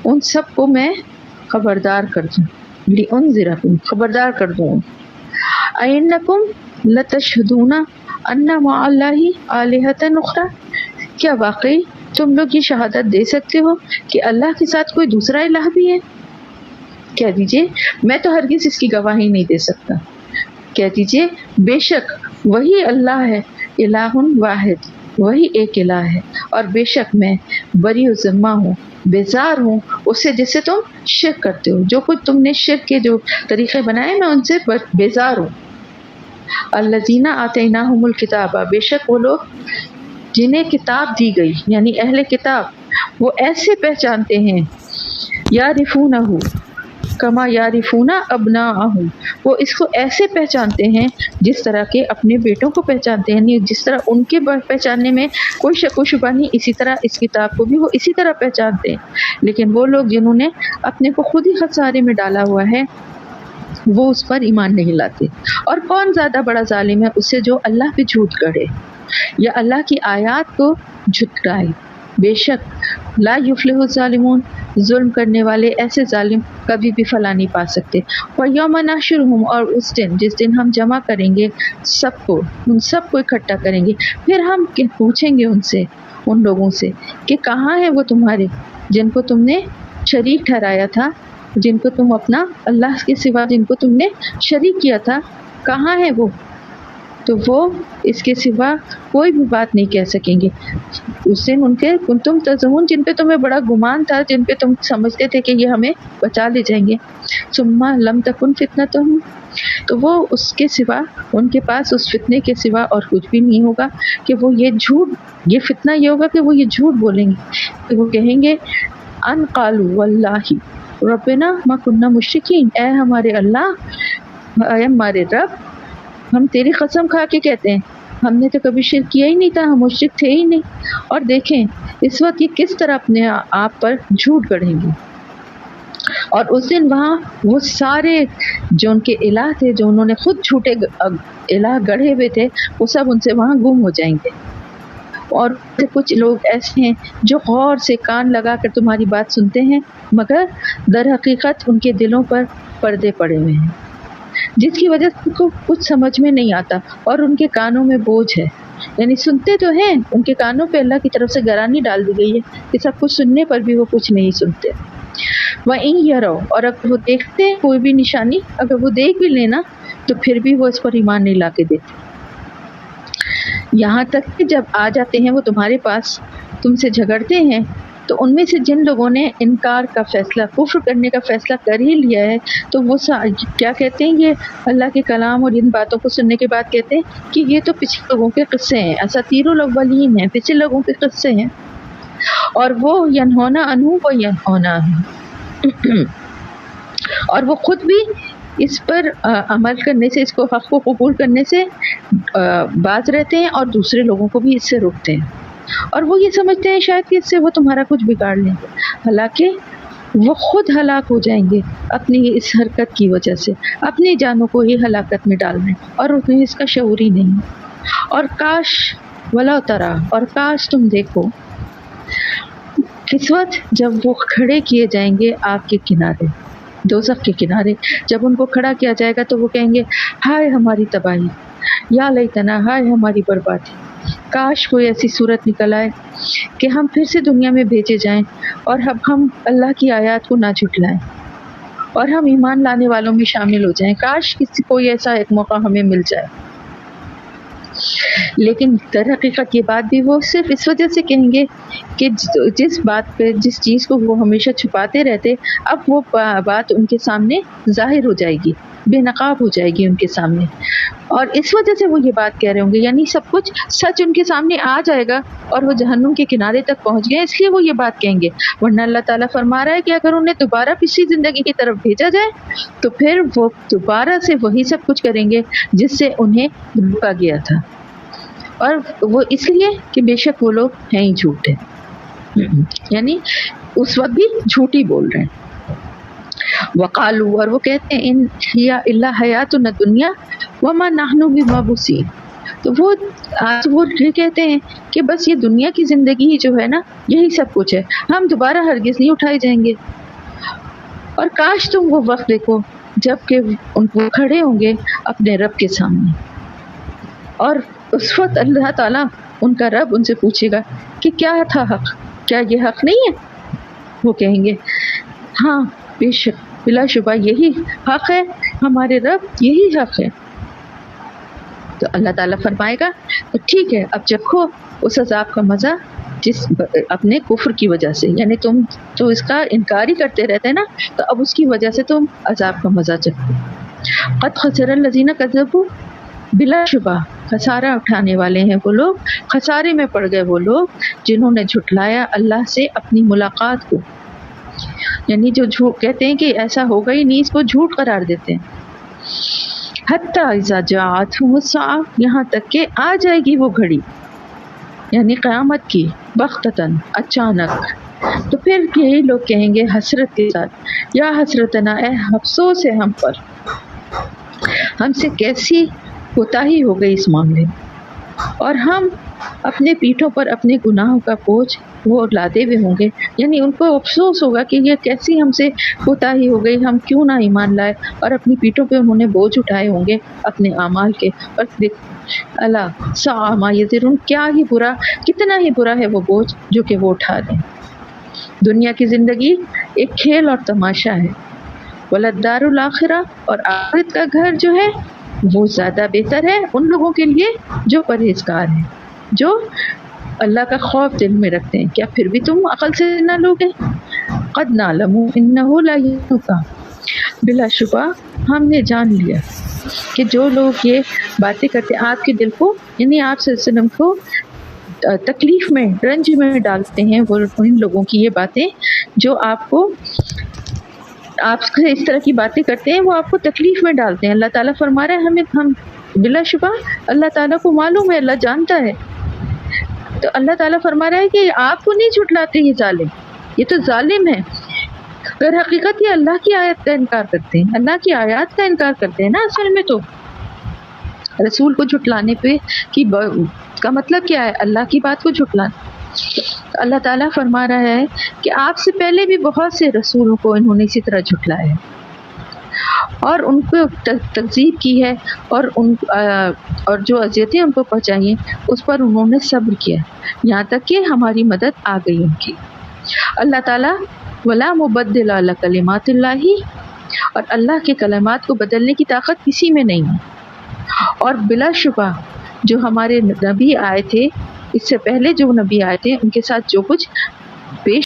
ان سب کو میں خبردار کر دوں. لِأُنذِرَكُمْ، خبردار کر دوں. أَإِنَّكُمْ لَتَشْهَدُونَ أَنَّ مَعَ اللَّهِ آلِهَةً أُخْرَى، کیا واقعی تم لوگ یہ شہادت دے سکتے ہو کہ اللہ کے ساتھ کوئی دوسرا الہ بھی ہے؟ کہہ دیجئے میں تو ہرگز اس کی گواہی نہیں دے سکتا. کہہ دیجئے بے شک وہی اللہ ہے، الہ واحد، وہی ایک الہ ہے، اور بے شک میں بری و ذمہ ہوں، بیزار ہوں اس سے جس سے تم شرک کرتے ہو. جو کچھ تم نے شرک کے جو طریقے بنائے میں ان سے بیزار ہوں. الذین آتیناہم الکتاب، بے شک وہ لوگ جنہیں کتاب دی گئی، یعنی اہل کتاب، وہ ایسے پہچانتے ہیں یعرفونہ کما یعرفون ابناءہم، وہ اس کو ایسے پہچانتے ہیں جس طرح کے اپنے بیٹوں کو پہچانتے ہیں، یعنی جس طرح ان کے پہچاننے میں کوئی شک و شبہ نہیں، اسی طرح اس کتاب کو بھی وہ اسی طرح پہچانتے ہیں. لیکن وہ لوگ جنہوں نے اپنے کو خود ہی خسارے میں ڈالا ہوا ہے وہ اس پر ایمان نہیں لاتے. اور کون زیادہ بڑا ظالم ہے اس سے جو اللہ پہ جھوٹ گڑھے یا اللہ کی آیات کو جھٹلائے. بے شک لا یفلح الظالمون، ظلم کرنے والے ایسے ظالم کبھی بھی فلاح نہیں پا سکتے. وَيَوْمَ نَحْشُرُهُمْ، اور اس دن جس دن ہم جمع کریں گے ان سب کو اکٹھا کریں گے، پھر ہم پوچھیں گے ان لوگوں سے کہ کہاں ہیں وہ تمہارے جن کو تم نے شریک ٹھہرایا تھا، جن کو تم اپنا اللہ کے سوا جن کو تم نے شریک کیا تھا، کہاں ہیں وہ؟ تو وہ اس کے سوا کوئی بھی بات نہیں کہہ سکیں گے. اس دن ان کے کنتم تزعمون، جن پہ تمہیں بڑا گمان تھا، جن پہ تم سمجھتے تھے کہ یہ ہمیں بچا لے جائیں گے. ثم لم تکن فتنتہم، تو وہ اس کے سوا ان کے پاس اس فتنے کے سوا اور کچھ بھی نہیں ہوگا کہ وہ یہ فتنہ یہ ہوگا کہ وہ یہ جھوٹ بولیں گے کہ وہ کہیں گے ان قالوا واللہ ربنا ما کننا مشرکین، اے ہمارے اللہ، اے ہمارے رب، ہم تیری قسم کھا کے کہتے ہیں ہم نے تو کبھی شرک کیا ہی نہیں تھا، ہم مشرک تھے ہی نہیں. اور دیکھیں اس وقت یہ کس طرح اپنے آپ پر جھوٹ گڑھیں گے. اور اس دن وہاں وہ سارے جو ان کے الہ تھے، جو انہوں نے خود جھوٹے الہ گڑھے ہوئے تھے، وہ سب ان سے وہاں گم ہو جائیں گے. اور کچھ لوگ ایسے ہیں جو غور سے کان لگا کر تمہاری بات سنتے ہیں، مگر در حقیقت ان کے دلوں پر پردے پڑے ہوئے ہیں. جس کی وجہ سے ان کو کچھ سمجھ میں نہیں آتا اور ان کے کانوں میں بوجھ ہے، یعنی سنتے تو ہیں، ان کے کانوں پہ اللہ کی طرف سے گرانی ڈال دی گئی ہے کہ سب کچھ سننے پر بھی وہ کچھ نہیں سنتے۔ وَإِن يَرَوْا، اور اگر وہ دیکھتے ہیں کوئی بھی نشانی، اگر وہ دیکھ بھی لینا تو پھر بھی وہ اس پر ایمان نہیں لا کے دیتے، یہاں تک کہ جب آ جاتے ہیں وہ تمہارے پاس تم سے جھگڑتے ہیں تو ان میں سے جن لوگوں نے انکار کا فیصلہ، کفر کرنے کا فیصلہ کر ہی لیا ہے، تو وہ کیا کہتے ہیں، یہ اللہ کے کلام اور ان باتوں کو سننے کے بعد کہتے ہیں کہ یہ تو پچھلے لوگوں کے قصے ہیں، اساطیر الاولین ہیں، پچھلے لوگوں کے قصے ہیں، اور وہ ینہونا عنہ و ینہونا عنہ، اور وہ خود بھی اس پر عمل کرنے سے، اس کو حق کو قبول کرنے سے باز رہتے ہیں اور دوسرے لوگوں کو بھی اس سے روکتے ہیں، اور وہ یہ سمجھتے ہیں شاید کہ اس سے وہ تمہارا کچھ بگاڑ لیں گے، حالانکہ وہ خود ہلاک ہو جائیں گے اپنی اس حرکت کی وجہ سے، اپنی جانوں کو ہی ہلاکت میں ڈال رہے ہیں اور انہیں اس کا شعور ہی نہیں۔ اور کاش ولو ترا، اور کاش تم دیکھو، کس وقت جب وہ کھڑے کیے جائیں گے آگ کے کنارے، دوزخ کے کنارے، جب ان کو کھڑا کیا جائے گا تو وہ کہیں گے ہائے ہماری تباہی، یا لیتنا، ہائے ہماری بربادی، کاش کوئی ایسی صورت نکل آئے کہ ہم پھر سے دنیا میں بھیجے جائیں اور اب ہم اللہ کی آیات کو نہ جھٹلائیں اور ہم ایمان لانے والوں میں شامل ہو جائیں، کاش کسی کوئی ایسا ایک موقع ہمیں مل جائے۔ لیکن در حقیقت یہ بات بھی وہ صرف اس وجہ سے کہیں گے کہ جس بات پہ، جس چیز کو وہ ہمیشہ چھپاتے رہتے، اب وہ بات ان کے سامنے ظاہر ہو جائے گی، بے نقاب ہو جائے گی ان کے سامنے، اور اس وجہ سے وہ یہ بات کہہ رہے ہوں گے، یعنی سب کچھ سچ ان کے سامنے آ جائے گا اور وہ جہنم کے کنارے تک پہنچ گئے، اس لیے وہ یہ بات کہیں گے، ورنہ اللہ تعالیٰ فرما رہا ہے کہ اگر انہیں دوبارہ پچھلی زندگی کی طرف بھیجا جائے تو پھر وہ دوبارہ سے وہی سب کچھ کریں گے جس سے انہیں روکا گیا تھا، اور وہ اس لیے کہ بے شک وہ لوگ ہیں ہی جھوٹے، یعنی اس وقت بھی جھوٹ ہی بول رہے ہیں۔ وقالو، اور وہ کہتے ہیں ان ہی الا حیاتنا الدنیا وما نحن بمبعوثین، تو وہ آج وہ یہ کہتے ہیں کہ بس یہ دنیا کی زندگی ہی جو ہے نا، یہی سب کچھ ہے، ہم دوبارہ ہرگز نہیں اٹھائے جائیں گے، اور کاش تم وہ وقت دیکھو جب کہ ان کو کھڑے ہوں گے اپنے رب کے سامنے، اور اس وقت اللہ تعالیٰ ان کا رب ان سے پوچھے گا کہ کیا تھا حق، کیا یہ حق نہیں ہے؟ وہ کہیں گے ہاں بے شک، بلا شبہ یہی حق ہے، ہمارے رب یہی حق ہے۔ تو اللہ تعالیٰ فرمائے گا تو ٹھیک ہے، اب چکھو اس عذاب کا مزہ جس اپنے کفر کی وجہ سے، یعنی تم تو اس کا انکار ہی کرتے رہتے نا، تو اب اس کی وجہ سے تم عذاب کا مزہ چکھو۔ قد خسر الذین کذبوا، بلا شبہ خسارہ اٹھانے والے ہیں وہ لوگ، خسارے میں پڑ گئے وہ لوگ جنہوں نے جھٹلایا اللہ سے اپنی ملاقات کو، یعنی جو جھوٹ کہتے ہیں کہ ایسا ہوگا ہی نہیں، اس کو جھوٹ قرار دیتے ہیں۔ حتی اذا جاءتہم الساعہ، یہاں تک کہ آ جائے گی وہ گھڑی، یعنی قیامت کی، بغتتاً، اچانک، تو پھر یہی لوگ کہیں گے حسرت کے ساتھ یا حسرتنا، اے افسوس ہے ہم پر، ہم سے کیسی کوتاہی ہو گئی اس معاملے میں، اور ہم اپنے پیٹھوں پر اپنے گناہوں کا بوجھ وہ لادے ہوئے ہوں گے، یعنی ان کو افسوس ہوگا کہ یہ کیسی ہم سے کوتاہی ہو گئی، ہم کیوں نہ ایمان لائے، اور اپنی پیٹھوں پہ انہوں نے بوجھ اٹھائے ہوں گے اپنے اعمال کے، اور اللہ ساء ما یزرون، کیا ہی برا، کتنا ہی برا ہے وہ بوجھ جو کہ وہ اٹھا دیں۔ دنیا کی زندگی ایک کھیل اور تماشا ہے، وللدار الآخرہ، اور آخرت کا گھر جو ہے وہ زیادہ بہتر ہے ان لوگوں کے لیے جو پرہیزگار ہیں، جو اللہ کا خوف دل میں رکھتے ہیں۔ کیا پھر بھی تم عقل سے نہ لوگے؟ قد نعلم انہ لا یحزنک، بلا شبہ ہم نے جان لیا کہ جو لوگ یہ باتیں کرتے آپ کے دل کو، یعنی آپ صلی اللہ علیہ وسلم کو تکلیف میں، رنج میں ڈالتے ہیں، وہ ان لوگوں کی یہ باتیں جو آپ کو، آپ سے اس طرح کی باتیں کرتے ہیں، وہ آپ کو تکلیف میں ڈالتے ہیں۔ اللہ تعالیٰ فرما رہا ہے ہم بلا شبہ اللہ تعالیٰ کو معلوم ہے، اللہ جانتا ہے، تو اللہ تعالیٰ فرما رہا ہے کہ آپ کو نہیں جھٹلاتے یہ ظالم، یہ تو ظالم ہے، در حقیقت یہ اللہ کی آیت کا انکار کرتے ہیں، اللہ کی آیات کا انکار کرتے ہیں نا، اصل میں تو رسول کو جھٹلانے پہ کا مطلب کیا ہے؟ اللہ کی بات کو جھٹلانا۔ اللہ تعالیٰ فرما رہا ہے کہ آپ سے پہلے بھی بہت سے رسولوں کو انہوں نے اسی طرح جھٹلایا ہے، اور ان کو تکذیب کی ہے اور جو اذیتیں ان کو پہنچائی ہیں اس پر انہوں نے صبر کیا یہاں تک کہ ہماری مدد آ گئی ان کی۔ اللہ تعالیٰ ولا مبدل لکلمات اللہ، اور اللہ کے کلمات کو بدلنے کی طاقت کسی میں نہیں ہے۔ اور بلا شبہ جو ہمارے نبی آئے تھے، اس سے پہلے جو نبی آئے تھے، ان کے ساتھ جو کچھ پیش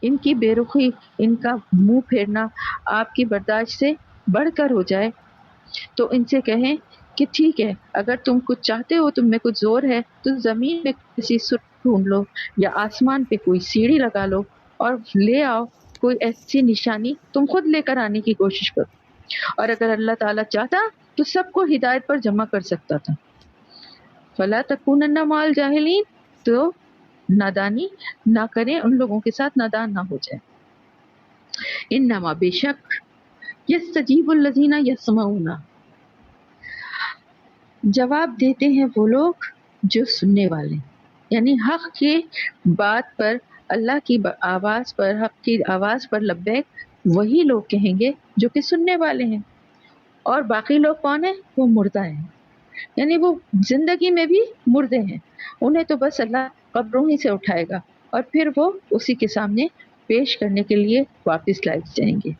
ان کی بے رخی، ان کا منہ پھیرنا آپ کی برداشت سے بڑھ کر ہو جائے تو ان سے کہیں کہ ٹھیک ہے، اگر تم کچھ چاہتے ہو، تم میں کچھ زور ہے، تو زمین میں کسی سرخ ڈھونڈ لو یا آسمان پہ کوئی سیڑھی لگا لو اور لے آؤ کوئی ایسی نشانی، تم خود لے کر آنے کی کوشش کرو۔ اور اگر اللہ تعالیٰ چاہتا تو سب کو ہدایت پر جمع کر سکتا تھا۔ فلا تکونن مع الجاہلین، تو نادانی نہ کریں، ان لوگوں کے ساتھ نادان نہ ہو جائے۔ انما بے شک یستجیب الذین یسمعون، جواب دیتے ہیں وہ لوگ جو سننے والے، یعنی حق کی بات پر، اللہ کی آواز پر، حق کی آواز پر لبیک وہی لوگ کہیں گے جو کہ سننے والے ہیں۔ اور باقی لوگ کون ہیں؟ وہ مردہ ہیں، یعنی وہ زندگی میں بھی مردے ہیں، انہیں تو بس اللہ قبروں ہی سے اٹھائے گا اور پھر وہ اسی کے سامنے پیش کرنے کے لیے واپس لائے جائیں گے۔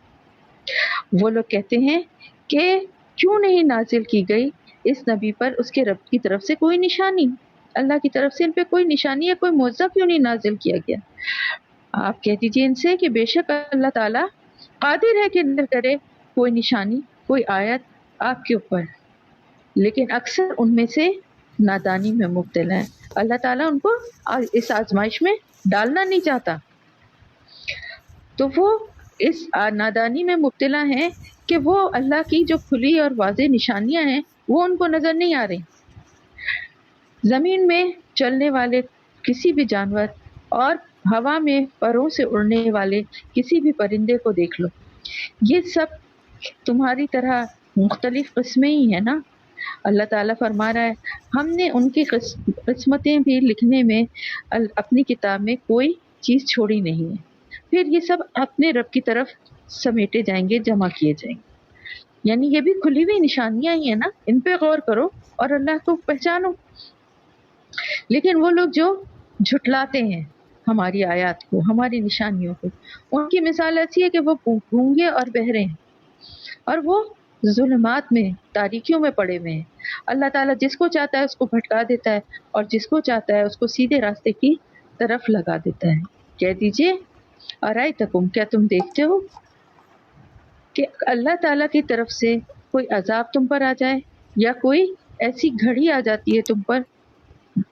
وہ لوگ کہتے ہیں کہ کیوں نہیں نازل کی گئی اس نبی پر اس کے رب کی طرف سے کوئی نشانی، اللہ کی طرف سے ان پہ کوئی نشانی یا کوئی معجزہ کیوں نہیں نازل کیا گیا؟ آپ کہہ دیجئے ان سے کہ بے شک اللہ تعالیٰ قادر ہے کہ نازل کرے کوئی نشانی، کوئی آیت آپ کے اوپر، لیکن اکثر ان میں سے نادانی میں مبتلا ہے۔ اللہ تعالیٰ ان کو اس آزمائش میں ڈالنا نہیں چاہتا، تو وہ اس نادانی میں مبتلا ہیں کہ وہ اللہ کی جو کھلی اور واضح نشانیاں ہیں وہ ان کو نظر نہیں آ رہی۔ زمین میں چلنے والے کسی بھی جانور اور ہوا میں پروں سے اڑنے والے کسی بھی پرندے کو دیکھ لو، یہ سب تمہاری طرح مختلف قسمیں ہی ہیں نا۔ اللہ تعالیٰ فرما رہا ہے ہم نے ان کی قسمتیں بھی لکھنے میں اپنی کتاب میں کوئی چیز چھوڑی نہیں ہے، پھر یہ سب اپنے رب کی طرف سمیٹے جائیں گے، جمع کیے جائیں گے۔ یعنی یہ بھی کھلی ہوئی نشانیاں ہی ہیں نا، ان پہ غور کرو اور اللہ کو پہچانو۔ لیکن وہ لوگ جو جھٹلاتے ہیں ہماری آیات کو، ہماری نشانیوں کو، ان کی مثال ایسی ہے کہ وہ گونگے اور بہرے ہیں اور وہ ظلمات میں، تاریکیوں میں پڑے ہوئے ہیں۔ اللہ تعالیٰ جس کو چاہتا ہے اس کو بھٹکا دیتا ہے اور جس کو چاہتا ہے اس کو سیدھے راستے کی طرف لگا دیتا ہے۔ کہہ دیجئے ارائیتکم، کیا تم دیکھتے ہو کہ اللہ تعالیٰ کی طرف سے کوئی عذاب تم پر آ جائے یا کوئی ایسی گھڑی آ جاتی ہے تم پر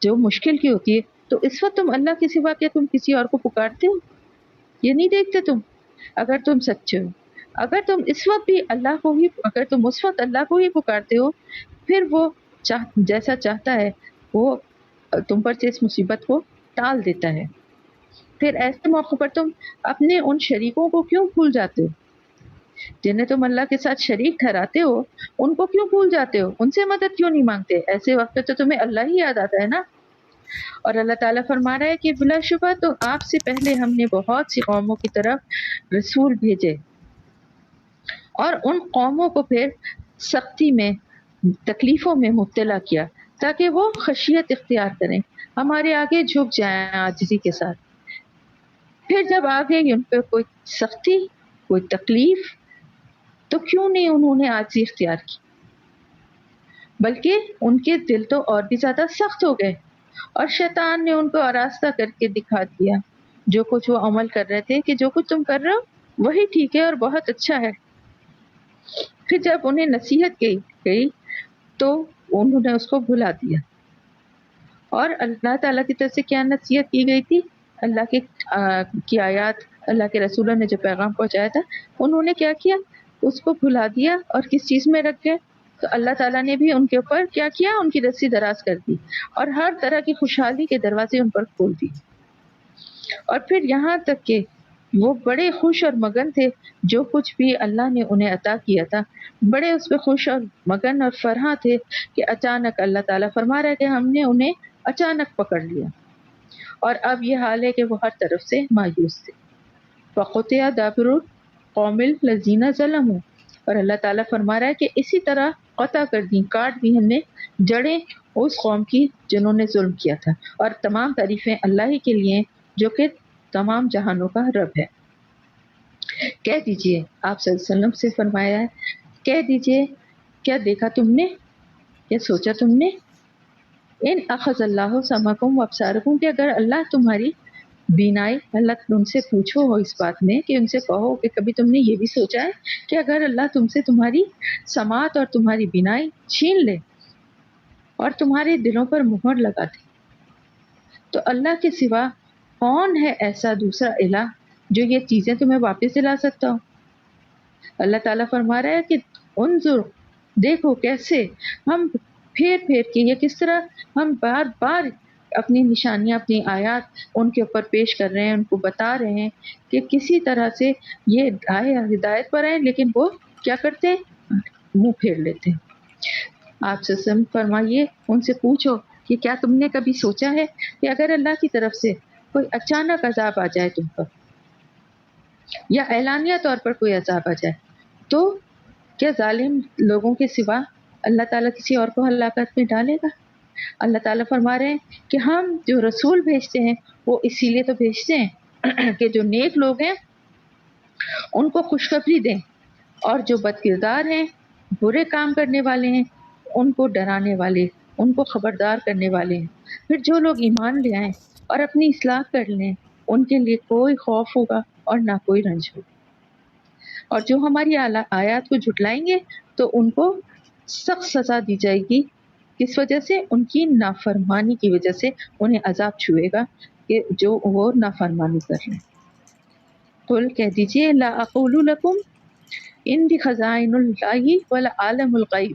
جو مشکل کی ہوتی ہے، تو اس وقت تم اللہ کے سوا کیا تم کسی اور کو پکارتے ہو؟ یہ نہیں دیکھتے تم؟ اگر تم سچے ہو، اگر تم اس وقت بھی اللہ کو ہی، اگر تم اس وقت اللہ کو ہی پکارتے ہو، پھر وہ جیسا چاہتا ہے وہ تم پر سے اس مصیبت کو ٹال دیتا ہے۔ پھر ایسے موقع پر تم اپنے ان شریکوں کو کیوں بھول جاتے ہو جنہیں تم اللہ کے ساتھ شریک ٹھہراتے ہو؟ ان کو کیوں بھول جاتے ہو؟ ان سے مدد کیوں نہیں مانگتے؟ ایسے وقت تو تمہیں اللہ ہی یاد آتا ہے نا۔ اور اللہ تعالیٰ فرما رہا ہے کہ بلا شبہ تو آپ سے پہلے ہم نے بہت سی قوموں کی طرف رسول بھیجے اور ان قوموں کو پھر سختی میں، تکلیفوں میں مبتلا کیا تاکہ وہ خشیت اختیار کریں، ہمارے آگے جھک جائیں عاجزی کے ساتھ۔ پھر جب آ گئی ان پہ کوئی سختی، کوئی تکلیف، تو کیوں نہیں انہوں نے عاجزی اختیار کی، بلکہ ان کے دل تو اور بھی زیادہ سخت ہو گئے اور شیطان نے ان کو آراستہ کر کے دکھا دیا جو کچھ وہ عمل کر رہے تھے کہ جو کچھ تم کر رہے ہو وہی ٹھیک ہے اور بہت اچھا ہے۔ پھر جب انہیں نصیحت کی گئی تو انہوں نے اس کو بھلا دیا۔ اور اللہ تعالیٰ کی طرف سے کیا نصیحت کی گئی تھی؟ اللہ کی آیات، اللہ کے رسولوں نے جو پیغام پہنچایا تھا، انہوں نے کیا کیا؟ اس کو بھلا دیا اور کس چیز میں رکھ گئے؟ تو اللہ تعالیٰ نے بھی ان کے اوپر کیا کیا؟ ان کی رسی دراز کر دی اور ہر طرح کی خوشحالی کے دروازے ان پر کھول دی۔ اور پھر یہاں تک کہ وہ بڑے خوش اور مگن تھے جو کچھ بھی اللہ نے انہیں عطا کیا تھا، بڑے اس پہ خوش اور مگن اور فرحاں تھے کہ اچانک اللہ تعالیٰ فرما رہا ہے کہ ہم نے انہیں اچانک پکڑ لیا۔ اور اب یہ حال ہے کہ وہ ہر طرف سے مایوس تھے. فقطع دابر القوم الذین ظلموا، اور اللہ تعالیٰ فرما رہا ہے کہ اسی طرح قطع کر دی، کاٹ دی ہم نے جڑیں اس قوم کی جنہوں نے ظلم کیا تھا. اور تمام تعریفیں اللہ ہی کے لیے جو کہ تمام جہانوں کا رب ہے. کہہ دیجئے، آپ صلی اللہ علیہ وسلم سے فرمایا ہے، کہہ دیجئے کیا دیکھا تم نے، کیا سوچا تم نے، ان اخذ اللہ سمعکم وابصارکم، کہ اگر اللہ تمہاری بینائی، اللہ ان سے پوچھو ہو اس بات میں کہ ان سے کہو کہ کبھی تم نے یہ بھی سوچا ہے کہ اگر اللہ تم سے تمہاری سماعت اور تمہاری بینائی چھین لے اور تمہارے دلوں پر مہر لگا دے، تو اللہ کے سوا کون ہے ایسا دوسرا الہ جو یہ چیزیں تمہیں واپس دلا سکتا ہو. اللہ تعالیٰ فرما رہا ہے کہ انظر، دیکھو کیسے ہم پھیر پھیر کے، یہ کس طرح ہم بار بار اپنی نشانیاں، اپنی آیات ان کے اوپر پیش کر رہے ہیں، ان کو بتا رہے ہیں کہ کسی طرح سے یہ ہدایت پر ہیں، لیکن وہ کیا کرتے ہیں، منہ پھیر لیتے ہیں. آپ سے فرمائیے، ان سے پوچھو کہ کیا تم نے کبھی سوچا ہے کہ اگر اللہ کی طرف سے کوئی اچانک عذاب آ جائے تم پر، یا اعلانیہ طور پر کوئی عذاب آ جائے، تو کیا ظالم لوگوں کے سوا اللہ تعالیٰ کسی اور کو ہلاکت میں ڈالے گا؟ اللہ تعالیٰ فرما رہے ہیں کہ ہم جو رسول بھیجتے ہیں وہ اسی لیے تو بھیجتے ہیں کہ جو نیک لوگ ہیں ان کو خوشخبری دیں، اور جو بد کردار ہیں، برے کام کرنے والے ہیں، ان کو ڈرانے والے، ان کو خبردار کرنے والے ہیں. پھر جو لوگ ایمان لے آئیں اور اپنی اصلاح کر لیں، ان کے لیے کوئی خوف ہوگا اور نہ کوئی رنج ہوگا. اور جو ہماری آیات کو جھٹلائیں گے تو ان کو سخت سزا دی جائے گی. کس وجہ سے؟ ان کی نافرمانی کی وجہ سے انہیں عذاب چھوئے گا کہ جو وہ نافرمانی کر رہے ہیں. قل کہہ دیجئے، لا اقول لکم عندی خزائن اللہ ولا عالم الغیب،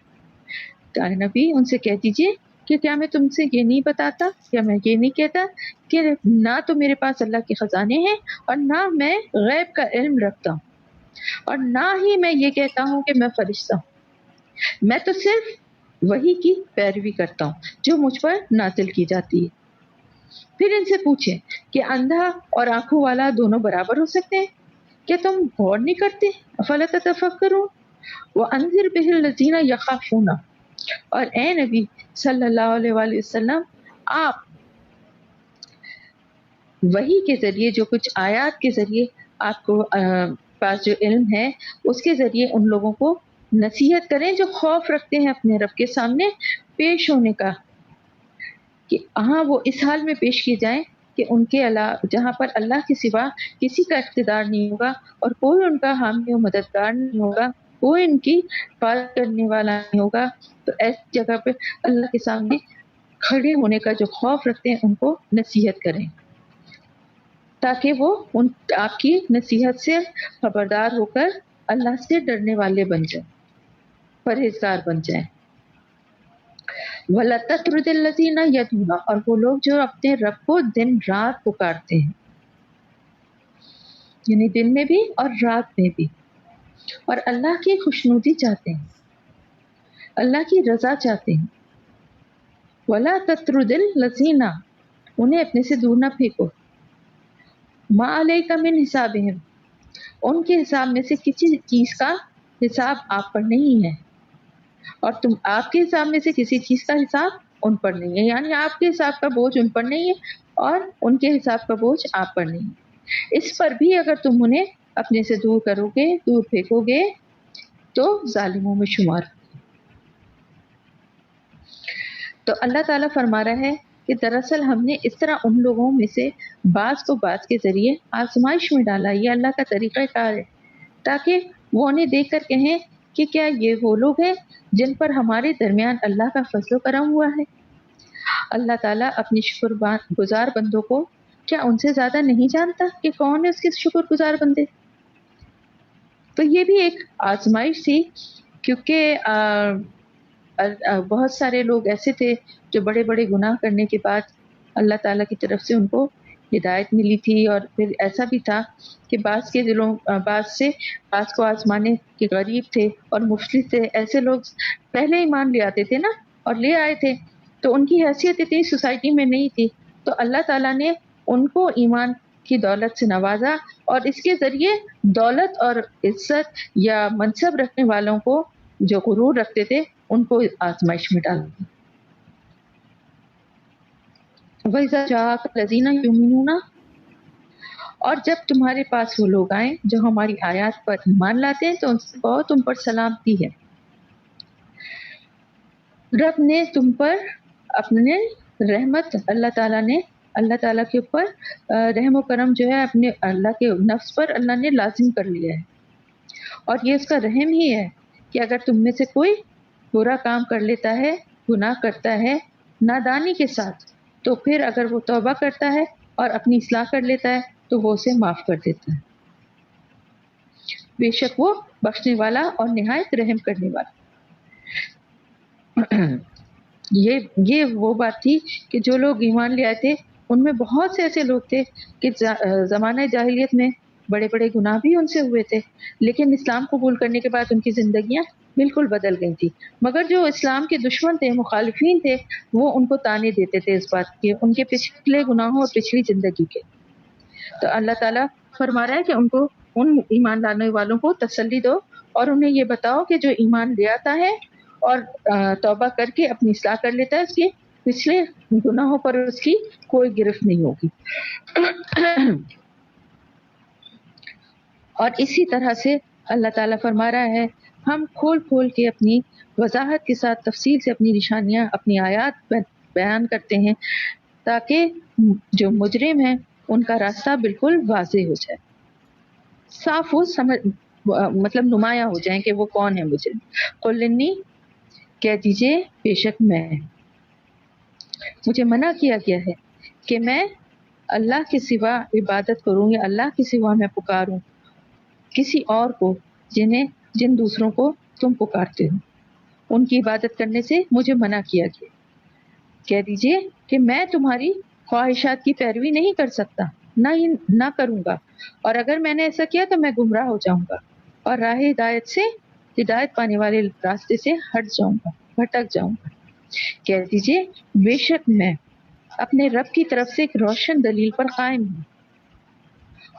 کہ نبی ان سے کہہ دیجئے کہ کیا میں تم سے یہ نہیں بتاتا، کیا میں یہ نہیں کہتا کہ نہ تو میرے پاس اللہ کے خزانے ہیں اور نہ میں غیب کا علم رکھتا ہوں، اور نہ ہی میں یہ کہتا ہوں کہ میں فرشتہ ہوں. میں تو صرف وحی کی پیروی کرتا ہوں جو مجھ پر نازل کی جاتی ہے. پھر ان سے پوچھیں کہ اندھا اور آنکھوں والا دونوں برابر ہو سکتے ہیں؟ کیا تم غور نہیں کرتے؟ افلا تتفکرون. وانذر به الذین یخافون، اور اے نبی صلی اللہ علیہ وآلہ وسلم، آپ وحی کے ذریعے، جو کچھ آیات کے ذریعے آپ کو پاس جو علم ہے اس کے ذریعے ان لوگوں کو نصیحت کریں جو خوف رکھتے ہیں اپنے رب کے سامنے پیش ہونے کا، کہ ہاں وہ اس حال میں پیش کیے جائیں کہ ان کے علاوہ، جہاں پر اللہ کے سوا کسی کا اقتدار نہیں ہوگا اور کوئی ان کا حامی و مددگار نہیں ہوگا، کوئی ان کی حفاظت کرنے والا نہیں ہوگا، تو ایسی جگہ پہ اللہ کے سامنے کھڑے ہونے کا جو خوف رکھتے ہیں ان کو نصیحت کریں، تاکہ وہ ان آپ کی نصیحت سے خبردار ہو کر اللہ سے ڈرنے والے بن جائیں، پرہیزگار بن جائیں. وَلَا تَطْرُدِ الَّذِينَ يَدْعُونَ، اور وہ لوگ جو اپنے رب کو دن رات پکارتے ہیں، یعنی دن میں بھی اور رات میں بھی، اور اللہ کی خوشنودی چاہتے ہیں، اللہ کی رضا چاہتے ہیں. وَلَا تَطْرُدِ الَّذِينَ، انہیں اپنے سے دور نہ پھینکو. مَا عَلَيْكَ مِنْ حِسَابِهِمْ، ان کے حساب میں سے کسی چیز کا حساب آپ پر نہیں ہے، اور تم آپ کے حساب میں سے کسی چیز کا حساب ان پر نہیں ہے، یعنی آپ کے حساب کا بوجھ ان پر نہیں ہے اور ان کے حساب کا بوجھ آپ پر نہیں ہے. اس پر بھی اگر تم انہیں اپنے سے دور کرو گے، دور پھینکو گے، تو ظالموں میں شمار. تو اللہ تعالیٰ فرما رہا ہے کہ دراصل ہم نے اس طرح ان لوگوں میں سے بعض کو بعض کے ذریعے آزمائش میں ڈالا، یہ اللہ کا طریقہ کار ہے، تاکہ وہ انہیں دیکھ کر کہیں کہ کیا یہ وہ لوگ ہیں جن پر ہمارے درمیان اللہ کا فضل و کرم ہوا ہے. اللہ تعالیٰ اپنی شکر گزار بندوں کو کیا ان سے زیادہ نہیں جانتا کہ کون ہے اس کے شکر گزار بندے. تو یہ بھی ایک آزمائش تھی، کیونکہ بہت سارے لوگ ایسے تھے جو بڑے بڑے گناہ کرنے کے بعد اللہ تعالیٰ کی طرف سے ان کو ہدایت ملی تھی، اور پھر ایسا بھی تھا کہ بعض کے دلوں، بعض کو آزمانے کے غریب تھے اور مفلس تھے، ایسے لوگ پہلے ایمان لے آتے تھے نا، اور لے آئے تھے تو ان کی حیثیت اتنی سوسائٹی میں نہیں تھی، تو اللہ تعالیٰ نے ان کو ایمان کی دولت سے نوازا، اور اس کے ذریعے دولت اور عزت یا منصب رکھنے والوں کو جو غرور رکھتے تھے ان کو آزمائش میں ڈال دیا۔ وَإِذَا جَاءَكَ الَّذِينَ يُؤْمِنُونَ، اور جب تمہارے پاس وہ لوگ آئیں جو ہماری آیات پر ایمان لاتے ہیں تو ان سے کہو تم پر سلامتی ہے، رب نے تم پر اپنے رحمت، اللہ تعالیٰ کے اوپر رحم و کرم جو ہے اپنے اللہ کے نفس پر اللہ نے لازم کر لیا ہے، اور یہ اس کا رحم ہی ہے کہ اگر تم میں سے کوئی برا کام کر لیتا ہے، گناہ کرتا ہے نادانی کے ساتھ، تو پھر اگر وہ توبہ کرتا ہے اور اپنی اصلاح کر لیتا ہے تو وہ اسے معاف کر دیتا ہے، بے شک وہ بخشنے والا اور نہایت رحم کرنے والا۔ یہ وہ بات تھی کہ جو لوگ ایمان لے آئے تھے ان میں بہت سے ایسے لوگ تھے کہ زمانہ جاہلیت میں بڑے بڑے گناہ بھی ان سے ہوئے تھے، لیکن اسلام قبول کرنے کے بعد ان کی زندگیاں بالکل بدل گئی تھی، مگر جو اسلام کے دشمن تھے، مخالفین تھے، وہ ان کو تانے دیتے تھے اس بات کے، ان کے پچھلے گناہوں اور پچھلی زندگی کے۔ تو اللہ تعالیٰ فرما رہا ہے کہ ان کو، ان ایمان لانے والوں کو تسلی دو اور انہیں یہ بتاؤ کہ جو ایمان لے آتا ہے اور توبہ کر کے اپنی اصلاح کر لیتا ہے، اس کے پچھلے گناہوں پر اس کی کوئی گرفت نہیں ہوگی۔ اور اسی طرح سے اللہ تعالیٰ فرما رہا ہے، ہم کھول کھول کے اپنی وضاحت کے ساتھ تفصیل سے اپنی نشانیاں، اپنی آیات بیان کرتے ہیں تاکہ جو مجرم ہیں ان کا راستہ بالکل واضح ہو جائے، صاف ہو، مطلب نمایاں ہو جائیں کہ وہ کون ہے مجرم۔ قل انی، کہہ دیجئے بے شک مجھے منع کیا گیا ہے کہ میں اللہ کے سوا عبادت کروں یا اللہ کے سوا میں پکاروں کسی اور کو، جن دوسروں کو تم پکارتے ہو، ان کی عبادت کرنے سے مجھے منع کیا گیا۔ کہہ دیجئے کہ میں تمہاری خواہشات کی پیروی نہیں کر سکتا، نہ کروں گا، اور اگر میں نے ایسا کیا تو میں گمراہ ہو جاؤں گا اور راہ ہدایت پانے والے راستے سے بھٹک جاؤں گا۔ کہہ دیجئے بے شک میں اپنے رب کی طرف سے ایک روشن دلیل پر قائم ہوں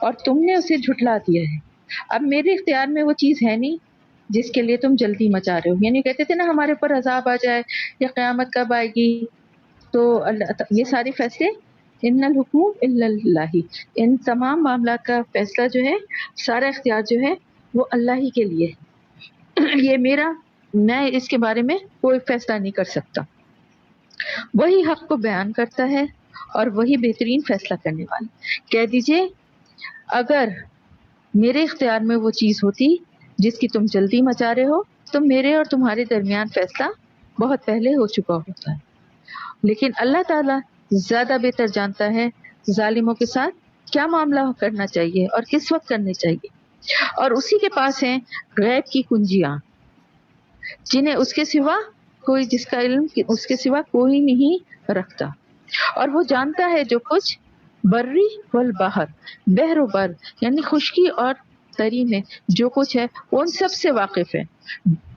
اور تم نے اسے جھٹلا دیا ہے، اب میرے اختیار میں وہ چیز ہے نہیں جس کے لیے تم جلدی مچا رہے ہو۔ یعنی کہتے تھے نا ہمارے اوپر عذاب آ جائے یا قیامت کب آئے گی، تو یہ سارے فیصلے ان الحکم الا اللہ، ان تمام معاملات کا فیصلہ جو ہے، سارا اختیار جو ہے وہ اللہ ہی کے لیے ہے، یہ میں اس کے بارے میں کوئی فیصلہ نہیں کر سکتا۔ وہی حق کو بیان کرتا ہے اور وہی بہترین فیصلہ کرنے والا۔ کہہ دیجئے اگر میرے اختیار میں وہ چیز ہوتی جس کی تم جلدی مچا رہے ہو تو میرے اور تمہارے درمیان فیصلہ بہت پہلے ہو چکا ہوتا ہے، لیکن اللہ تعالیٰ زیادہ بہتر جانتا ہے ظالموں کے ساتھ کیا معاملہ کرنا چاہیے اور کس وقت کرنے چاہیے، اور اسی کے پاس ہیں غیب کی کنجیاں جنہیں جس کا علم اس کے سوا کوئی نہیں رکھتا، اور وہ جانتا ہے جو کچھ بری والبحر، بحر و بر یعنی خشکی اور تری میں جو کچھ ہے وہ ان سب سے واقف ہے۔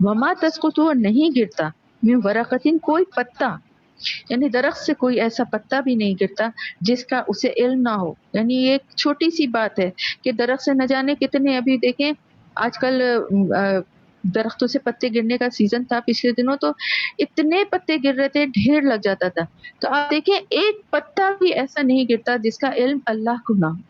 وما تسقط، نہیں گرتا، من ورقۃ، کوئی پتا، یعنی درخت سے کوئی ایسا پتا بھی نہیں گرتا جس کا اسے علم نہ ہو۔ یعنی یہ ایک چھوٹی سی بات ہے کہ درخت سے نہ جانے کتنے، ابھی دیکھیں آج کل درختوں سے پتے گرنے کا سیزن تھا پچھلے دنوں، تو اتنے پتے گر رہے تھے، ڈھیر لگ جاتا تھا، تو آپ دیکھیں ایک پتا بھی ایسا نہیں گرتا جس کا علم اللہ کو نہ ہو۔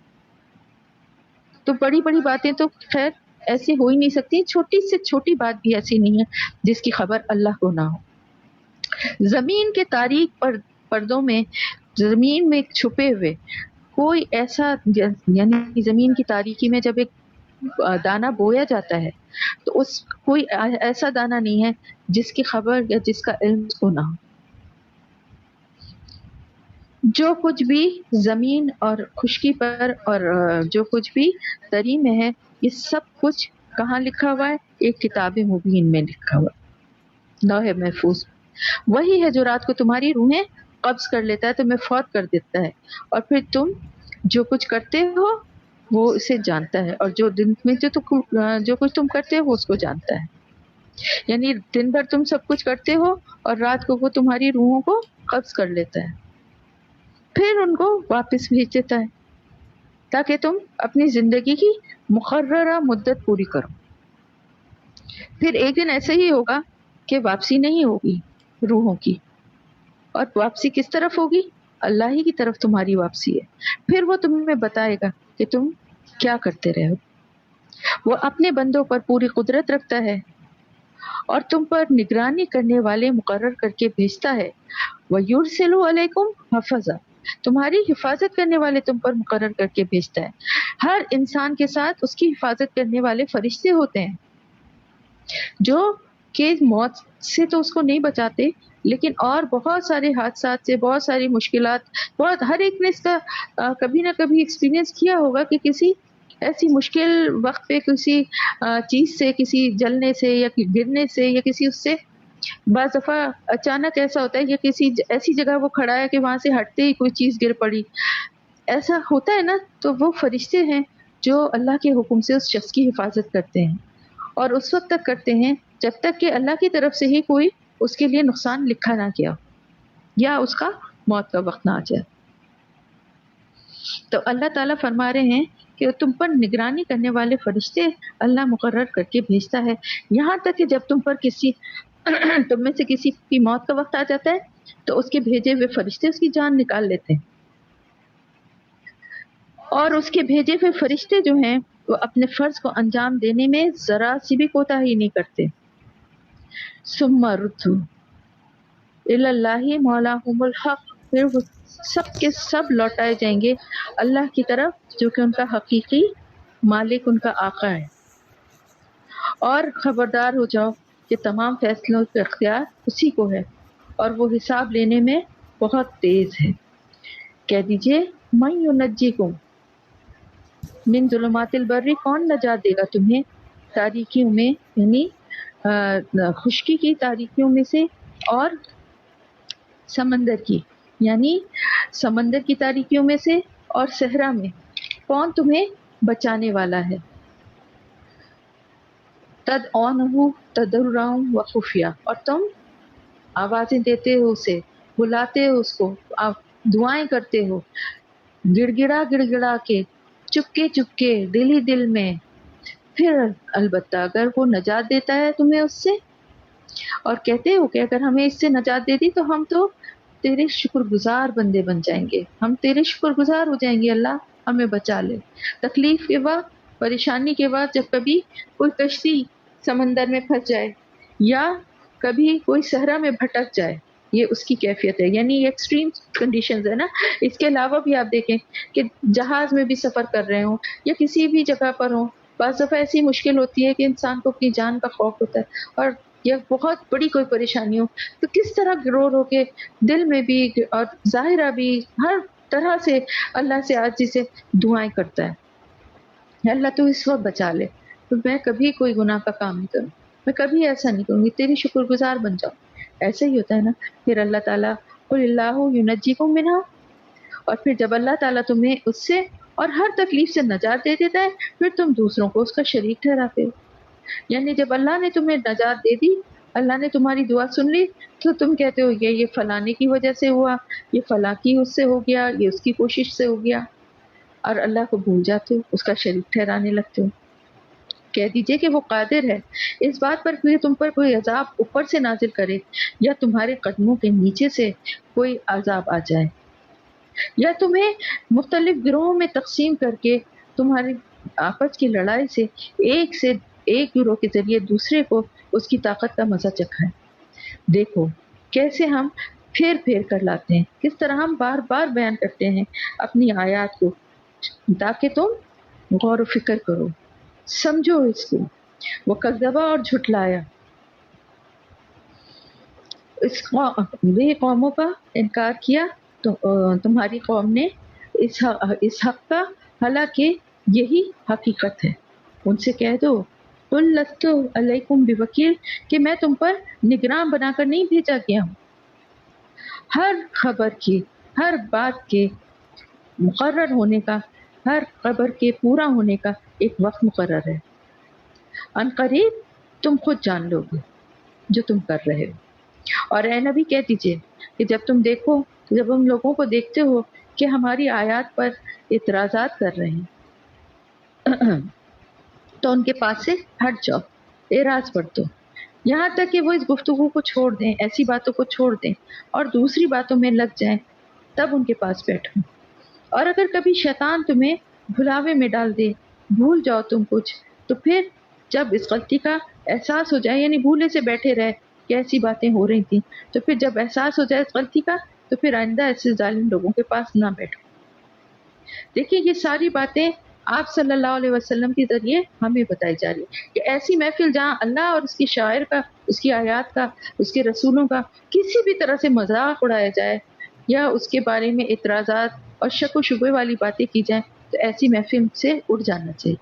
تو بڑی بڑی باتیں تو خیر ایسی ہو ہی نہیں سکتی، چھوٹی سے چھوٹی بات بھی ایسی نہیں ہے جس کی خبر اللہ کو نہ ہو۔ زمین کے تاریک پردوں میں، زمین میں چھپے ہوئے کوئی ایسا، یعنی زمین کی تاریکی میں جب ایک دانہ بویا جاتا ہے تو کوئی ایسا دانہ نہیں ہے جس کی خبر یا جس کا علم اس کو نہ ہو۔ جو کچھ بھی زمین اور خشکی پر اور جو کچھ بھی تری میں ہے، یہ سب کچھ کہاں لکھا ہوا ہے؟ ایک کتاب مبین میں لکھا ہوا ہے، لوح محفوظ۔ وہی ہے جو رات کو تمہاری روحیں قبض کر لیتا ہے، تمہیں فوت کر دیتا ہے، اور پھر تم جو کچھ کرتے ہو وہ اسے جانتا ہے، اور جو دن میں جو کچھ تم کرتے ہو وہ اس کو جانتا ہے۔ یعنی دن بھر تم سب کچھ کرتے ہو اور رات کو وہ تمہاری روحوں کو قبض کر لیتا ہے۔ پھر ان کو واپس بھیج دیتا ہے تاکہ تم اپنی زندگی کی مقررہ مدت پوری کرو. پھر ایک دن ایسے ہی ہوگا کہ واپسی نہیں ہوگی روحوں کی. اور واپسی کس طرف ہوگی؟ اللہ ہی کی طرف تمہاری واپسی ہے. پھر وہ تمہیں بتائے گا کہ تم کیا کرتے رہے ہو. وہ اپنے بندوں پر پوری قدرت رکھتا ہے اور تم پر نگرانی کرنے والے مقرر کر کے بھیجتا ہے. وَيُرْسِلُ عَلَيْكُمْ حَفَظًا، تمہاری حفاظت کرنے والے تم پر مقرر کر کے بھیجتا ہے. ہر انسان کے ساتھ اس کی حفاظت کرنے والے فرشتے ہوتے ہیں جو کہ موت سے تو اس کو نہیں بچاتے، لیکن اور بہت سارے حادثات سے، بہت ساری مشکلات، بہت ہر ایک نے اس کا کبھی نہ کبھی ایکسپیرینس کیا ہوگا کہ کسی ایسی مشکل وقت پہ کسی چیز سے، کسی جلنے سے یا گرنے سے یا کسی اس سے بعض دفعہ اچانک ایسا ہوتا ہے کہ کسی ایسی جگہ وہ کھڑا ہے کہ وہاں سے ہٹتے ہی کوئی چیز گر پڑی. ایسا ہوتا ہے نا، تو وہ فرشتے ہیں جو اللہ کے حکم سے اس شخص کی حفاظت کرتے ہیں، اور اس وقت تک کرتے ہیں جب تک کہ اللہ کی طرف سے ہی کوئی اس کے لیے نقصان لکھا نہ کیا یا اس کا موت کا وقت نہ آ جائے. تو اللہ تعالیٰ فرما رہے ہیں کہ تم پر نگرانی کرنے والے فرشتے اللہ مقرر کر کے بھیجتا ہے، یہاں تک کہ جب تم پر کسی تم میں سے کسی کی موت کا وقت آ جاتا ہے تو اس کے بھیجے ہوئے فرشتے اس کی جان نکال لیتے ہیں. اور اس کے بھیجے ہوئے فرشتے جو ہیں وہ اپنے فرض کو انجام دینے میں ذرا سی بھی کوتاہی نہیں کرتے. ثم ردوا الی اللہ مولاہم الحق، پھر وہ سب کے سب لوٹائے جائیں گے اللہ کی طرف جو کہ ان کا حقیقی مالک، ان کا آقا ہے. اور خبردار ہو جاؤ کہ تمام فیصلوں کا اختیار اسی کو ہے اور وہ حساب لینے میں بہت تیز ہے. کہہ دیجئے من ینجیکم من ظلمات البر، کون نجات دے گا تمہیں تاریکیوں میں، یعنی خشکی کی تاریکیوں میں سے، اور سمندر کی، یعنی سمندر کی تاریکیوں میں سے اور صحرا میں کون تمہیں بچانے والا ہے. تدعونہ تضرعا وخفیہ، اور تم آوازیں دیتے ہو اسے، بلاتے ہو اس کو، آپ دعائیں کرتے ہو گڑ گڑا گڑ گڑا کے، چپکے چپکے، دل ہی دل میں. پھر البتہ اگر وہ نجات دیتا ہے تمہیں اس سے، اور کہتے ہو کہ اگر ہمیں اس سے نجات دے دی تو ہم تو تیرے شکر گزار بندے بن جائیں گے، ہم تیرے شکر گزار ہو جائیں گے، اللہ ہمیں بچا لے. تکلیف کے وقت، پریشانی کے بعد، جب کبھی کوئی کشتی سمندر میں پھنس جائے یا کبھی کوئی صحرا میں بھٹک جائے، یہ اس کی کیفیت ہے. یعنی یہ ایکسٹریم کنڈیشنز ہے نا. اس کے علاوہ بھی آپ دیکھیں کہ جہاز میں بھی سفر کر رہے ہوں یا کسی بھی جگہ پر ہوں، بعض دفعہ ایسی مشکل ہوتی ہے کہ انسان کو اپنی جان کا خوف ہوتا ہے، اور یہ بہت بڑی کوئی پریشانی ہو تو کس طرح رو کے دل میں بھی اور ظاہرہ بھی ہر طرح سے اللہ سے عاجزی سے دعائیں کرتا ہے، اللہ تو اس وقت بچا لے. تو میں کبھی کوئی گناہ کا کام نہیں کروں، میں کبھی ایسا نہیں کروں گی، تیری شکر گزار بن جاؤں. ایسا ہی ہوتا ہے نا. پھر اللہ تعالیٰ قل اللہ ینجیکم منہا، اور پھر جب اللہ تعالیٰ تمہیں اس سے اور ہر تکلیف سے نجات دے دیتا ہے، پھر تم دوسروں کو اس کا شریک ٹھہراتے ہو. یعنی جب اللہ نے تمہیں نجات دے دی، اللہ نے تمہاری دعا سن لی، تو تم کہتے ہو یہ فلانے کی وجہ سے ہوا، یہ فلاں کی اس سے ہو گیا، یہ اس کی کوشش سے ہو گیا، اور اللہ کو بھول جاتے ہو، اس کا شریک ٹھہرانے لگتے ہو. کہہ دیجئے کہ وہ قادر ہے اس بات پر کہ تم پر کوئی عذاب اوپر سے نازل کرے یا تمہارے قدموں کے نیچے سے کوئی عذاب آ جائے، یا تمہیں مختلف گروہوں میں تقسیم کر کے تمہاری آپس کی لڑائی سے ایک گروہ کے ذریعے دوسرے کو اس کی طاقت کا مزہ چکھائے. دیکھو کیسے ہم پھیر پھیر کر لاتے ہیں، کس طرح ہم بار بار بیان کرتے ہیں اپنی آیات کو تاکہ تم غور و فکر کرو، سمجھو اس کو. وہ کذبہ، اور جھٹلایا، وہ قوموں کا انکار کیا تو تمہاری قوم نے اس حق کا، حالانکہ یہی حقیقت ہے. ان سے کہہ دو قل لست علیکم بوکیل، کہ میں تم پر نگراں بنا کر نہیں بھیجا گیا ہوں. ہر خبر کی، ہر بات کے مقرر ہونے کا، ہر خبر کے پورا ہونے کا ایک وقت مقرر ہے. ان قریب تم خود جان لو گے جو تم کر رہے ہو. اور اے نبی کہہ دیجئے کہ جب تم دیکھو، جب ہم لوگوں کو دیکھتے ہو کہ ہماری آیات پر اعتراضات کر رہے ہیں تو ان کے پاس سے ہٹ جاؤ، اعراض پر دو، یہاں تک کہ وہ اس گفتگو کو چھوڑ دیں، ایسی باتوں کو چھوڑ دیں اور دوسری باتوں میں لگ جائیں، تب ان کے پاس بیٹھو۔ اور اگر کبھی شیطان تمہیں بھلاوے میں ڈال دے، بھول جاؤ تم کچھ، تو پھر جب اس غلطی کا احساس ہو جائے، یعنی بھولے سے بیٹھے رہے کہ ایسی باتیں ہو رہی تھیں، تو پھر جب احساس ہو جائے اس غلطی کا، تو پھر آئندہ ایسے ظالم لوگوں کے پاس نہ بیٹھو۔ دیکھیے یہ ساری باتیں آپ صلی اللہ علیہ وسلم کے ذریعے ہمیں بتائی جا رہی ہے کہ ایسی محفل جہاں اللہ اور اس کی شاعر کا، اس کی آیات کا، اس کے رسولوں کا کسی بھی طرح سے مذاق اڑایا جائے یا اس کے بارے میں اعتراضات اور شک و شبے والی باتیں کی جائیں، تو ایسی محفل سے اٹھ جانا چاہیے۔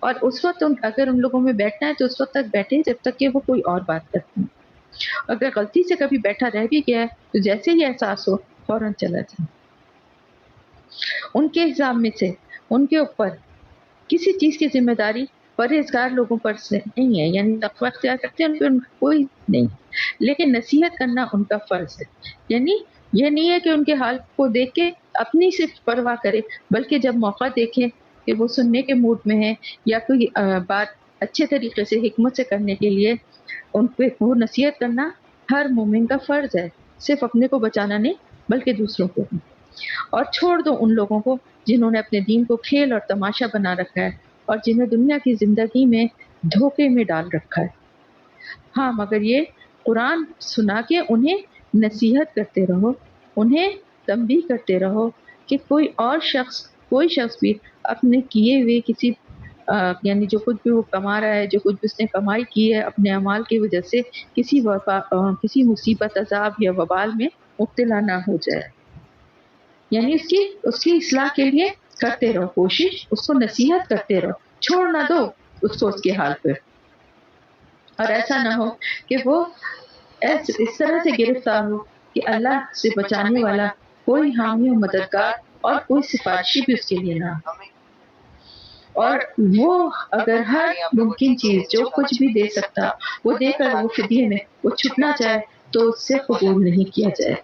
اور اس وقت اگر ان لوگوں میں بیٹھنا ہے تو اس وقت تک بیٹھے جب تک کہ وہ کوئی اور بات کرتے ہیں۔ اگر غلطی سے کبھی بیٹھا رہ بھی گیا ہے تو جیسے ہی احساس ہو فوراً چلا جائے۔ ان کے حساب میں سے ان کے اوپر کسی چیز کی ذمہ داری پرہیزگار لوگوں پر سے نہیں ہے، یعنی تقوی اختیار کرتے ہیں ان پہ کوئی نہیں، لیکن نصیحت کرنا ان کا فرض ہے۔ یعنی یہ نہیں ہے کہ ان کے حال کو دیکھ کے اپنی صرف پرواہ کرے، بلکہ جب موقع دیکھے کہ وہ سننے کے موڈ میں ہے یا کوئی بات اچھے طریقے سے حکمت سے کرنے کے لیے، ان پہ وہ نصیحت کرنا ہر مومن کا فرض ہے، صرف اپنے کو بچانا نہیں بلکہ دوسروں کو بھی۔ اور چھوڑ دو ان لوگوں کو جنہوں نے اپنے دین کو کھیل اور تماشا بنا رکھا ہے اور جنہیں دنیا کی زندگی میں دھوکے میں ڈال رکھا ہے۔ ہاں مگر یہ قرآن سنا کے انہیں نصیحت کرتے رہو، انہیں تنبیہ کرتے رہو کہ کوئی شخص بھی اپنے کیے ہوئے کسی یعنی جو کچھ بھی وہ کما رہا ہے، جو کچھ بھی اس نے کمائی کی ہے اپنے اعمال کی وجہ سے، کسی مصیبت، عذاب یا وبال میں مبتلا نہ ہو جائے۔ یعنی اس کی اصلاح کے لیے کرتے رہو کوشش، اس کو نصیحت کرتے رہو، چھوڑ نہ دو اس کو اس کے حال پہ۔ اور ایسا نہ ہو کہ وہ اس طرح سے گرفتار ہو کہ اللہ سے بچانے والا کوئی حامی و مددگار اور کوئی سفارشی بھی اس کے لیے نہ ہو۔ اور وہ اگر ہر ممکن چیز جو کچھ بھی دے سکتا وہ دے کر وہ فدیے میں وہ چھٹنا چاہے تو اس سے قبول نہیں کیا جائے،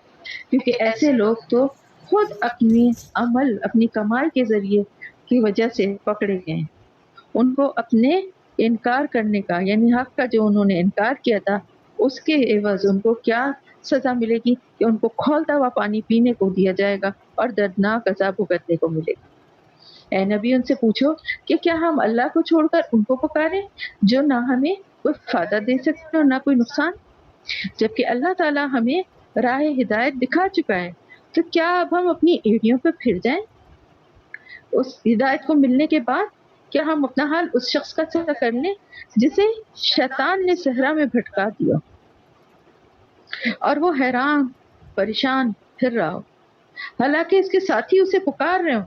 کیونکہ ایسے لوگ تو خود اپنی عمل، اپنی کمائی کے ذریعے کی وجہ سے پکڑے گئے ہیں۔ ان کو اپنے انکار کرنے کا، یعنی حق کا جو انہوں نے انکار کیا تھا، اس کے عوض ان کو کیا سزا ملے گی کہ ان کو کھولتا ہوا پانی پینے کو دیا جائے گا اور دردناک عذاب بھگتنے کو ملے گا۔ اے نبی ان سے پوچھو کہ کیا ہم اللہ کو چھوڑ کر ان کو پکاریں جو نہ ہمیں کوئی فائدہ دے سکتے اور نہ کوئی نقصان، جبکہ اللہ تعالیٰ ہمیں راہ ہدایت دکھا چکا ہے، تو کیا اب ہم اپنی ایڑیوں پہ پھر جائیں؟ اس ہدایت کو ملنے کے بعد کیا ہم اپنا حال اس شخص کا سا کر لیں جسے شیطان نے صحرا میں بھٹکا دیا اور وہ حیران پریشان پھر رہا ہو، حالانکہ اس کے ساتھی اسے پکار رہے ہوں،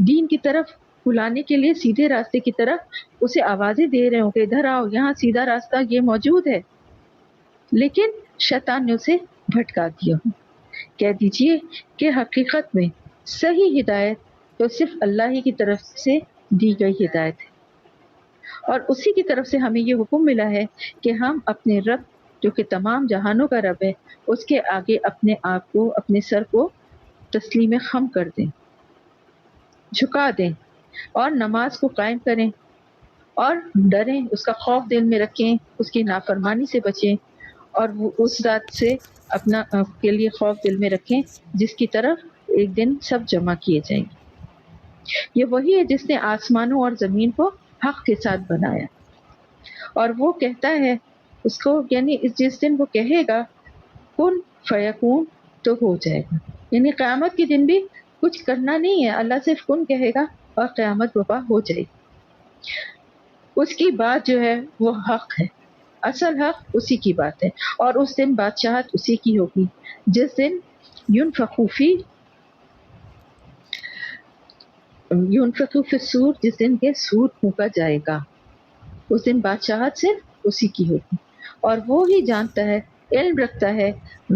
دین کی طرف بلانے کے لیے سیدھے راستے کی طرف اسے آوازیں دے رہے ہوں کہ ادھر آؤ، یہاں سیدھا راستہ یہ موجود ہے، لیکن شیطان نے اسے بھٹکا دیا ہو۔ کہہ دیجئے کہ حقیقت میں صحیح ہدایت تو صرف اللہ ہی کی طرف سے دی گئی ہدایت ہے، اور اسی کی طرف سے ہمیں یہ حکم ملا ہے کہ ہم اپنے رب جو کہ تمام جہانوں کا رب ہے، اس کے آگے اپنے آپ کو، اپنے سر کو تسلیم خم کر دیں، جھکا دیں اور نماز کو قائم کریں اور ڈریں، اس کا خوف دل میں رکھیں، اس کی نافرمانی سے بچیں اور وہ اس ذات سے اپنا کے لیے خوف دل میں رکھیں جس کی طرف ایک دن سب جمع کیے جائیں گے۔ یہ وہی ہے جس نے آسمانوں اور زمین کو حق کے ساتھ بنایا، اور وہ کہتا ہے اس کو، یعنی جس دن وہ کہے گا کن فیکون تو ہو جائے گا، یعنی قیامت کے دن بھی کچھ کرنا نہیں ہے، اللہ صرف کن کہے گا اور قیامت برپا ہو جائے گی۔ اس کی بات جو ہے وہ حق ہے، اصل حق اسی کی بات ہے، اور اس دن بادشاہت اسی کی ہوگی جس دن ينفخ فی الصور، جس دن کے سور پھونکا جائے گا، اس دن بادشاہت صرف اسی کی ہوگی، اور وہ ہی جانتا ہے، علم رکھتا ہے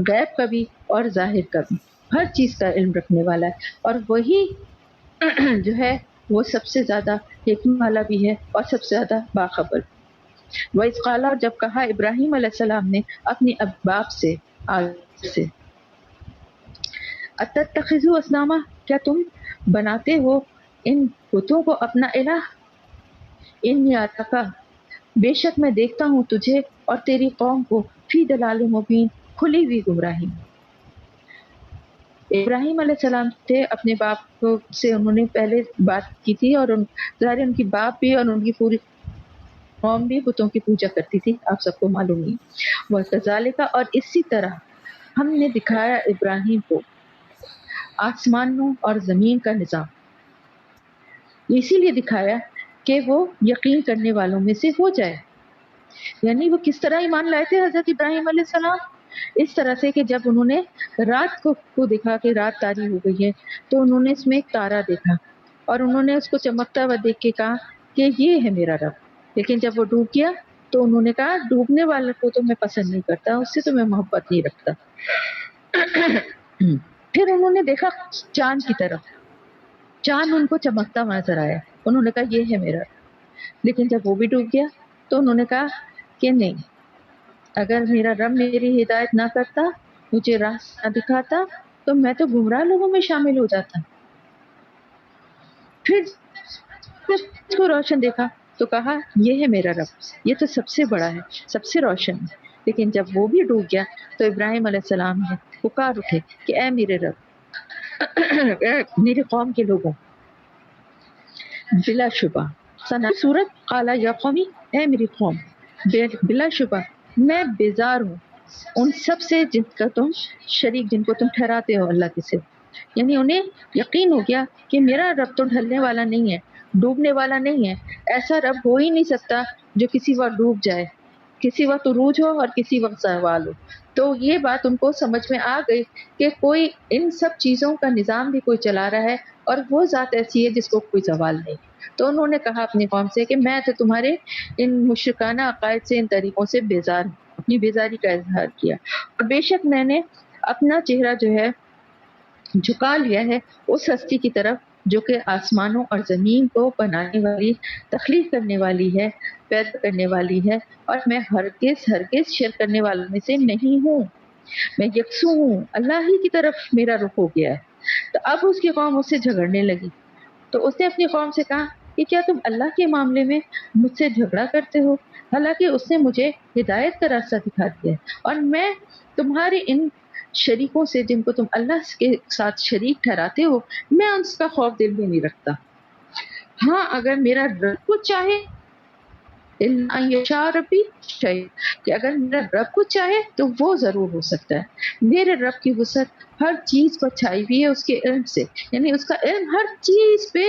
غیب کا بھی اور ظاہر کا بھی، ہر چیز کا علم رکھنے والا ہے، اور وہی جو ہے وہ سب سے زیادہ حکمت والا بھی ہے اور سب سے زیادہ باخبر۔ وَإِذْ قَالَ، اور جب کہا ابراہیم علیہ السلام نے اپنے باپ سے، اتتخذوا اسناما، کیا تم بناتے ہو ان بتوں کو اپنا الہ؟ انی اراک، بے شک میں دیکھتا ہوں تجھے اور تیری قوم کو فی دلال مبین، کھلی ہوئی گمراہی میں۔ ابراہیم علیہ السلام تھے، اپنے باپ سے انہوں نے پہلے بات کی تھی، اور ظاہر ان کی باپ بھی اور ان کی پوری قوم بھی بتوں کی پوجا کرتی تھی، آپ سب کو معلوم ہی۔ وَكَذَلِكَ، اور اسی طرح ہم نے دکھایا ابراہیم کو آسمانوں اور زمین کا نظام، اسی لیے دکھایا کہ وہ یقین کرنے والوں میں سے ہو جائے۔ یعنی وہ کس طرح ایمان لائے تھے حضرت ابراہیم علیہ السلام؟ اس طرح سے کہ جب انہوں نے رات کو دیکھا کہ رات تاری ہو گئی ہے، تو انہوں نے اس میں ایک تارا دیکھا، اور انہوں نے اس کو چمکتا ہوا دیکھ کے کہا کہ یہ ہے میرا رب۔ لیکن جب وہ ڈوب گیا تو انہوں نے کہا ڈوبنے والے کو تو میں پسند نہیں کرتا، اس سے تو میں محبت نہیں رکھتا۔ پھر انہوں نے دیکھا چاند کی طرف، چاند ان کو چمکتا ہوا نظر آیا، انہوں نے کہا یہ ہے میرا رب۔ لیکن جب وہ بھی ڈوب گیا تو انہوں نے کہا کہ نہیں، اگر میرا رب میری ہدایت نہ کرتا، مجھے راستہ نہ دکھاتا، تو میں تو گمراہ لوگوں میں شامل ہو جاتا۔ پھر جب اس کو روشن دیکھا تو کہا یہ ہے میرا رب، یہ تو سب سے بڑا ہے، سب سے روشن ہے۔ لیکن جب وہ بھی ڈوب گیا تو ابراہیم علیہ السلام نے پکار اٹھے کہ اے میرے رب، اے میری قوم کے لوگوں، بلا شبہ سورت قالا یا قومی، اے میری قوم، بلا شبہ میں بیزار ہوں ان سب سے جن کا تم شریک، جن کو تم ٹھہراتے ہو اللہ کے صرف۔ یعنی انہیں یقین ہو گیا کہ میرا رب تو ڈھلنے والا نہیں ہے، ڈوبنے والا نہیں ہے، ایسا رب ہو ہی نہیں سکتا جو کسی وقت ڈوب جائے، کسی وقت عروج ہو اور کسی وقت زوال ہو۔ تو یہ بات ان کو سمجھ میں آ گئی کہ کوئی ان سب چیزوں کا نظام بھی کوئی چلا رہا ہے، اور وہ ذات ایسی ہے جس کو کوئی زوال نہیں۔ تو انہوں نے کہا اپنی قوم سے کہ میں تو تمہارے ان مشرکانہ عقائد سے، ان طریقوں سے بیزار ہوں، اپنی بیزاری کا اظہار کیا، اور بے شک میں نے اپنا چہرہ جو ہے جھکا لیا ہے اس ہستی کی طرف جو کہ آسمانوں اور زمین کو بنانے والی، تخلیق کرنے والی ہے، پیدا کرنے والی ہے، اور میں ہرگز شرک کرنے والوں میں سے نہیں ہوں، میں یکسو ہوں، اللہ ہی کی طرف میرا رخ ہو گیا ہے۔ تو اب اس کی قوم اس سے جھگڑنے لگی، تو اس نے اپنی قوم سے کہا کہ کیا تم اللہ کے معاملے میں مجھ سے جھگڑا کرتے ہو، حالانکہ اس نے مجھے ہدایت کا راستہ دکھا دیا ہے، اور میں تمہارے ان شریکوں سے جن کو تم اللہ کے ساتھ شریک ٹھہراتے ہو، میں ان کا خوف دل میں نہیں رکھتا۔ ہاں اگر میرا رب کو چاہے، ربی شاید، کہ اگر میرا رب کو چاہے تو وہ ضرور ہو سکتا ہے۔ میرے رب کی وسعت ہر چیز پر چھائی ہوئی ہے اس کے علم سے، یعنی اس کا علم ہر چیز پہ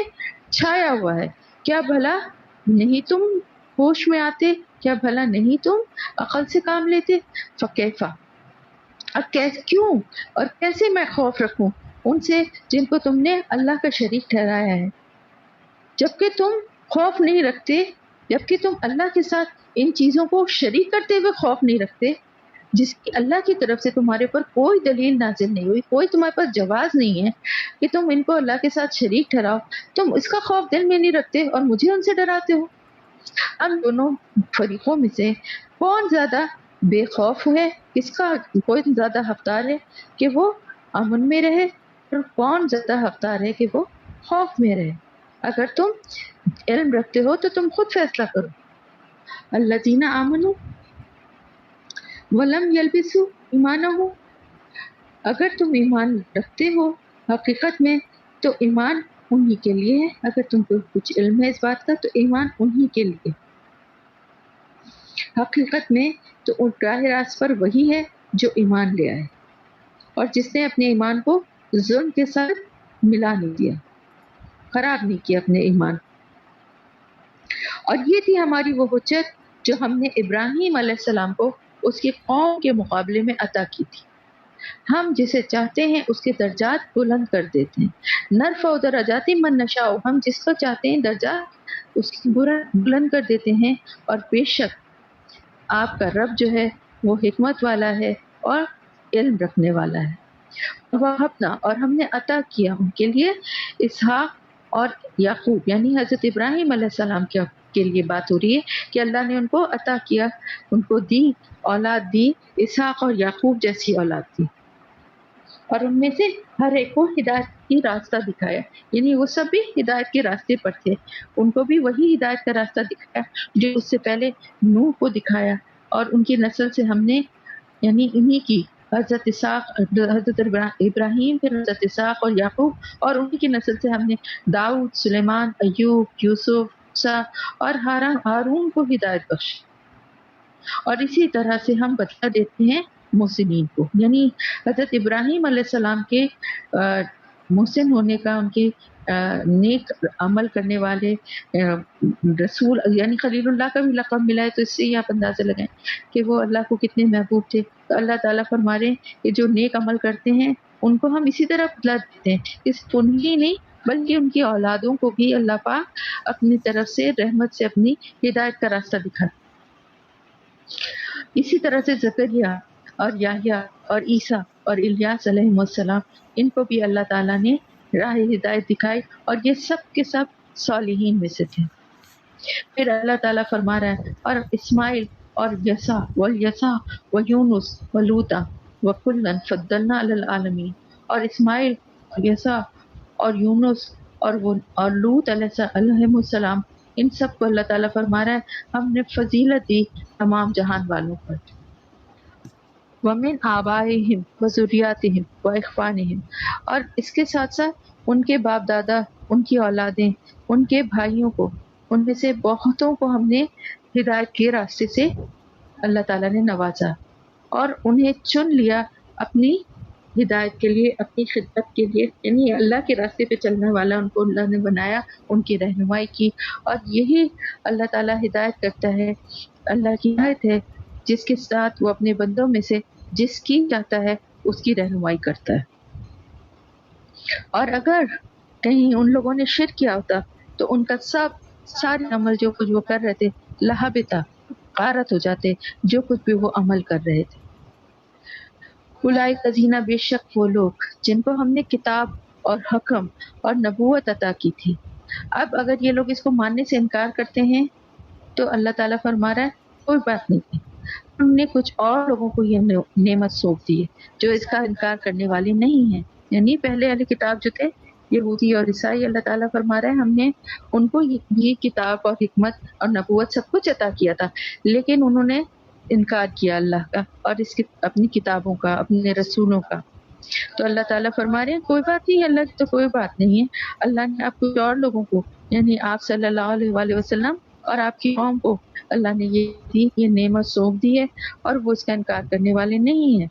چھایا ہوا ہے۔ کیا بھلا نہیں تم ہوش میں آتے، کیا بھلا نہیں تم عقل سے کام لیتے؟ فکیفا، اب کیوں اور کیسے میں خوف رکھوں ان سے جن کو تم نے اللہ کا شریک ٹھہرایا ہے، جبکہ تم خوف نہیں رکھتے، جبکہ تم اللہ کے ساتھ ان چیزوں کو شریک کرتے ہوئے خوف نہیں رکھتے، جس کی اللہ کی طرف سے تمہارے پر کوئی دلیل نازل نہیں ہوئی، کوئی تمہارے پاس جواز نہیں ہے کہ تم ان کو اللہ کے ساتھ شریک ٹھہراؤ، تم اس کا خوف دل میں نہیں رکھتے اور مجھے ان سے ڈراتے ہو۔ اب دونوں فریقوں میں سے کون زیادہ بے خوف ہے، کس کا کوئی زیادہ حقدار ہے کہ وہ امن میں رہے، اور کون زیادہ حقدار ہے کہ وہ خوف میں رہے؟ اگر تم علم رکھتے ہو تو تم خود فیصلہ کرو۔ الذین آمنوا ولم یلبسوا ایمانہم، اگر تم ایمان رکھتے ہو حقیقت میں تو ایمان انہی کے لیے ہے، اگر تم کو کچھ علم ہے اس بات کا تو ایمان انہی کے لیے حقیقت میں تو راہ راست پر وہی ہے جو ایمان لے آئے، اور جس نے اپنے ایمان کو ظلم کے ساتھ ملا نہیں دیا، خراب نہیں کیا اپنے ایمان۔ اور یہ تھی ہماری وہ حجت جو ہم نے ابراہیم علیہ السلام کو اس کی قوم کے مقابلے میں عطا کی تھی۔ ہم جسے چاہتے ہیں اس کے درجات بلند کر دیتے ہیں، نرفع درجات من نشاء، ہم جس کو چاہتے ہیں درجات اس کی بلند کر دیتے ہیں، اور بے شک آپ کا رب جو ہے وہ حکمت والا ہے اور علم رکھنے والا ہے۔ وَوَهَبْنَا، اور ہم نے عطا کیا ان کے لیے اسحاق اور یعقوب، یعنی حضرت ابراہیم علیہ السلام کے لیے بات ہو رہی ہے کہ اللہ نے ان کو عطا کیا، ان کو دی، اولاد دی، اسحاق اور یعقوب جیسی اولاد دی۔ اور ان میں سے ہر ایک کو ہدایت کی راستہ دکھایا، یعنی وہ سب بھی ہدایت کے راستے پر تھے، ان کو بھی وہی ہدایت کا راستہ دکھایا جو اس سے پہلے نوح کو دکھایا، اور ان کی نسل سے ہم نے یعنی انہی کی حضرت اسحاق، حضرت ابراہیم، پھر حضرت اسحاق اور یعقوب، اور انہی کی نسل سے ہم نے داؤد، سلیمان، ایوب، یوسف، موسیٰ اور ہارون کو ہدایت بخشی، اور اسی طرح سے ہم بدلہ دیتے ہیں محسنین کو، یعنی حضرت ابراہیم علیہ السلام کے محسن ہونے کا، ان کے نیک عمل کرنے والے رسول یعنی خلیل اللہ کا بھی لقب ملا ہے، تو اس سے ہی آپ اندازہ لگائیں کہ وہ اللہ کو کتنے محبوب تھے۔ تو اللہ تعالیٰ فرما رہے ہیں کہ جو نیک عمل کرتے ہیں ان کو ہم اسی طرح بدلا دیتے ہیں، اس انہی نہیں بلکہ ان کی اولادوں کو بھی اللہ پاک اپنی طرف سے رحمت سے اپنی ہدایت کا راستہ دکھاتے۔ اسی طرح سے زکریا اور یحییٰ اور عیسیٰ اور الیاس علیہ السلام، ان کو بھی اللہ تعالیٰ نے راہ ہدایت دکھائی، اور یہ سب کے سب صالحین میں سے تھے۔ پھر اللہ تعالیٰ فرما رہا ہے اور اسماعیل اور یسع والیسع ویونس ولوطا وکلا فضلنا علی العالمین، اور اسماعیل اور یسع اور یونس اور لوط علیہ السلام، ان سب کو اللہ تعالیٰ فرما رہا ہے ہم نے فضیلت دی تمام جہان والوں پر۔ ومن آبائہم وذریاتہم واخوانہم، اور اس کے ساتھ ساتھ ان کے باپ دادا، ان کی اولادیں، ان کے بھائیوں کو، ان میں سے بہتوں کو ہم نے ہدایت کے راستے سے اللہ تعالیٰ نے نوازا، اور انہیں چن لیا اپنی ہدایت کے لیے، اپنی خدمت کے لیے، یعنی اللہ کے راستے پہ چلنے والا ان کو اللہ نے بنایا، ان کی رہنمائی کی، اور یہی اللہ تعالیٰ ہدایت کرتا ہے، اللہ کی ہدایت ہے جس کے ساتھ وہ اپنے بندوں میں سے جس کی چاہتا ہے اس کی رہنمائی کرتا ہے۔ اور اگر کہیں ان لوگوں نے شرک کیا ہوتا تو ان کا سارے عمل جو کچھ وہ کر رہے تھے لہبتا، غارت ہو جاتے جو کچھ بھی وہ عمل کر رہے تھے۔ اولئک الذین، بے شک وہ لوگ جن کو ہم نے کتاب اور حکم اور نبوت عطا کی تھی۔ اب اگر یہ لوگ اس کو ماننے سے انکار کرتے ہیں تو اللہ تعالیٰ فرما رہا ہے کوئی بات نہیں، ہم نے کچھ اور لوگوں کو یہ نعمت سونپ دی ہے جو اس کا انکار کرنے والے نہیں ہیں، یعنی پہلے اہل کتاب جو تھے یہودی اور عیسائی، اللہ تعالیٰ فرما رہا ہے ہم نے ان کو یہ کتاب اور حکمت اور نبوت سب کچھ عطا کیا تھا، لیکن انہوں نے انکار کیا اللہ کا اور اس کی اپنی کتابوں کا، اپنے رسولوں کا۔ تو اللہ تعالیٰ فرما رہے ہیں کوئی بات نہیں، اللہ کی تو کوئی بات نہیں ہے، اللہ نے آپ کچھ اور لوگوں کو یعنی آپ صلی اللہ علیہ وآلہ وسلم اور آپ کی قوم کو اللہ نے یہ نعمت سونپ دی ہے، اور وہ اس کا انکار کرنے والے نہیں ہیں۔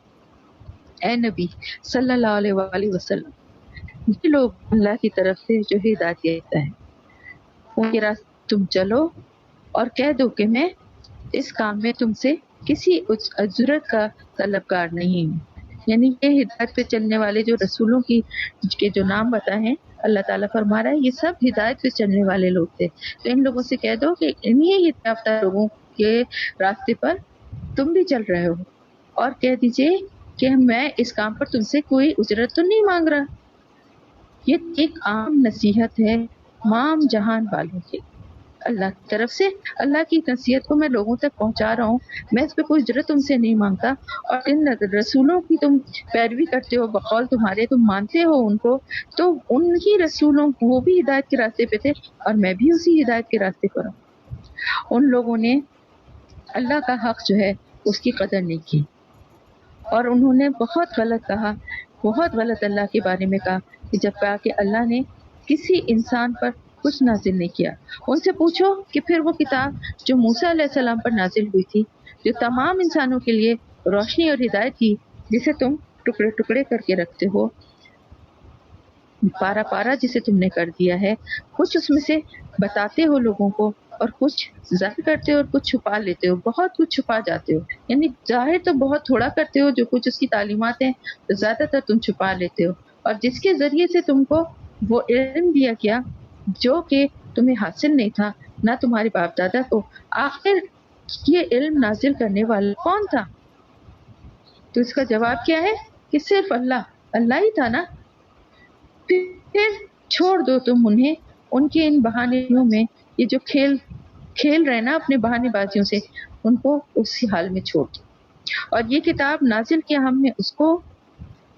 اے نبی صلی اللہ علیہ وآلہ وسلم، یہ لوگ اللہ کی طرف سے جو ہدایت دیتا ہے ان کے راستے تم چلو، اور کہہ دو کہ میں اس کام میں تم سے کسی اجرت کا طلبگار نہیں ہوں، یعنی یہ ہدایت پہ چلنے والے جو رسولوں کے جو نام بتائے ہیں اللہ تعالیٰ فرما رہا ہے یہ سب ہدایت پہ چلنے والے لوگ تھے، تو ان لوگوں سے کہہ دو کہ انہی ہدایت یافتہ لوگوں کے راستے پر تم بھی چل رہے ہو، اور کہہ دیجئے کہ میں اس کام پر تم سے کوئی اجرت تو نہیں مانگ رہا۔ یہ ایک عام نصیحت ہے تمام جہان والوں کے، اللہ کی طرف سے اللہ کی نصیحت کو میں لوگوں تک پہنچا رہا ہوں، میں اس پہ کوئی اجرت تم سے نہیں مانگتا، اور ان رسولوں کی تم پیروی کرتے ہو بقول تمہارے، تم مانتے ہو ان کو، تو ان ہی رسولوں وہ بھی ہدایت کے راستے پہ تھے اور میں بھی اسی ہدایت کے راستے پر ہوں۔ ان لوگوں نے اللہ کا حق جو ہے اس کی قدر نہیں کی، اور انہوں نے بہت غلط کہا، بہت غلط اللہ کے بارے میں کہا، کہ جب کہا کہ اللہ نے کسی انسان پر کچھ نازل نہیں کیا۔ ان سے پوچھو کہ پھر وہ کتاب جو موسیٰ علیہ السلام پر نازل ہوئی تھی، جو تمام انسانوں کے لیے روشنی اور ہدایت تھی، جسے تم ٹکڑے ٹکڑے کر کے رکھتے ہو، پارا پارا جسے تم نے کر دیا ہے، کچھ اس میں سے بتاتے ہو لوگوں کو اور کچھ ظاہر کرتے ہو اور کچھ چھپا لیتے ہو، بہت کچھ چھپا جاتے ہو، یعنی ظاہر تو بہت تھوڑا کرتے ہو، جو کچھ اس کی تعلیمات ہیں تو زیادہ تر تم چھپا لیتے ہو، اور جس کے ذریعے سے تم کو وہ علم دیا گیا جو کہ تمہیں حاصل نہیں تھا نہ تمہارے باپ دادا کو، آخر یہ علم نازل کرنے والا کون تھا؟ تو اس کا جواب کیا ہے کہ صرف اللہ ہی تھا نا۔ پھر چھوڑ دو تم انہیں ان کے ان بہانیوں میں، یہ جو کھیل رہے نا اپنے بہانے بازیوں سے، ان کو اسی حال میں چھوڑ دو۔ اور یہ کتاب نازل کیا ہم نے اس کو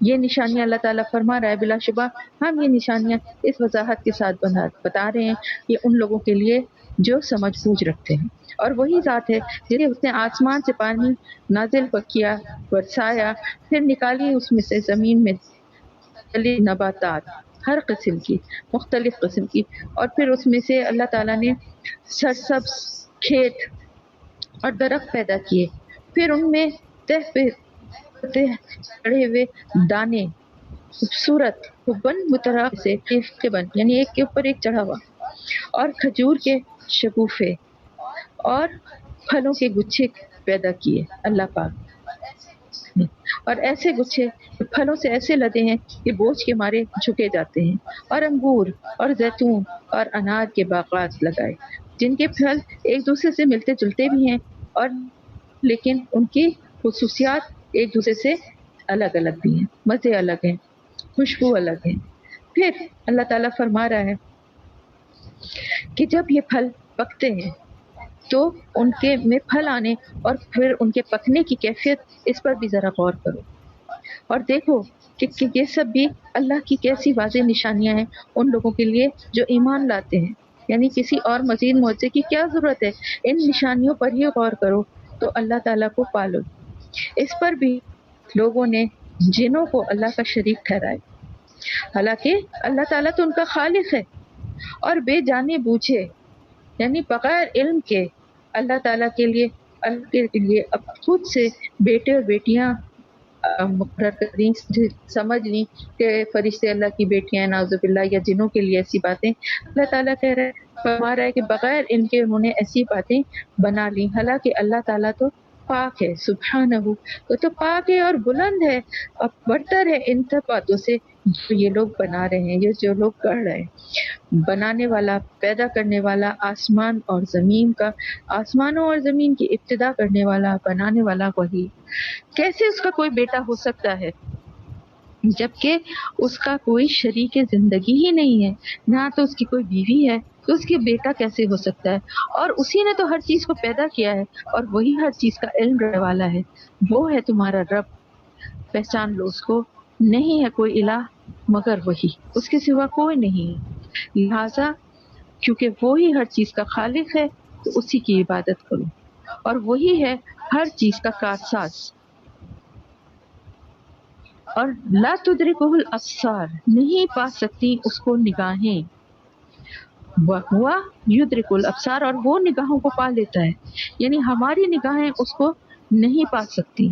یہ نشانیاں اللہ تعالیٰ فرما رہا ہے بلا شبہ ہم یہ نشانیاں اس وضاحت کے ساتھ بتا رہے ہیں یہ ان لوگوں کے لیے جو سمجھ بوجھ رکھتے ہیں. اور وہی ذات ہے جسے اس نے آسمان سے پانی نازل کیا، برسایا، پھر نکالی اس میں سے زمین میں مختلف نباتات، ہر قسم کی، مختلف قسم کی، اور پھر اس میں سے اللہ تعالیٰ نے سرسبز کھیت اور درخت پیدا کیے، پھر ان میں تہ پہ چڑھے ہوئے دانے خوبصورت بن مترا سے ایک کے بن یعنی ایک کے اوپر ایک چڑھا ہوا، اور کھجور کے شگوفے اور پھلوں کے گچھے پیدا کیے اللہ پاک نے، اور ایسے گچھے پھلوں سے ایسے لدے ہیں کہ بوجھ کے مارے جھکے جاتے ہیں، اور انگور اور زیتون اور انار کے باغات لگائے جن کے پھل ایک دوسرے سے ملتے جلتے بھی ہیں اور لیکن ان کی خصوصیات ایک دوسرے سے الگ الگ بھی ہیں، مزے الگ ہیں، خوشبو الگ ہے. پھر اللہ تعالیٰ فرما رہا ہے کہ جب یہ پھل پکتے ہیں تو ان کے میں پھل آنے اور پھر ان کے پکنے کی کیفیت، اس پر بھی ذرا غور کرو اور دیکھو کہ یہ سب بھی اللہ کی کیسی واضح نشانیاں ہیں ان لوگوں کے لیے جو ایمان لاتے ہیں. یعنی کسی اور مزید معجزے کی کیا ضرورت ہے، ان نشانیوں پر ہی غور کرو تو اللہ تعالیٰ کو پالو. اس پر بھی لوگوں نے جنوں کو اللہ کا شریک ٹھہرائے، حالانکہ اللہ تعالیٰ تو ان کا خالق ہے، اور بے جانے بوجھے یعنی بغیر علم کے اللہ تعالیٰ کے لیے اب خود سے بیٹے اور بیٹیاں مقرر کریں، سمجھ لیں کہ فرشتے اللہ کی بیٹیاں ہیں نعوذ باللہ، یا جنوں کے لیے ایسی باتیں اللہ تعالیٰ کہہ رہا ہے، فرما رہا ہے کہ بغیر ان کے انہوں نے ایسی باتیں بنا لی، حالانکہ اللہ تعالیٰ تو پاک ہے، سبحانہ، وہ تو پاک ہے اور بلند ہے، اب برتر ہے ان سب باتوں سے جو یہ لوگ بنا رہے ہیں، یہ جو لوگ کر رہے ہیں. بنانے والا، پیدا کرنے والا، آسمانوں اور زمین کی ابتدا کرنے والا، بنانے والا وہی. کیسے اس کا کوئی بیٹا ہو سکتا ہے جبکہ اس کا کوئی شریک زندگی ہی نہیں ہے، نہ تو اس کی کوئی بیوی ہے، تو اس کی بیٹا کیسے ہو سکتا ہے؟ اور اسی نے تو ہر چیز کو پیدا کیا ہے اور وہی ہر چیز کا علم رکھنے والا ہے، وہ ہے تمہارا رب، پہچان لو اس کو. نہیں ہے کوئی الہ مگر وہی، اس کے سوا کوئی نہیں ہے، لہذا کیونکہ وہی ہر چیز کا خالق ہے تو اسی کی عبادت کرو، اور وہی ہے ہر چیز کا کارساز. اور لا تدرکہ الابصار، نہیں پا سکتی اس کو نگاہیں، وہو یدرک الابصار، اور وہ نگاہوں کو پا لیتا ہے. یعنی ہماری نگاہیں اس کو نہیں پا سکتی،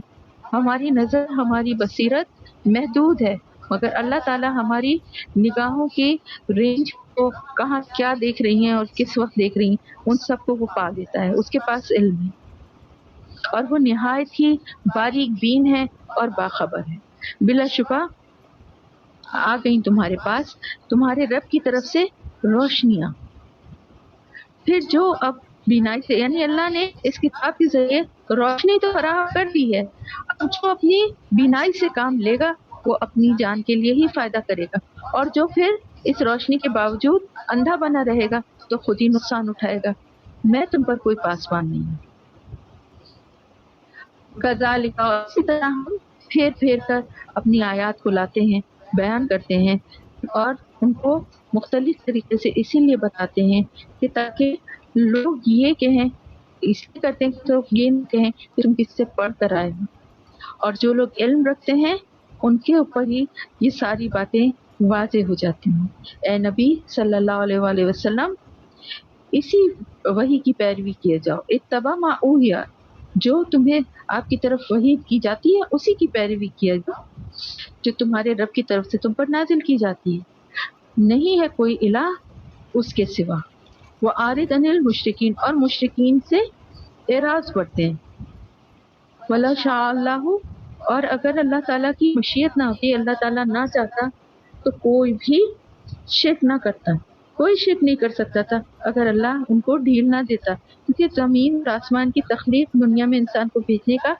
ہماری نظر، ہماری بصیرت محدود ہے، مگر اللہ تعالی ہماری نگاہوں کی رینج کو کہاں کیا دیکھ رہی ہیں اور کس وقت دیکھ رہی ہیں ان سب کو وہ پا لیتا ہے، اس کے پاس علم ہے، اور وہ نہایت ہی باریک بین ہے اور باخبر ہے. بلا شبہ آ گئی تمہارے پاس تمہارے رب کی طرف سے روشنیاں، پھر جو اب بینائی سے، یعنی اللہ نے اس کتاب کے ذریعے روشنی تو فراہم کر دی ہے، اب جو اپنی بینائی سے کام لے گا وہ اپنی جان کے لیے ہی فائدہ کرے گا، اور جو پھر اس روشنی کے باوجود اندھا بنا رہے گا تو خود ہی نقصان اٹھائے گا. میں تم پر کوئی پاسبان نہیں ہوں. کذالک، اسی طرح ہم پھیر پھیر کر اپنی آیات کو لاتے ہیں، بیان کرتے ہیں، اور ان کو مختلف طریقے سے اسی لیے بتاتے ہیں کہ تاکہ لوگ یہ کہیں، اس لیے کرتے ہیں کہ لوگ یہ نہ کہیں کہ تم کس سے پڑھ کر آئے ہو، اور جو لوگ علم رکھتے ہیں ان کے اوپر ہی یہ ساری باتیں واضح ہو جاتی ہیں. اے نبی صلی اللہ علیہ وآلہ وسلم، اسی وحی کی پیروی کیے جاؤ، اتبع ما اوحی، جو تمہیں آپ کی طرف وحی کی جاتی ہے اسی کی پیروی کیا جاؤ جو تمہارے رب کی طرف سے تم پر نازل کی جاتی ہے. نہیں ہے کوئی الہ اس کے سوا. وہ عارض عن المشرکین، اور مشرکین سے اعراض کرتے ہیں. وَلَوْ شَاءَ اللَّهُ، اور اگر اللہ تعالیٰ کی مشیت نہ ہوتی، اللہ تعالیٰ نہ چاہتا تو کوئی بھی شرک نہ کرتا، کوئی شرک نہیں کر سکتا تھا اگر اللہ ان کو ڈھیل نہ دیتا، کیونکہ زمین اور آسمان کی تخلیق دنیا میں انسان کو بھیجنے کا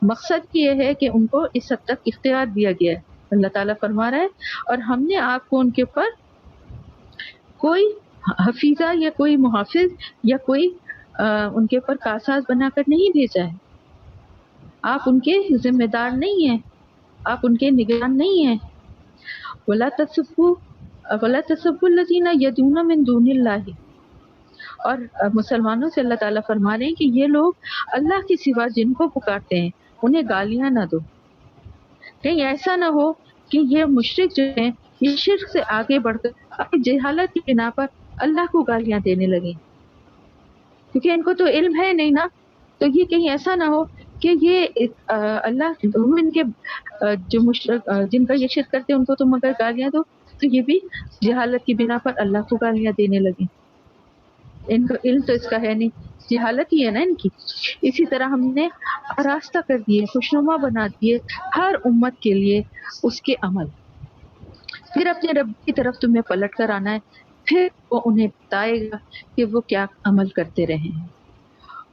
مقصد یہ ہے کہ ان کو اس حد تک اختیار دیا گیا ہے. اللہ تعالیٰ فرما رہا ہے اور ہم نے آپ کو ان کے اوپر کوئی حفیظہ یا کوئی محافظ یا کوئی ان کے اوپر کارساز بنا کر نہیں بھیجا ہے، آپ ان کے ذمہ دار نہیں ہیں، آپ ان کے نگران نہیں ہیں. ولا تسبوا الذین یدعون من دون اللہ، اور مسلمانوں سے اللہ تعالیٰ فرما رہے ہیں کہ یہ لوگ اللہ کے سوا جن کو پکارتے ہیں انہیں گالیاں نہ دو. کہیں ایسا نہ ہو کہ یہ مشرک جو ہیں یہ شرک سے آگے بڑھ کر اپنی جہالت کی بنا پر اللہ کو گالیاں دینے لگیں، کیونکہ ان کو تو علم ہے نہیں نا. تو یہ کہیں ایسا نہ ہو کہ یہ اللہ ان کے جو مشرک جن کا یہ شرک کرتے ہیں ان کو تم اگر گالیاں دو تو یہ بھی جہالت کی بنا پر اللہ کو گالیاں دینے لگیں. ان کا علم تو اس کا ہے نہیں، جہالت ہی ہے نا ان کی. اسی طرح ہم نے آراستہ کر دیے، خوشنما بنا دیے ہر امت کے لیے اس کے عمل. پھر اپنے رب کی طرف تمہیں پلٹ کر آنا ہے، پھر وہ انہیں بتائے گا کہ وہ کیا عمل کرتے رہے ہیں.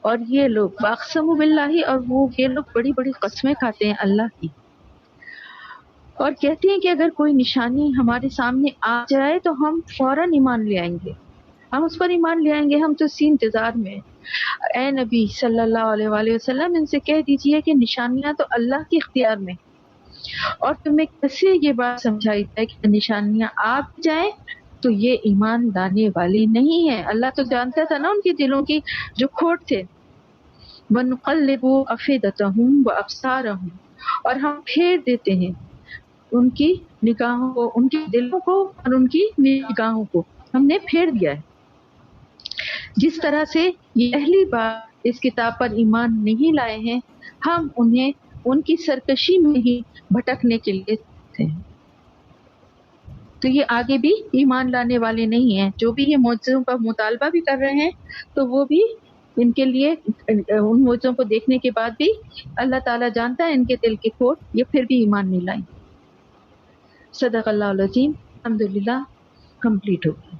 اور یہ لوگ واقسموا باللہ، اور یہ لوگ بڑی بڑی قسمیں کھاتے ہیں اللہ کی، اور کہتے ہیں کہ اگر کوئی نشانی ہمارے سامنے آ جائے تو ہم فوراً ایمان لے آئیں گے، ہم اس پر ایمان لے آئیں گے، ہم تو اسی انتظار میں. اے نبی صلی اللہ علیہ وآلہ وسلم ان سے کہہ دیجئے کہ نشانیاں تو اللہ کے اختیار میں، اور تمہیں کیسے یہ بات سمجھائی جائے کہ نشانیاں آ جائیں تو یہ ایمان لانے والی نہیں ہے. اللہ تو جانتا تھا نا ان کے دلوں کی جو کھوٹ تھے. وَنُقَلِّبُ أَفْئِدَتَهُمْ وَأَبْصَارَهُمْ، اور ہم پھیر دیتے ہیں ان کی نگاہوں کو، ان کے دلوں کو اور ان کی نگاہوں کو ہم نے پھیر دیا ہے. جس طرح سے یہ اہلی بات اس کتاب پر ایمان نہیں لائے ہیں، ہم انہیں ان کی سرکشی میں ہی بھٹکنے کے لیے تھے. تو یہ آگے بھی ایمان لانے والے نہیں ہیں. جو بھی یہ معجزوں کا مطالبہ بھی کر رہے ہیں تو وہ بھی ان کے لیے ان معجزوں کو دیکھنے کے بعد بھی اللہ تعالیٰ جانتا ہے ان کے دل کے کھوٹ، یہ پھر بھی ایمان نہیں لائیں. صدق اللہ العظیم. الحمدللہ کمپلیٹ ہو گیا.